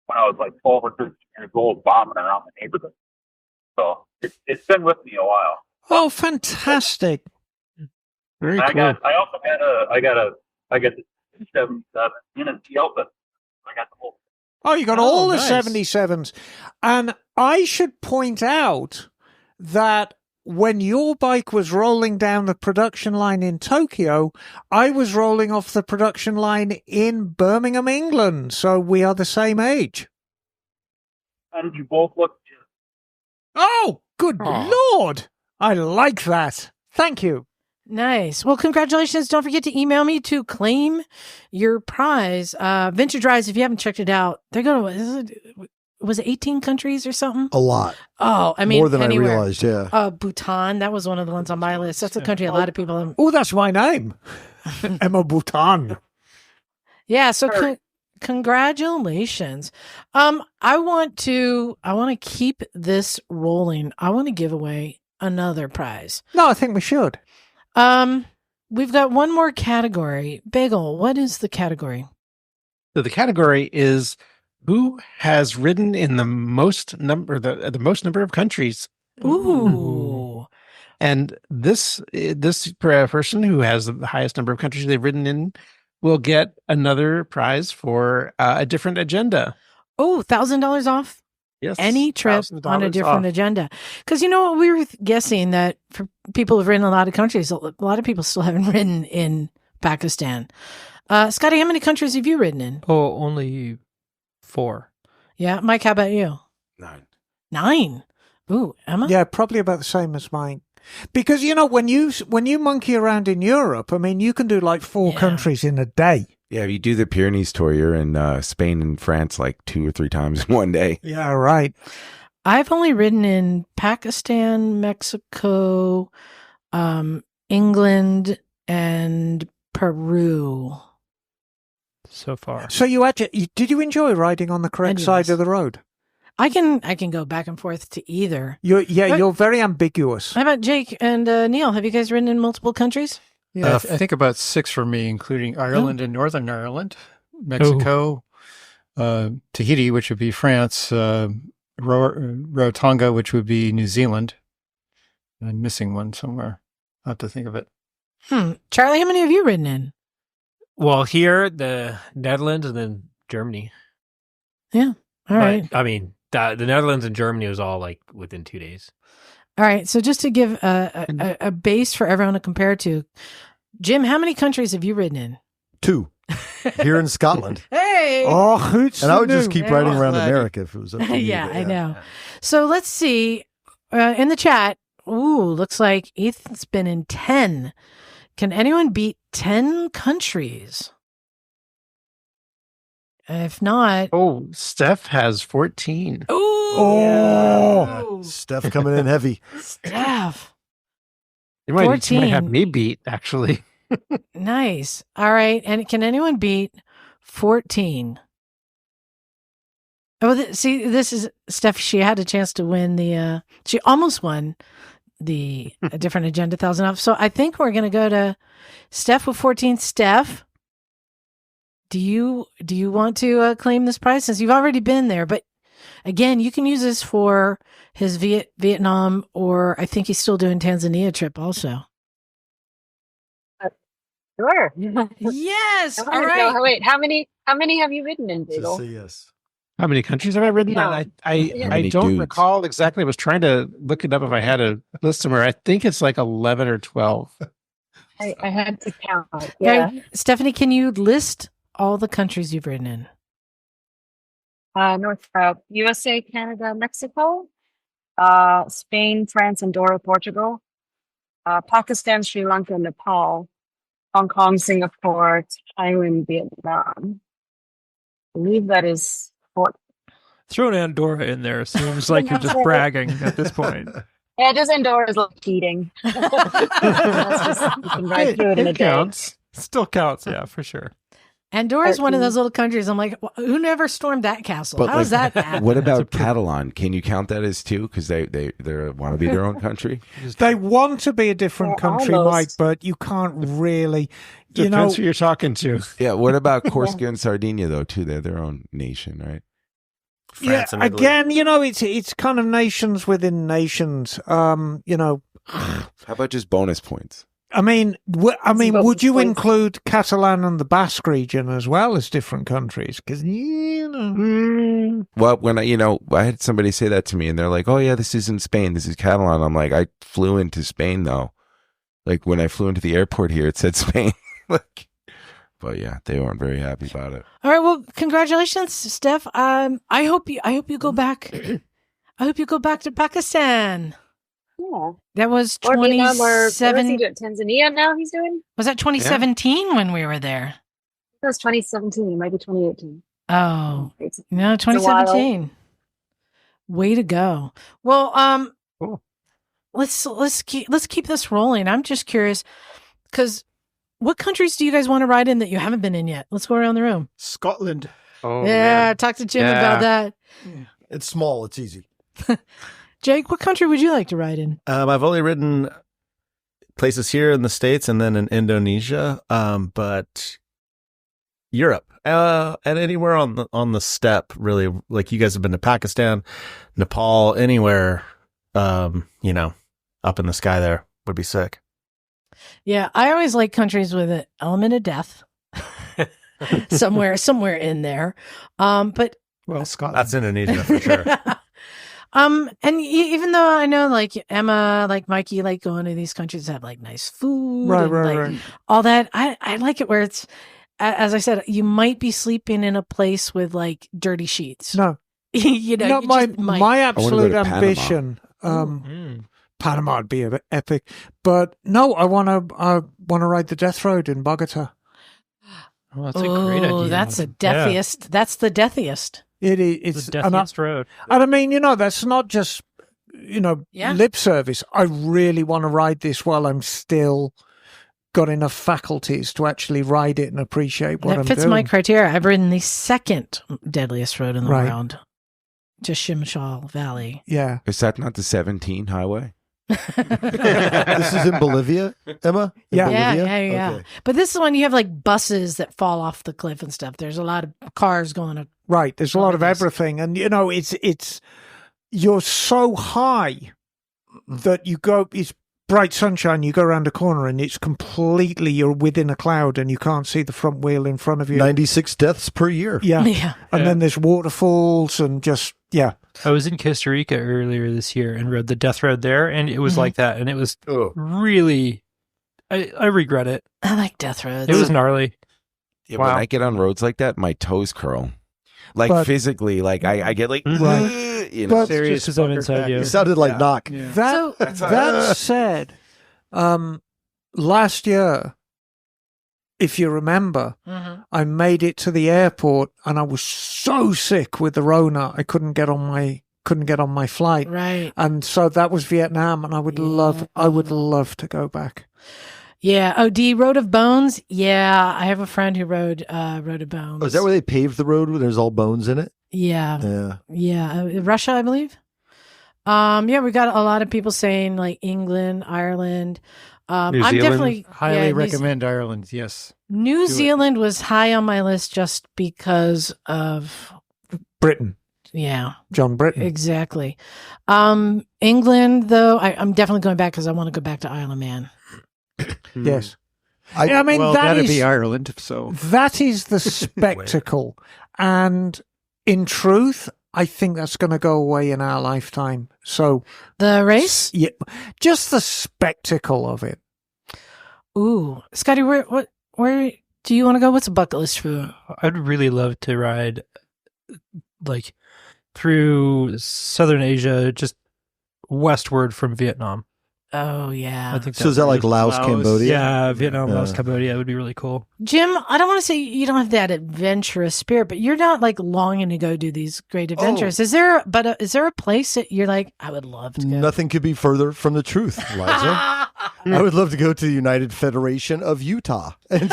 when I was like 12 or 13 years old, bombing around the neighborhood. So it's been with me a while. Oh, fantastic. Very And cool. I got the 277 in a Delta. I got the whole. Oh, you got all the nice. 77s. And I should point out that when your bike was rolling down the production line in Tokyo, I was rolling off the production line in Birmingham, England. So we are the same age. And you both look. Oh, good Lord. I like that. Thank you. Nice. Well, congratulations. Don't forget to email me to claim your prize. Venture Drives, if you haven't checked it out, they're going to, was it 18 countries or something? A lot. Oh, I mean, more than anywhere. I realized. Yeah. Bhutan, that was one of the ones on my list. That's a country a lot of people. Oh, that's my name. Emma Bhutan. Yeah. So congratulations. I want to keep this rolling. I want to give away another prize. No, I think we should. We've got one more category. Bagel, what is the category? So the category is who has ridden in the most number of countries. Ooh. And this person who has the highest number of countries they've ridden in will get another prize for a different agenda. Oh, $1,000 off? Yes. Any trip on a $1,000 different off. agenda. Because you know what, we were guessing that for people who've ridden a lot of countries, a lot of people still haven't ridden in Pakistan. Scottie, how many countries have you ridden in? Oh, only 4. Yeah, Mike, how about you? 9. 9. Ooh, Emma? Yeah, probably about the same as mine. Because, you know, when you monkey around in Europe, I mean, you can do like 4 countries in a day. Yeah, if you do the Pyrenees tour, you're in Spain and France like 2 or 3 times in one day. Yeah, right. I've only ridden in Pakistan, Mexico, England, and Peru. So far. So did you enjoy riding on the correct side of the road? I can go back and forth to either. You're very ambiguous. How about Jake and Neil? Have you guys ridden in multiple countries? Yeah, I think about 6 for me, including Ireland and Northern Ireland, Mexico, Tahiti, which would be France, Rarotonga, which would be New Zealand. I'm missing one somewhere. I'll have to think of it. Charlie, how many have you ridden in? Well, here, the Netherlands and then Germany. Yeah. All right. I mean, the Netherlands and Germany was all like within 2 days. All right. So just to give a base for everyone to compare to, Jim, how many countries have you ridden in? 2 here in Scotland. Hey. Oh, and I would just keep riding around America if it was up to me. Yeah, but I know. So let's see. In the chat, looks like Ethan's been in 10 Can anyone beat 10 countries? If not, Oh, Steph has 14. Oh, Steph coming in heavy. Steph. You might 14. have me beat, actually. Nice. All right. And can anyone beat 14? Oh, see, this is Steph. She had a chance to win she almost won the a different agenda 1,000 off. So I think we're going to go to Steph with 14. Steph, do you want to claim this prize since you've already been there? But again, you can use this for his Vietnam, or I think he's still doing Tanzania trip also. Sure. Yes. I All wanna right. know- wait, how many have you ridden in, Bagel? Just say yes. How many countries have I ridden? Yeah. I many don't dudes? recall exactly. I was trying to look it up if I had a list somewhere. I think it's like 11 or 12. I had to count. Yeah. Okay. Stephanie, can you list all the countries you've ridden in? USA, Canada, Mexico, Spain, France, Andorra, Portugal, Pakistan, Sri Lanka, Nepal, Hong Kong, Singapore, Thailand, Vietnam. I believe that is 4. Throwing Andorra in there seems like you're just bragging at this point. Yeah, just Andorra is like cheating. That's just, you can ride through it in a day. Counts. Still counts, yeah, for sure. Andorra is one of those little countries. I'm like, who never stormed that castle? But How does that happen? what about Catalan? Can you count that as two? Because they want to be their own country. They want to be a different Yeah, country, almost. Mike, but you can't really. Depends who you're talking to. Yeah. What about Corsica and Sardinia though? Too, they're their own nation, right? France and Italy. again, it's kind of nations within nations. How about just bonus points? I mean, would you include Catalan and the Basque region as well as different countries? Because Well, when I had somebody say that to me, and they're like, "Oh yeah, this isn't Spain. This is Catalan." I'm like, I flew into Spain though. Like when I flew into the airport here, it said Spain. But yeah, they weren't very happy about it. All right. Well, congratulations, Steph. I hope you go back. I hope you go back to Pakistan. Yeah. That was Or Vietnam, or what is he 27. doing? Tanzania now he's doing? Was that 2017 when we were there? That was 2017. It might be 2018. Oh, It's no, a 2017. Way to go. Well, Cool. let's keep this rolling. I'm just curious because what countries do you guys want to ride in that you haven't been in yet? Let's go around the room. Scotland. Oh, Yeah, man. talk to Jim Yeah. about that. It's small. It's easy. Jake, what country would you like to ride in? I've only ridden places here in the States and then in Indonesia, but Europe and anywhere on the steppe, really. Like you guys have been to Pakistan, Nepal, anywhere, up in the sky there would be sick. Yeah, I always like countries with an element of death. somewhere in there. But Well, Scotland. That's Indonesia for sure. and even though I know like Emma, like Mikey, like going to these countries that have like nice food, Right, and, right, like, right. all that, I like it where it's, as I said, you might be sleeping in a place with like dirty sheets. No, No, you know, my absolute to Panama. ambition. Panama would be a bit epic, but no, I want to ride the Death Road in Bogota. Oh, that's a great idea. That's the deathiest. That's the deathiest. It's the deathiest road. And I mean, that's not just lip service. I really want to ride this while I'm still got enough faculties to actually ride it and appreciate what That I'm fits doing. my criteria. I've ridden the second deadliest road in the Right. world, to Shimshal Valley. Yeah. Is that not the 17 highway? This is in Bolivia, Emma? In Yeah. Bolivia? Yeah. Okay. But this is when you have like buses that fall off the cliff and stuff. There's a lot of cars going to. Right. There's a lot of everything. And, it's you're so high that you go, it's bright sunshine, you go around a corner and it's completely, you're within a cloud and you can't see the front wheel in front of you. 96 deaths per year. Yeah. Yeah. And then there's waterfalls and just, yeah. I was in Costa Rica earlier this year and rode the Death Road there, and it was like that, and it was really. I regret it. I like death roads. It was gnarly. Yeah, Wow. when I get on roads like that, my toes curl. Like But- physically, like I get like, Right. But Serious because I'm inside you. You sounded like knock. That said, last year, if you remember, Mm-hmm. I made it to the airport and I was so sick with the Rona, I couldn't get on my flight. Right. And so that was Vietnam, and I would love to go back. Yeah. Oh, D, Road of Bones. Yeah, I have a friend who rode Road of Bones. Oh, is that where they paved the road? Where there's all bones in it? Yeah. Russia, I believe. Yeah, we got a lot of people saying like England, Ireland. I'm definitely highly recommend Ireland. Yes, New Zealand was high on my list just because of Britain. Yeah, John Britain. Exactly. England, though, I'm definitely going back because I want to go back to Isle of Man. Yes. I mean, well, that'd is- be Ireland. So That is the spectacle. And in truth, I think that's going to go away in our lifetime. So the race? Yeah. Just the spectacle of it. Ooh. Scottie, where do you want to go? What's a bucket list for? I'd really love to ride like through Southern Asia, just westward from Vietnam. Oh, yeah. I think So is that like Laos, Cambodia? Yeah, Vietnam, Laos, Cambodia would be really cool. Jim, I don't want to say you don't have that adventurous spirit, but you're not like longing to go do these great adventures. Is there a place that you're like, I would love to go? Nothing could be further from the truth, Liza. I would love to go to the United Federation of Utah and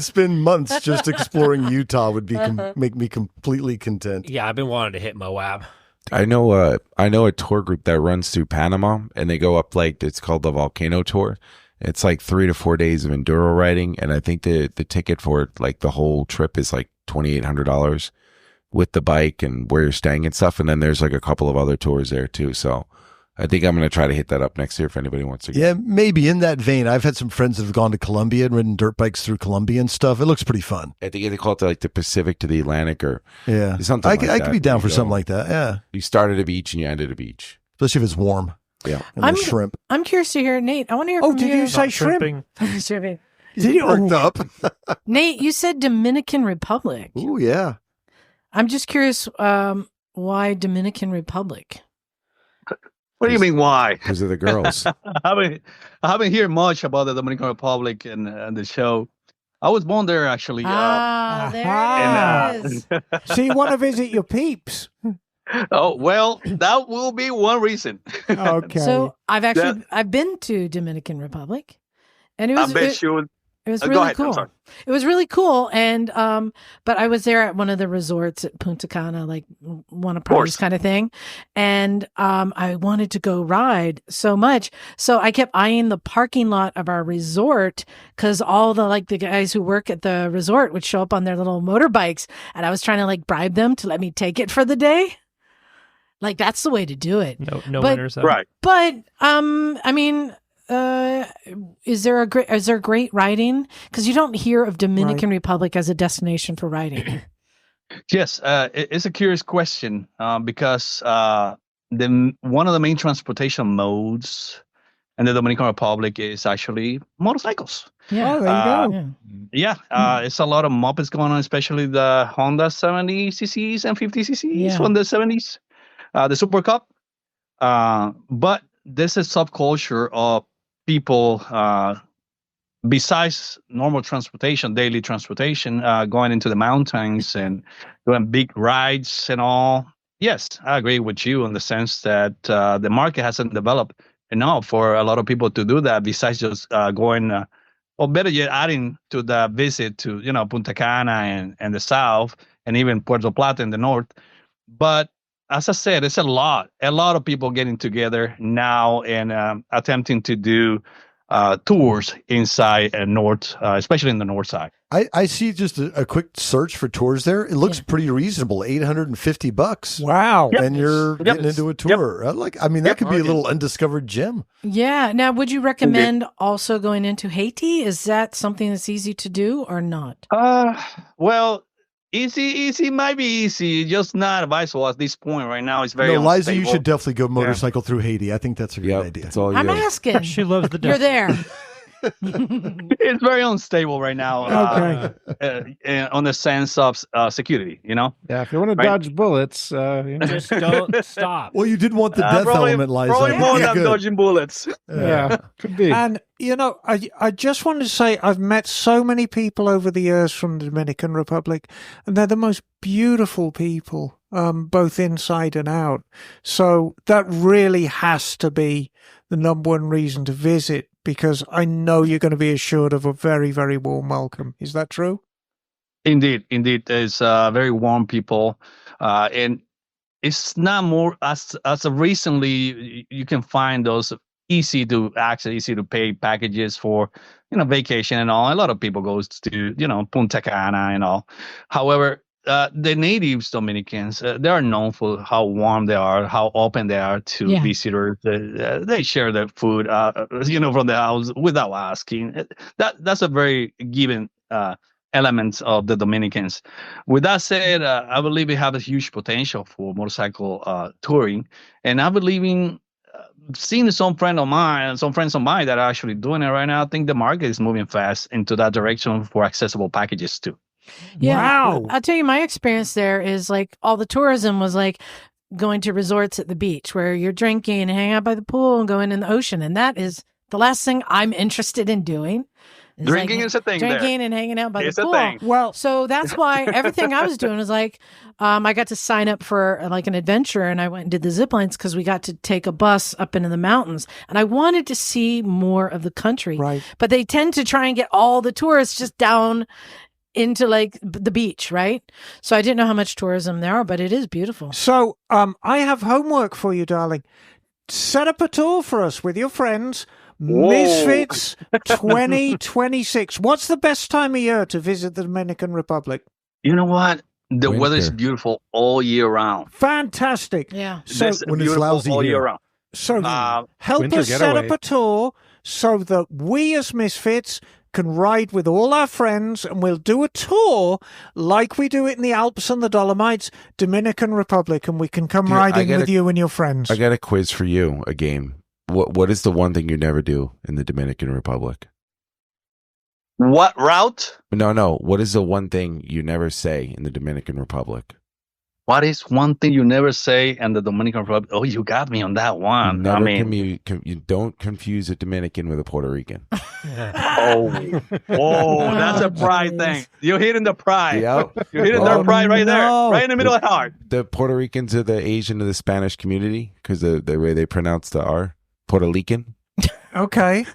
spend months just exploring Utah. Would be make me completely content. Yeah, I've been wanting to hit Moab. I know a tour group that runs through Panama, and they go up like it's called the Volcano Tour. It's like 3 to 4 days of enduro riding, and I think the ticket for it, like the whole trip, is like $2,800 with the bike and where you're staying and stuff. And then there's like a couple of other tours there too. So I think I'm going to try to hit that up next year if anybody wants to go. Yeah, maybe in that vein. I've had some friends that have gone to Colombia and ridden dirt bikes through Colombia and stuff. It looks pretty fun. I think they call it like the Pacific to the Atlantic or something I like that. could be down for something like that. Yeah, you start at a beach and you end at a beach, especially if it's warm. Yeah, and there's shrimp. I'm curious to hear, Nate. I want to hear from you. Did you say shrimp? Shrimping. Did you worked up? Nate, you said Dominican Republic. Ooh, yeah. I'm just curious why Dominican Republic? What do you mean, why? Because of the girls. I haven't heard much about the Dominican Republic and the show. I was born there, actually. There it is. So you want to visit your peeps? Oh, well, that will be one reason. Okay. So I've been to Dominican Republic, and it was I bet you. It was Go really ahead, I'm cool. sorry. It was really cool, and but I was there at one of the resorts at Punta Cana, like one of parties kind of thing, and I wanted to go ride so much, so I kept eyeing the parking lot of our resort because all the guys who work at the resort would show up on their little motorbikes, and I was trying to like bribe them to let me take it for the day. Like that's the way to do it. No winners, though. Right? But I mean. Is there great riding? Because you don't hear of Dominican Republic as a destination for riding. Yes, it's a curious question because one of the main transportation modes in the Dominican Republic is actually motorcycles. Yeah, there you go. Yeah, it's a lot of mopeds going on, especially the Honda 70cc's and 50cc's from the 70s, the Super Cup. But there's a subculture of people besides normal transportation, daily transportation, going into the mountains and doing big rides and all. Yes, I agree with you in the sense that the market hasn't developed enough for a lot of people to do that besides just going, or better yet, adding to the visit to, Punta Cana and the south and even Puerto Plata in the north. But as I said, it's a lot of people getting together now and attempting to do tours inside and north, especially in the north side. I see just a quick search for tours there. It looks pretty reasonable, $850. Wow. And you're getting into a tour. That could be a little undiscovered gem. Yeah. Now, would you recommend also going into Haiti? Is that something that's easy to do or not? Well, easy might be easy, just not advisable at this point right now. It's very Liza, unstable. you should definitely go motorcycle through Haiti. I think that's a good idea. That's all I'm asking. She loves the You're there. It's very unstable right now. On the sense of security, Yeah, if you want to Right. dodge bullets, Just don't stop. Well, you didn't want the death probably, element, Liza. Probably I more think you're than good. dodging bullets. yeah, could be. And, I just wanted to say I've met so many people over the years from the Dominican Republic, and they're the most beautiful people, both inside and out. So that really has to be the number one reason to visit, because I know you're going to be assured of a very, very warm welcome. Is that true? Indeed. It's very warm people, and it's not more as of recently. You can find those easy to access, easy to pay packages for vacation and all. A lot of people goes to Punta Cana and all. However, the natives Dominicans, they are known for how warm they are, how open they are to visitors. They share their food, from the house without asking. That's a very given element of the Dominicans. With that said, I believe we have a huge potential for motorcycle touring, and I believe in seeing some friends of mine that are actually doing it right now. I think the market is moving fast into that direction for accessible packages too. Yeah. Wow. I'll tell you, my experience there is like all the tourism was like going to resorts at the beach where you're drinking and hanging out by the pool and going in the ocean. And that is the last thing I'm interested in doing. Drinking is a thing. Drinking and hanging out by It's the a pool. thing. Well, so that's why everything I was doing was like, I got to sign up for like an adventure, and I went and did the zip lines because we got to take a bus up into the mountains, and I wanted to see more of the country. Right. But they tend to try and get all the tourists just down into like the beach, right? So I didn't know how much tourism there are, but it is beautiful. So I have homework for you, darling. Set up a tour for us with your friends. Whoa. Misfits 2026. What's the best time of year to visit the Dominican Republic? You know what? The Winter. weather is beautiful all year round. Fantastic. Yeah. So, It's when it's beautiful lousy all here. year round. so help winter us set getaway. up a tour so that we as Misfits can ride with all our friends, and we'll do a tour like we do it in the Alps and the Dolomites, Dominican Republic, and we can come Dude, riding with you and your friends. I got a quiz for you, a game. What is the one thing you never do in the Dominican Republic? What route? No. What is the one thing you never say in the Dominican Republic? What is one thing you never say in the Dominican Republic? Oh, you got me on that one. Never I mean, you don't confuse a Dominican with a Puerto Rican. That's a pride thing. You're hitting the pride. Yep. You're hitting their pride right there, right in the middle of the heart. The Puerto Ricans are the Asian of the Spanish community because the way they pronounce the R. Puerto Rican. Okay.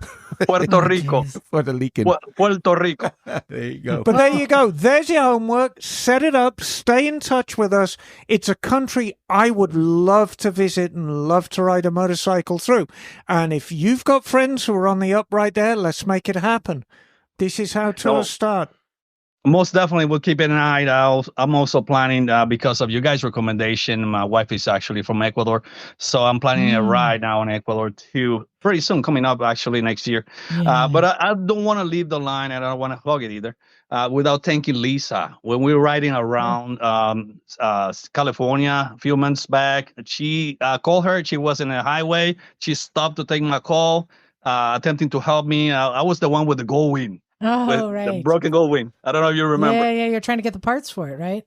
Puerto Rico. Puerto Rican. Puerto Rico. There you go. But there you go. There's your homework. Set it up. Stay in touch with us. It's a country I would love to visit and love to ride a motorcycle through. And if you've got friends who are on the up right there, let's make it happen. This is how tours start. Most definitely, we'll keep an eye out. I'm also planning, because of you guys' recommendation, my wife is actually from Ecuador. So I'm planning a ride now in Ecuador too, pretty soon, coming up actually next year. But I don't want to leave the line, and I don't want to hug it either, without thanking Liza. When we were riding around California a few months back, she called her. She was in a highway. She stopped to take my call, attempting to help me. I was the one with the gold wing. Oh, The broken gold wing. I don't know if you remember. Yeah, you're trying to get the parts for it, right?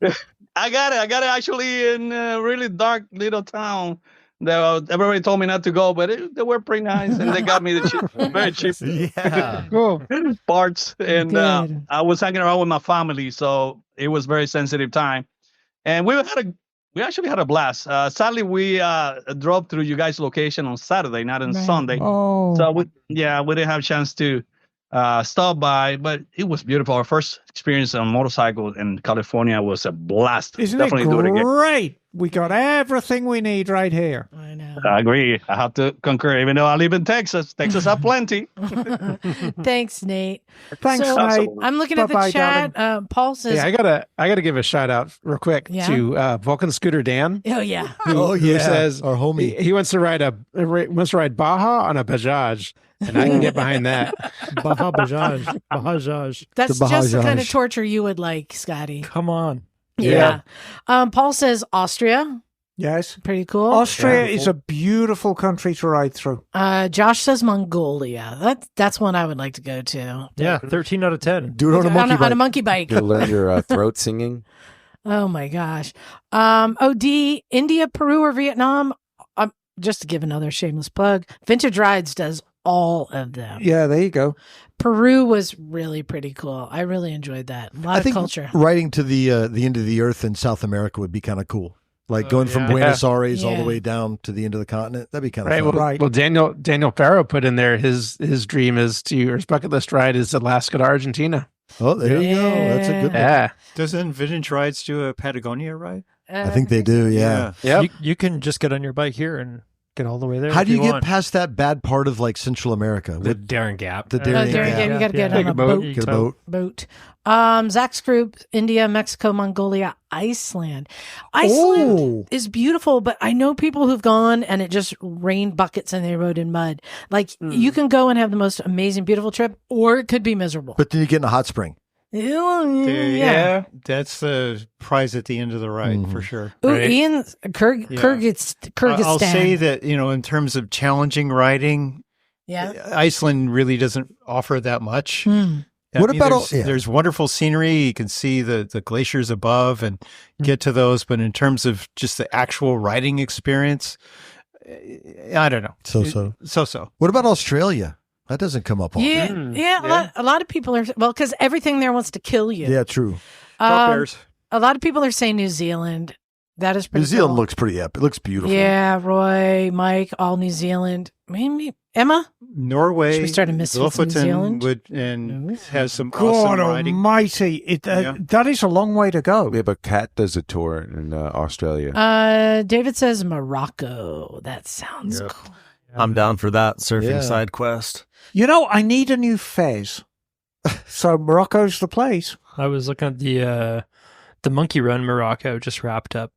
I got it actually in a really dark little town. Everybody told me not to go, but they were pretty nice, and they got me the very cheap Cool. parts. And I was hanging around with my family, so it was very sensitive time. And we actually had a blast. Sadly, we drove through you guys' location on Saturday, not on Sunday. Oh. So we didn't have a chance to stop by, but it was beautiful. Our first experience on motorcycle in California was a blast. Isn't Definitely it do it again. great? We got everything we need right here. I know. I agree. I have to concur, even though I live in Texas. Texas have plenty. Thanks, Nate. Thanks, So, Nate. I'm looking at the Bye-bye, chat. Paul says, Yeah, I gotta give a shout out real quick to Vulcan Scooter Dan. "Oh yeah, Who says our homie. He wants to ride Baja on a Bajaj, and I can get behind that. Baja Bajaj. that's The just the kind of Bahajaj. torture you would like, Scotty." Come on. Yeah. Paul says Austria. Yes. Pretty cool. Austria is a beautiful country to ride through. Josh says Mongolia. That's one I would like to go to. Yeah, 13 out of 10. Do it on a monkey bike. On a monkey bike. You'll learn your throat singing. Oh my gosh. D, India, Peru, or Vietnam. Just to give another shameless plug, Vintage Rides does all of them. Yeah, there you go. Peru was really pretty cool. I really enjoyed that. A lot of culture. Riding to the end of the earth in South America would be kind of cool. Like going from Buenos Aires all the way down to the end of the continent. That'd be kind of fun. Well, Daniel Farrow put in there his dream is or his bucket list ride is Alaska to Argentina. Oh, there you go. That's a good one. Doesn't Vintage Rides do a Patagonia ride? I think they do, yeah. You can just get on your bike here and get all the way there. How do you get past that bad part of like Central America? The Darien Gap. The Darien Gap. You got to get on a boat. Get a boat. Zach's group, India, Mexico, Mongolia, Iceland. Iceland is beautiful, but I know people who've gone and it just rained buckets and they rode in mud. Like you can go and have the most amazing, beautiful trip, or it could be miserable. But then you get in a hot spring. Yeah. That's the prize at the end of the ride for sure. Ooh, Ian, Kyrgyzstan. I'll say that, in terms of challenging riding, Iceland really doesn't offer that much. There's wonderful scenery. You can see the glaciers above and get to those. But in terms of just the actual riding experience, I don't know. So. What about Australia? That doesn't come up often. A lot of people are, because everything there wants to kill you. Yeah, true. Bears. A lot of people are saying New Zealand. That is pretty New Zealand cool. looks pretty epic. It looks beautiful. Yeah, Roy, Mike, all New Zealand. Maybe Emma? Norway. Should we start a Misfits in New Zealand? Has some God awesome riding. almighty. That is a long way to go. Yeah, but Kat does a tour in Australia. David says Morocco. That sounds cool. I'm down for that surfing side quest. I need a new fez. So Morocco's the place. I was looking at the Monkey Run Morocco just wrapped up.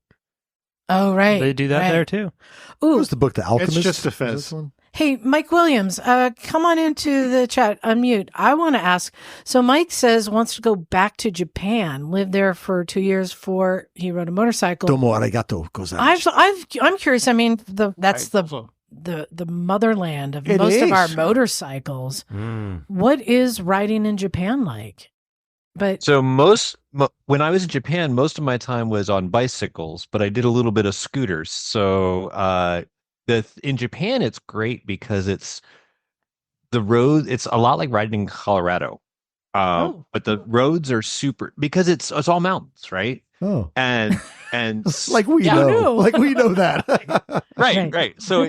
Oh, right. They do that there too. Ooh, was the book The Alchemist? It's just a fez. Hey, Mike Williams, come on into the chat. Unmute. I want to ask. So Mike says wants to go back to Japan, lived there for 2 years before he rode a motorcycle. Domo arigato gozaimasu. I'm curious. I mean, that's the motherland of most of our motorcycles. What is riding in Japan like? So when I was in Japan, most of my time was on bicycles, but I did a little bit of scooters. So in Japan, it's great because it's the road. It's a lot like riding in Colorado, but the roads are super because it's all mountains, right? Oh, and like we know, like we know that, right. So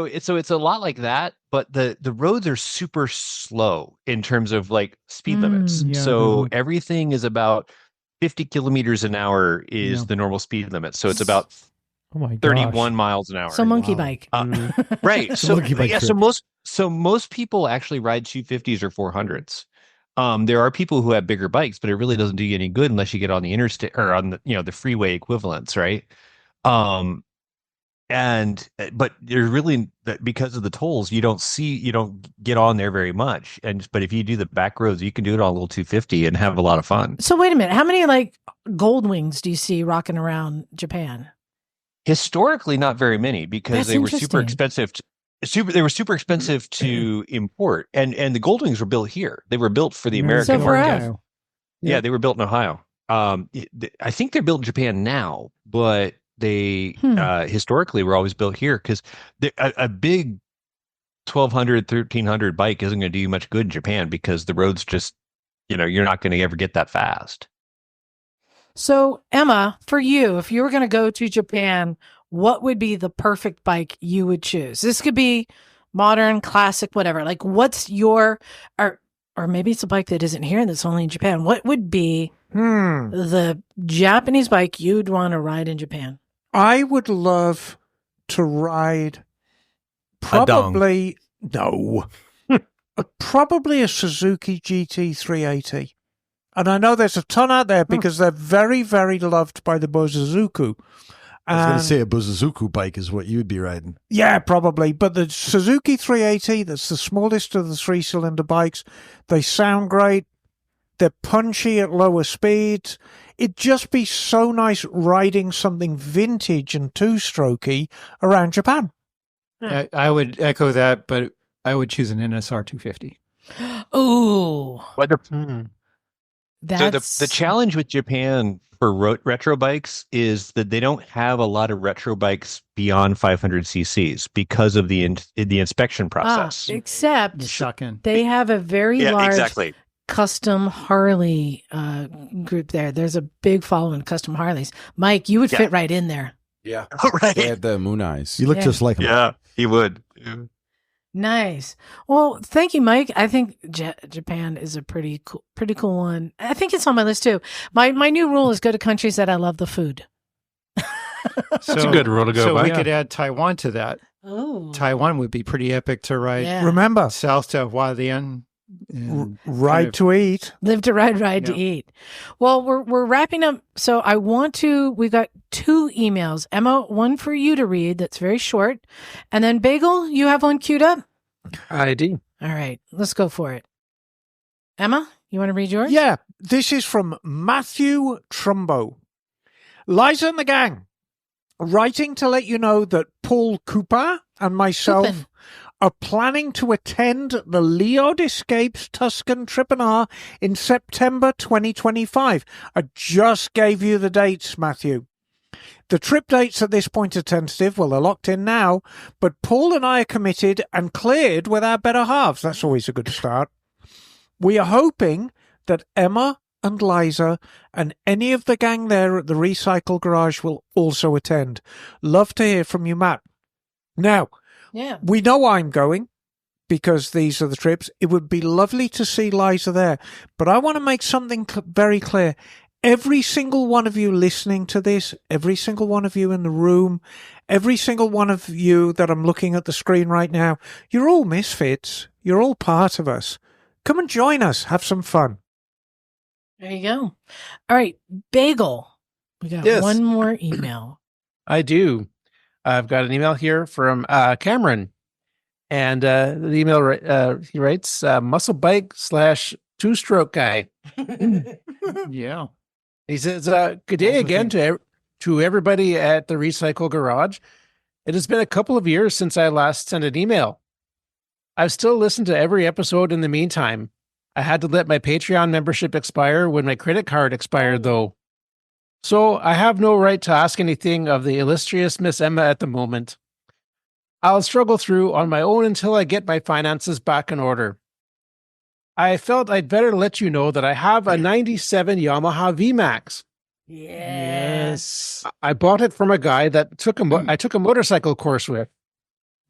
it's a lot like that, but the roads are super slow in terms of like speed limits. So everything is about 50 kilometers an hour is the normal speed limit. So it's about 31 miles an hour. So monkey bike, right? So most people actually ride 250s or 400s. There are people who have bigger bikes, but it really doesn't do you any good unless you get on the interstate or on the freeway equivalents, right? But you're really, because of the tolls, you don't get on there very much. But if you do the back roads, you can do it on a little 250 and have a lot of fun. So wait a minute, how many like gold wings do you see rocking around Japan? Historically, not very many because they were super expensive. They were super expensive to import, and the Goldwings were built here. They were built for the American market. Yeah, they were built in Ohio. I think they're built in Japan now, but they historically were always built here because a big 1,200, 1,300 bike isn't going to do you much good in Japan because the roads just, you're not going to ever get that fast. So Emma, for you, if you were going to go to Japan, what would be the perfect bike you would choose? This could be modern, classic, whatever. Like, what's your, or maybe it's a bike that isn't here that's only in Japan. What would be the Japanese bike you'd want to ride in Japan? I would love to ride probably probably a Suzuki GT 380. And I know there's a ton out there because they're very, very loved by the Bosuzuku. I was going to say a Bosuzuku bike is what you would be riding. Yeah, probably. But the Suzuki 380, that's the smallest of the 3-cylinder bikes. They sound great. They're punchy at lower speeds. It'd just be so nice riding something vintage and two-strokey around Japan. I would echo that, but I would choose an NSR 250. Ooh. So the challenge with Japan for retro bikes is that they don't have a lot of retro bikes beyond 500 cc's because of the inspection process. Except the shotgun. They have a very large exactly. custom Harley group there. There's a big following of custom Harleys. Mike, you would fit right in there. Yeah. Right. They had the moon eyes. You look just like him. Yeah, he would. Nice. Well, thank you, Mike. I think Japan is a pretty cool one. I think it's on my list too. My new rule is go to countries that I love the food. That's a good rule to go So by. we could add Taiwan to that. Oh. Taiwan would be pretty epic to ride. Yeah. Remember, south to Hualien. ride to eat. Live to ride to eat. Well, we're wrapping up. So we got 2 emails. Emma, one for you to read that's very short. And then Bagel, you have one queued up? I do. All right, let's go for it. Emma, you want to read yours? Yeah, this is from Matthew Trumbo. Liza and the gang, writing to let you know that Paul Cooper and myself are planning to attend the Leod Escapes Tuscan Trip and R in September 2025. I just gave you the dates, Matthew. The trip dates at this point are tentative. Well, they're locked in now, but Paul and I are committed and cleared with our better halves. That's always a good start. We are hoping that Emma and Liza and any of the gang there at the Recycle Garage will also attend. Love to hear from you, Matt. Now, we know I'm going because these are the trips. It would be lovely to see Liza there, but I want to make something very clear. Every single one of you listening to this, every single one of you in the room, every single one of you that I'm looking at the screen right now, you're all misfits. You're all part of us. Come and join us. Have some fun. There you go. All right, Bagel. We got one more email. I do. I've got an email here from Cameron. And the email, he writes, muscle bike / two-stroke guy. Yeah. He says, good day again to everybody at the Recycle Garage. It has been a couple of years since I last sent an email. I've still listened to every episode in the meantime. I had to let my Patreon membership expire when my credit card expired, though. So I have no right to ask anything of the illustrious Miss Emma at the moment. I'll struggle through on my own until I get my finances back in order. I felt I'd better let you know that I have a 97 Yamaha VMAX. Yes. I bought it from a guy that I took a motorcycle course with.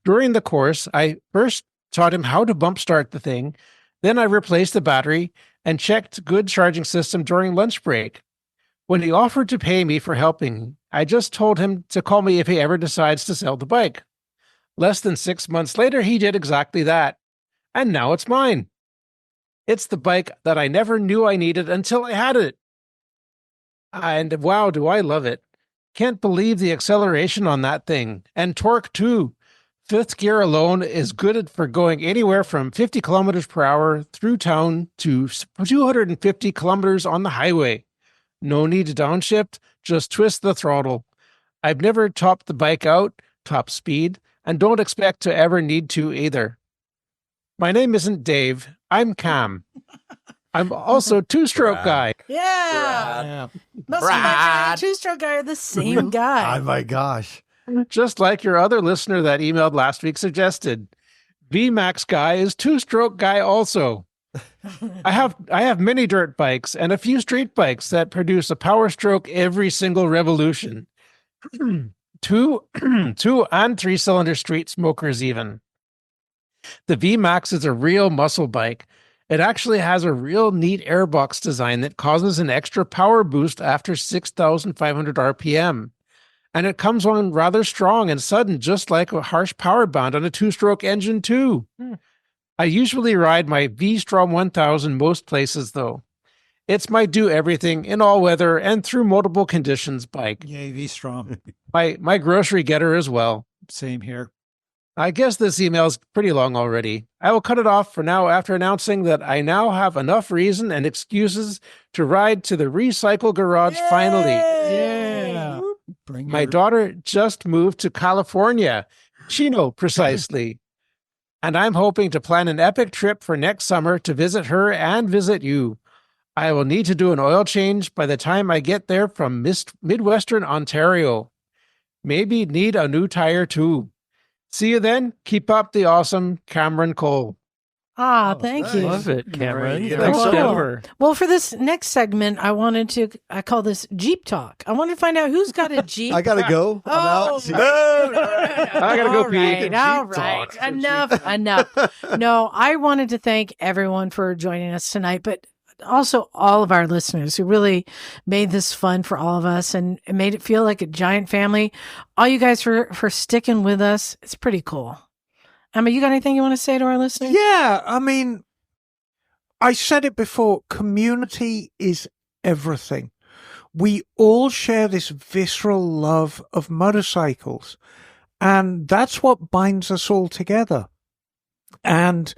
During the course, I first taught him how to bump start the thing. Then I replaced the battery and checked good charging system during lunch break. When he offered to pay me for helping, I just told him to call me if he ever decides to sell the bike. Less than 6 months later, he did exactly that. And now it's mine. It's the bike that I never knew I needed until I had it. And wow, do I love it. Can't believe the acceleration on that thing. And torque too. 5th gear alone is good for going anywhere from 50 kilometers per hour through town to 250 kilometers on the highway. No need to downshift, just twist the throttle. I've never topped the bike out, top speed, and don't expect to ever need to either. My name isn't Dave. I'm Cam. I'm also two-stroke guy. Yeah. Muscle bike and two-stroke guy are the same guy. Oh my gosh. Just like your other listener that emailed last week suggested. VMAX guy is two-stroke guy also. I have many dirt bikes and a few street bikes that produce a power stroke every single revolution. 2 and 3-cylinder street smokers even. The VMAX is a real muscle bike. It actually has a real neat airbox design that causes an extra power boost after 6,500 RPM. And it comes on rather strong and sudden, just like a harsh power bound on a two-stroke engine too. I usually ride my V-Strom 1000 most places though. It's my do-everything in all weather and through multiple conditions bike. Yay, V-Strom. My grocery getter as well. Same here. I guess this email is pretty long already. I will cut it off for now after announcing that I now have enough reason and excuses to ride to the recycle garage finally. Yeah. My daughter just moved to California, Chino precisely. And I'm hoping to plan an epic trip for next summer to visit her and visit you. I will need to do an oil change by the time I get there from Midwestern Ontario. Maybe need a new tire too. See you then. Keep up the awesome Cameron Cole. Thank you. Love it, Cameron. Thanks, Cool. Denver. Well, for this next segment, I call this Jeep Talk. I want to find out who's got a Jeep. I gotta go. I'm out. I gotta go pee. All right. Enough. No, I wanted to thank everyone for joining us tonight, but also all of our listeners who really made this fun for all of us and made it feel like a giant family. All you guys for sticking with us. It's pretty cool. Emma, you got anything you want to say to our listeners? Yeah, I mean, I said it before, community is everything. We all share this visceral love of motorcycles, and that's what binds us all together. And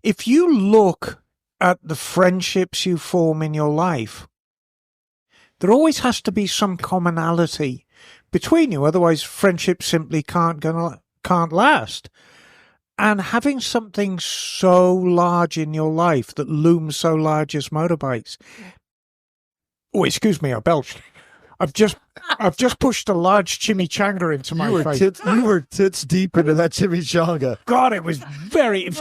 if you look at the friendships you form in your life, there always has to be some commonality between you. Otherwise, friendship simply can't last. And having something so large in your life that looms so large as motorbikes. Oh, excuse me, I belched. I've just pushed a large chimichanga into my face. You were tits deep into that chimichanga. God, it was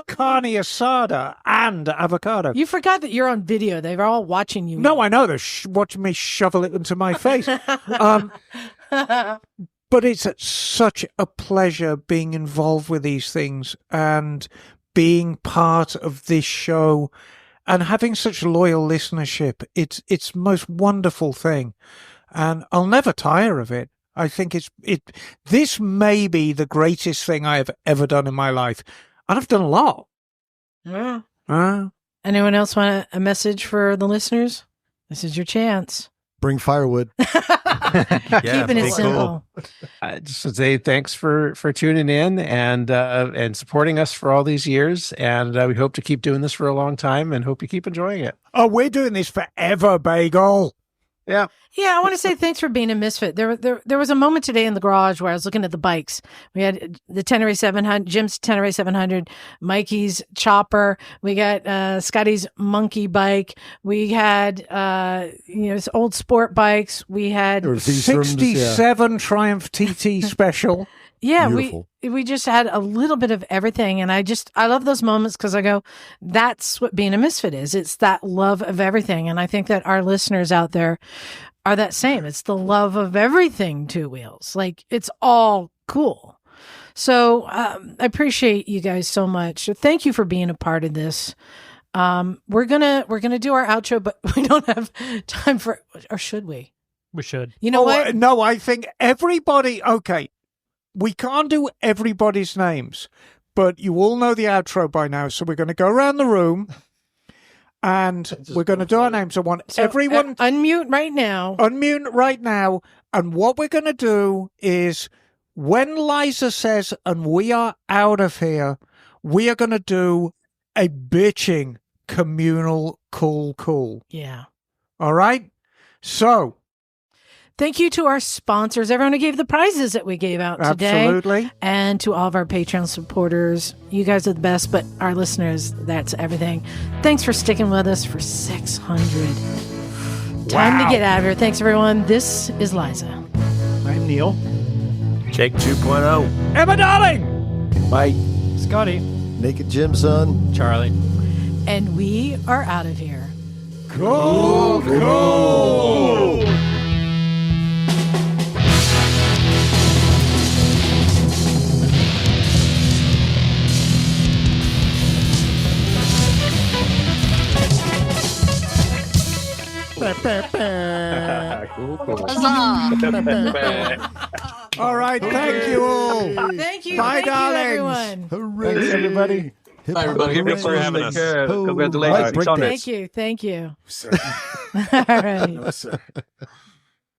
carne asada and avocado. You forgot that you're on video. They're all watching you. No, I know. They're watching me shovel it into my face. But it's such a pleasure being involved with these things and being part of this show and having such loyal listenership. It's the most wonderful thing. And I'll never tire of it. I think this may be the greatest thing I have ever done in my life. And I've done a lot. Yeah. Anyone else want a message for the listeners? This is your chance. Bring firewood. Keeping it simple. Cool. Just to say thanks for tuning in and supporting us for all these years. And we hope to keep doing this for a long time and hope you keep enjoying it. Oh, we're doing this forever, Bagel. Yeah. Yeah, I want to say thanks for being a misfit. There was a moment today in the garage where I was looking at the bikes. We had the Tenere 700, Jim's Tenere 700, Mikey's chopper. We got Scottie's monkey bike. We had old sport bikes. We had 67 Triumph TT Special. Yeah, we just had a little bit of everything. And I love those moments because I go, that's what being a misfit is. It's that love of everything. And I think that our listeners out there are that same. It's the love of everything two wheels. Like, it's all cool. So I appreciate you guys so much. Thank you for being a part of this. We're gonna do our outro, but we don't have time for, or should we? We should. You know what? No, I think everybody, okay. We can't do everybody's names, but you all know the outro by now. So we're going to go around the room and we're going to do our names. I want everyone unmute right now. Unmute right now. And what we're going to do is when Liza says, and we are out of here, we are going to do a bitching communal cool. Yeah. All right. So. Thank you to our sponsors, everyone who gave the prizes that we gave out today. Absolutely. And to all of our Patreon supporters. You guys are the best, but our listeners, that's everything. Thanks for sticking with us for 600. Time to get out of here. Thanks, everyone. This is Liza. I'm Neil. Jake 2.0. Emma Darling. Mike. Scottie. Naked Jim, son. Charley. And we are out of here. Cool. All right, thank you all. Thank you. Bye, Thank darlings. you, everyone. Hooray. Thanks, everybody. Bye, everybody. Thanks for having us. Congratulations. Thank you. All right. No, sir.